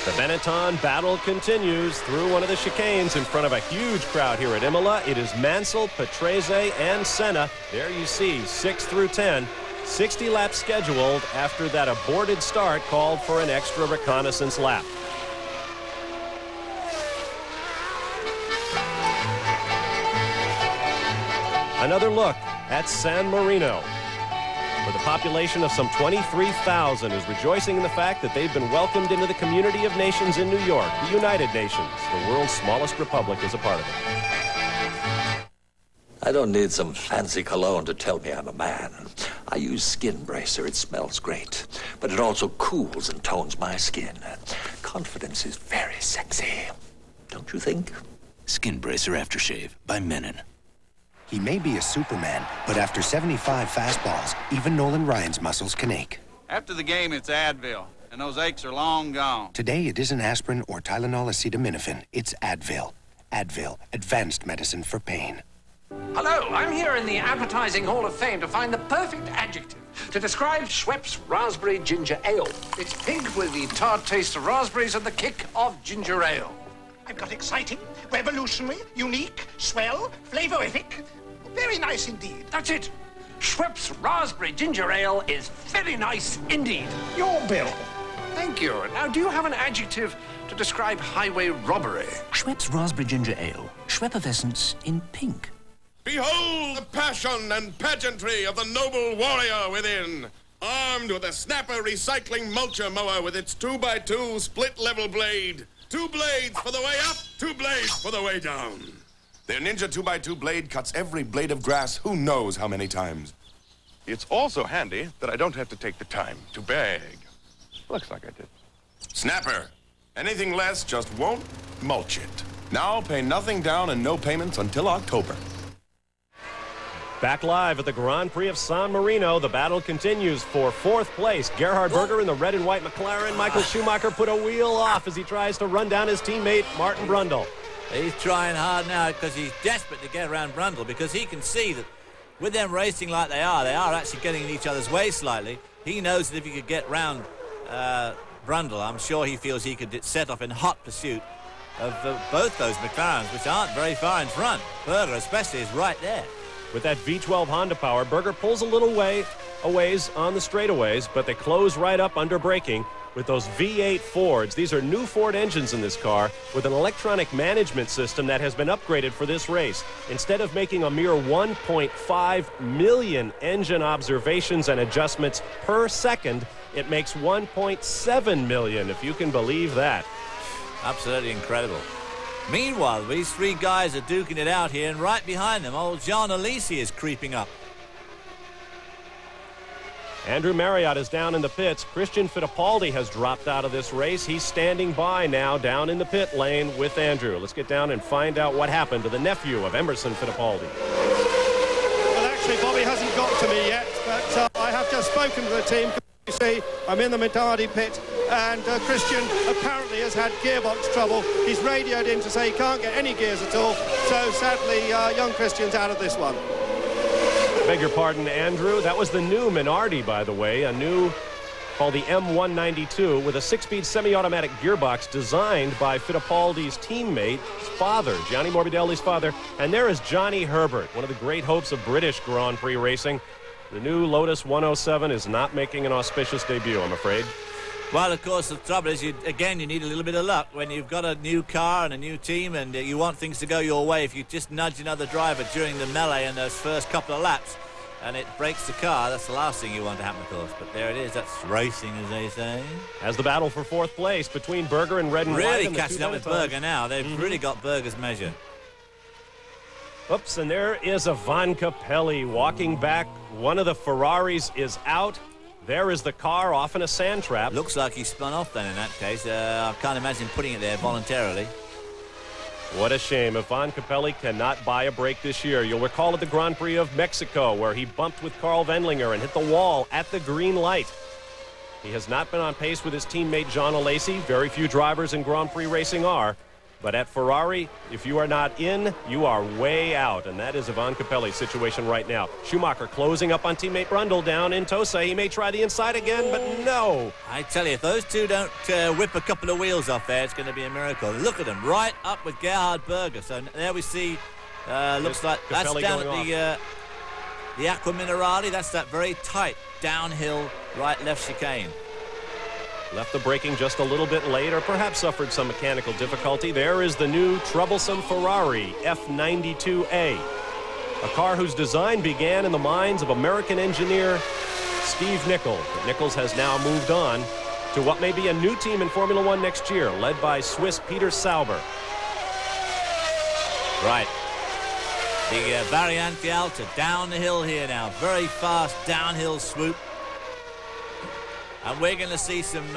The Benetton battle continues through one of the chicanes in front of a huge crowd here at Imola. It is Mansell, Patrese, and Senna. There you see 6 through 10. 60 laps scheduled after that aborted start called for an extra reconnaissance lap. Another look at San Marino, where the population of some 23,000 is rejoicing in the fact that they've been welcomed into the community of nations in New York. The United Nations, the world's smallest republic, is a part of it. I don't need some fancy cologne to tell me I'm a man. I use Skin Bracer. It smells great, but it also cools and tones my skin. Confidence is very sexy, don't you think? Skin Bracer Aftershave by Menon. He may be a Superman, but after 75 fastballs, even Nolan Ryan's muscles can ache. After the game, it's Advil, and those aches are long gone. Today, it isn't aspirin or Tylenol acetaminophen. It's Advil. Advil, advanced medicine for pain. Hello, I'm here in the Advertising Hall of Fame to find the perfect adjective to describe Schweppes Raspberry Ginger Ale. It's pink with the tart taste of raspberries and the kick of ginger ale. I've got exciting, revolutionary, unique, swell, flavorific. Very nice indeed. That's it. Schweppes Raspberry Ginger Ale is very nice indeed. Your bill. Thank you. Now, do you have an adjective to describe highway robbery? Schweppes Raspberry Ginger Ale. Schweppefessence in pink. Behold the passion and pageantry of the noble warrior within. Armed with a Snapper recycling mulcher mower with its 2x2 split-level blade. 2 blades for the way up, 2 blades for the way down. Their Ninja 2x2 blade cuts every blade of grass who knows how many times. It's also handy that I don't have to take the time to beg. Looks like I did. Snapper. Anything less just won't mulch it. Now pay nothing down and no payments until October. Back live at the Grand Prix of San Marino, the battle continues for fourth place. Gerhard Berger in the red and white McLaren. Michael Schumacher put a wheel off as he tries to run down his teammate, Martin Brundle. He's trying hard now because he's desperate to get around Brundle, because he can see that with them racing like they are actually getting in each other's way slightly. He knows that if he could get round Brundle, I'm sure he feels he could set off in hot pursuit of both those McLarens, which aren't very far in front. Berger especially is right there. With that V12 Honda power, Berger pulls a little way a ways on the straightaways, but they close right up under braking. with those V8 Fords. These are new Ford engines in this car with an electronic management system that has been upgraded for this race. Instead of making a mere 1.5 million engine observations and adjustments per second, it makes 1.7 million, if you can believe that. Absolutely incredible. Meanwhile, these three guys are duking it out here, and right behind them, old John Alesi is creeping up. Andrew Marriott is down in the pits. Christian Fittipaldi has dropped out of this race. He's standing by now down in the pit lane with Andrew. Let's get down and find out what happened to the nephew of Emerson Fittipaldi. Well, actually, Bobby hasn't got to me yet, but I have just spoken to the team. You see, I'm in the Minardi pit, and Christian apparently has had gearbox trouble. He's radioed in to say he can't get any gears at all, so sadly, young Christian's out of this one. Beg your pardon, Andrew. That was the new Minardi, by the way, a new called the M192 with a 6-speed semi-automatic gearbox designed by Fittipaldi's teammate, his father, Johnny Morbidelli's father. And there is Johnny Herbert, one of the great hopes of British Grand Prix racing. The new Lotus 107 is not making an auspicious debut, I'm afraid. Well, of course, the trouble is, you need a little bit of luck when you've got a new car and a new team, and you want things to go your way. If you just nudge another driver during the melee in those first couple of laps, and it breaks the car, that's the last thing you want to happen, of course. But there it is. That's racing, as they say. As the battle for fourth place between Berger and Red and White. Really catching up with Berger now. They've really got Berger's measure. Oops, and there is Ivan Capelli walking back. One of the Ferraris is out. There is the car off in a sand trap. Looks like he spun off then in that case. I can't imagine putting it there voluntarily. What a shame. Ivan Capelli cannot buy a break this year. You'll recall at the Grand Prix of Mexico where he bumped with Carl Wendlinger and hit the wall at the green light. He has not been on pace with his teammate John Alesi. Very few drivers in Grand Prix racing are. But at Ferrari, if you are not in, you are way out. And that is Ivan Capelli's situation right now. Schumacher closing up on teammate Brundle down in Tosa. He may try the inside again, but no. I tell you, if those two don't whip a couple of wheels off there, it's going to be a miracle. Look at them, right up with Gerhard Berger. So there we see, looks like that's down at the Acqua Minerale. That's that very tight downhill right-left chicane. Left the braking just a little bit late, or perhaps suffered some mechanical difficulty. There is the new troublesome Ferrari F92A, a car whose design began in the minds of American engineer Steve Nichols. But Nichols has now moved on to what may be a new team in Formula One next year, led by Swiss Peter Sauber. Right. The Variante Alta down the hill here now. Very fast downhill swoop. And we're going to see some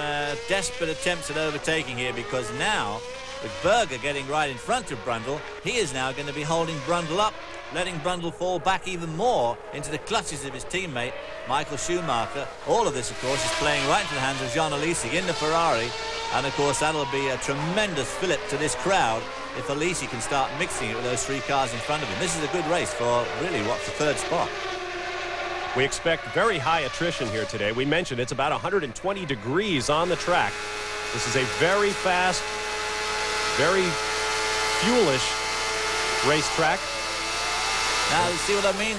desperate attempts at overtaking here, because now, with Berger getting right in front of Brundle, he is now going to be holding Brundle up, letting Brundle fall back even more into the clutches of his teammate, Michael Schumacher. All of this, of course, is playing right into the hands of John Alesi in the Ferrari. And, of course, that'll be a tremendous fillip to this crowd if Alesi can start mixing it with those three cars in front of him. This is a good race for, really, what's the third spot. We expect very high attrition here today. We mentioned it's about 120 degrees on the track. This is a very fast, very fuelish racetrack. Now, you see what I mean?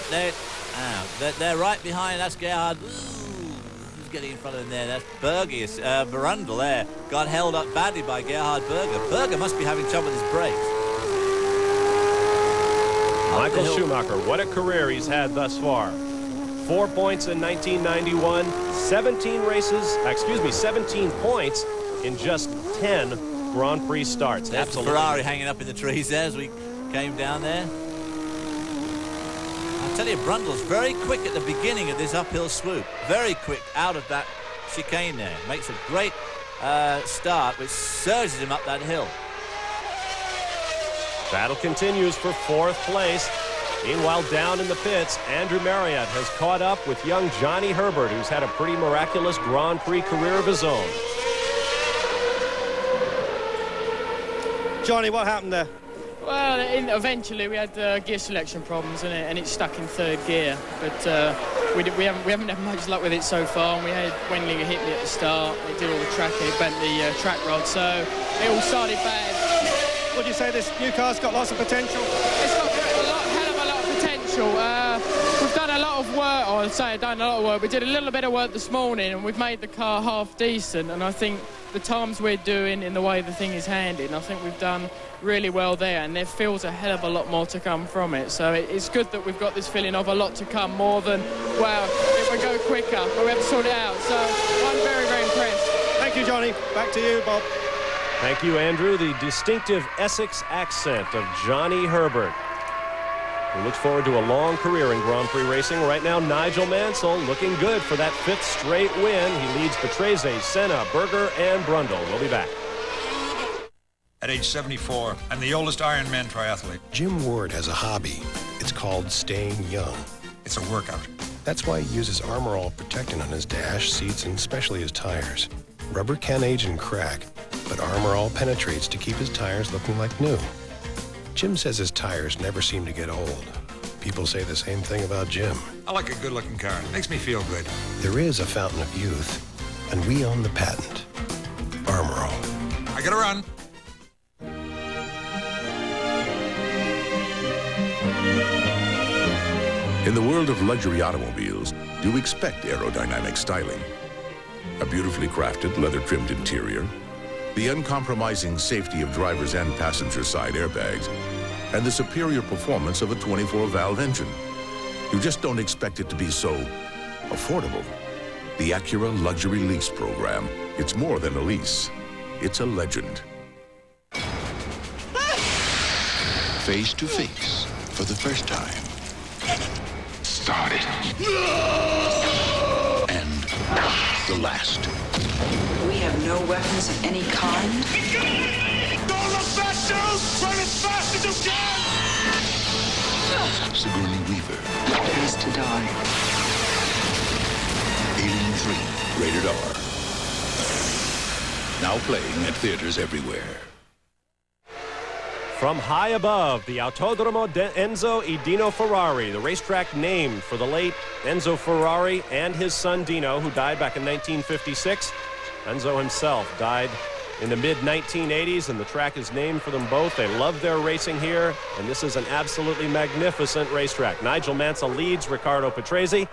They're right behind. That's Gerhard. Who's getting in front of them there? That's Berger. Brundle there got held up badly by Gerhard Berger. Berger must be having trouble with his brakes. Michael Schumacher, what a career he's had thus far. 4 points in 1991, 17 points in just 10 Grand Prix starts. There's the Ferrari hanging up in the trees there as we came down there. I'll tell you, Brundle's very quick at the beginning of this uphill swoop. Very quick out of that chicane there. Makes a great start, which surges him up that hill. Battle continues for fourth place. Meanwhile, down in the pits, Andrew Marriott has caught up with young Johnny Herbert, who's had a pretty miraculous Grand Prix career of his own. Johnny, what happened there? Well, eventually we had gear selection problems, and it stuck in third gear. But we haven't had much luck with it so far. And we had Wendlinger hit me at the start. It did all the tracking, it bent the track rod, so it all started bad. Would you say this new car's got lots of potential? It's got hell of a lot of potential. We've done a lot lot of work, or I'd say I've done a lot of work. We did a little bit of work this morning, and we've made the car half decent, and I think the times we're doing in the way the thing is handled, I think we've done really well there, and there feels a hell of a lot more to come from it. So it's good that we've got this feeling of a lot to come, more than, well, if we go quicker, but we have to sort it out. So I'm very, very impressed. Thank you, Johnny. Back to you, Bob. Thank you, Andrew. The distinctive Essex accent of Johnny Herbert, who looks forward to a long career in Grand Prix racing. Right now, Nigel Mansell looking good for that 5th straight win. He leads Patrese, Senna, Berger, and Brundle. We'll be back. At age 74, I'm the oldest Ironman triathlete. Jim Ward has a hobby. It's called staying young. It's a workout. That's why he uses Armor All protectant on his dash, seats, and especially his tires. Rubber can age and crack, but Armor All penetrates to keep his tires looking like new. Jim says his tires never seem to get old. People say the same thing about Jim. I like a good-looking car. It makes me feel good. There is a fountain of youth, and we own the patent. Armor All. I gotta run. In the world of luxury automobiles, you expect aerodynamic styling. A beautifully crafted, leather-trimmed interior, the uncompromising safety of driver's and passenger side airbags, and the superior performance of a 24-valve engine. You just don't expect it to be so affordable. The Acura Luxury Lease Program. It's more than a lease. It's a legend. Face to face for the first time. Started. And the last. We have no weapons of any kind. Don't look back, dude! Run as fast as you can! Sigourney Weaver. Has to die. Alien 3. Rated R. Now playing at theaters everywhere. From high above, the Autodromo de Enzo e Dino Ferrari, the racetrack named for the late Enzo Ferrari and his son Dino, who died back in 1956. Enzo himself died in the mid-1980s, and the track is named for them both. They love their racing here, and this is an absolutely magnificent racetrack. Nigel Mansell leads Riccardo Patrese.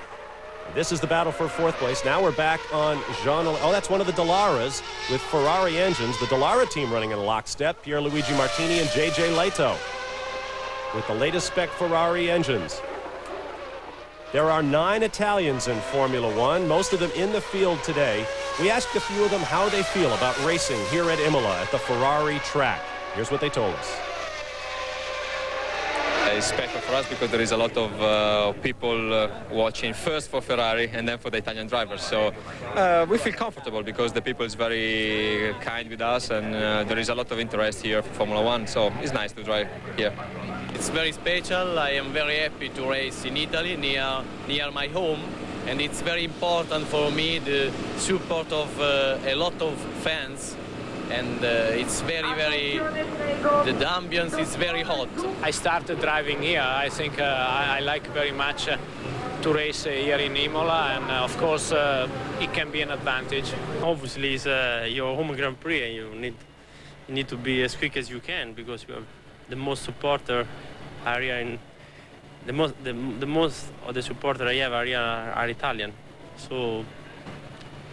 This is the battle for 4th place. Now we're back on oh, that's one of the Dallaras with Ferrari engines. The Dallara team running in lockstep. Pierluigi Martini and J.J. Leto with the latest spec Ferrari engines. There are 9 Italians in Formula One, most of them in the field today. We asked a few of them how they feel about racing here at Imola at the Ferrari track. Here's what they told us. It's special for us because there is a lot of people watching first for Ferrari and then for the Italian drivers. So we feel comfortable because the people is very kind with us, and there is a lot of interest here for Formula One. So it's nice to drive here. It's very special. I am very happy to race in Italy, near my home, and it's very important for me the support of a lot of fans. And it's very, the ambience is very hot. I started driving here. I think I like very much to race here in Imola, and of course it can be an advantage. Obviously it's your home Grand Prix, and you need to be as quick as you can because you have the most supporter area in the most of the supporter I have area are Italian, so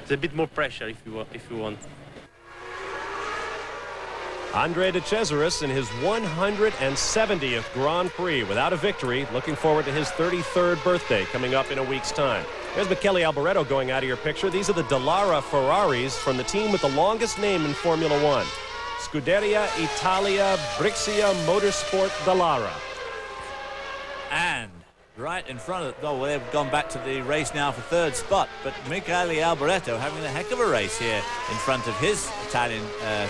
it's a bit more pressure if you want. Andre De Cesaris in his 170th Grand Prix without a victory, looking forward to his 33rd birthday coming up in a week's time. There's Michele Alboreto going out of your picture. These are the Dallara Ferraris from the team with the longest name in Formula One. Scuderia Italia Brixia Motorsport Dallara. And right in front of well, they've gone back to the race now for 3rd spot, but Michele Alboreto having a heck of a race here in front of his Italian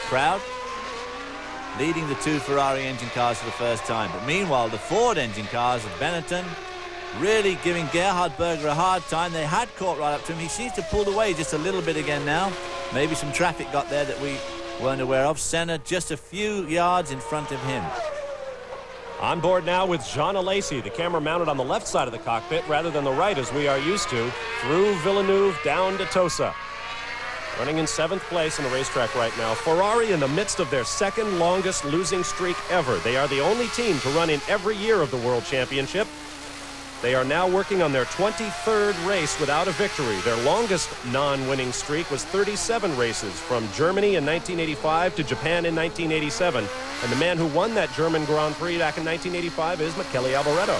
crowd, leading the 2 Ferrari engine cars for the first time. But meanwhile, the Ford engine cars of Benetton really giving Gerhard Berger a hard time. They had caught right up to him. He seems to pull away just a little bit again now. Maybe some traffic got there that we weren't aware of. Senna just a few yards in front of him. On board now with Jean Alesi, the camera mounted on the left side of the cockpit rather than the right as we are used to, through Villeneuve down to Tosa. Running in 7th place in the racetrack right now. Ferrari in the midst of their 2nd longest losing streak ever. They are the only team to run in every year of the World Championship. They are now working on their 23rd race without a victory. Their longest non-winning streak was 37 races from Germany in 1985 to Japan in 1987. And the man who won that German Grand Prix back in 1985 is Michele Alboreto.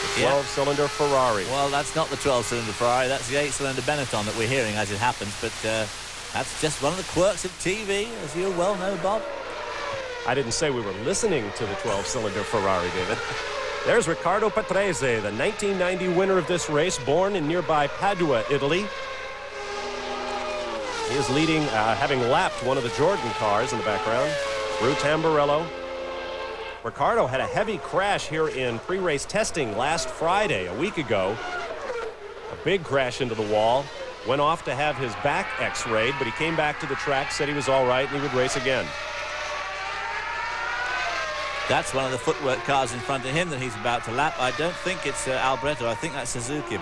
The 12-cylinder Ferrari. Well, that's not the 12-cylinder Ferrari. That's the 8-cylinder Benetton that we're hearing as it happens. But that's just one of the quirks of TV, as you well know, Bob. I didn't say we were listening to the 12-cylinder Ferrari, David. There's Riccardo Patrese, the 1990 winner of this race, born in nearby Padua, Italy. He is leading, having lapped one of the Jordan cars in the background, through Tamburello. Riccardo had a heavy crash here in pre-race testing last Friday, a week ago. A big crash into the wall. Went off to have his back x-rayed, but he came back to the track, said he was all right, and he would race again. That's one of the footwork cars in front of him that he's about to lap. I don't think it's Alboreto. I think that's Suzuki.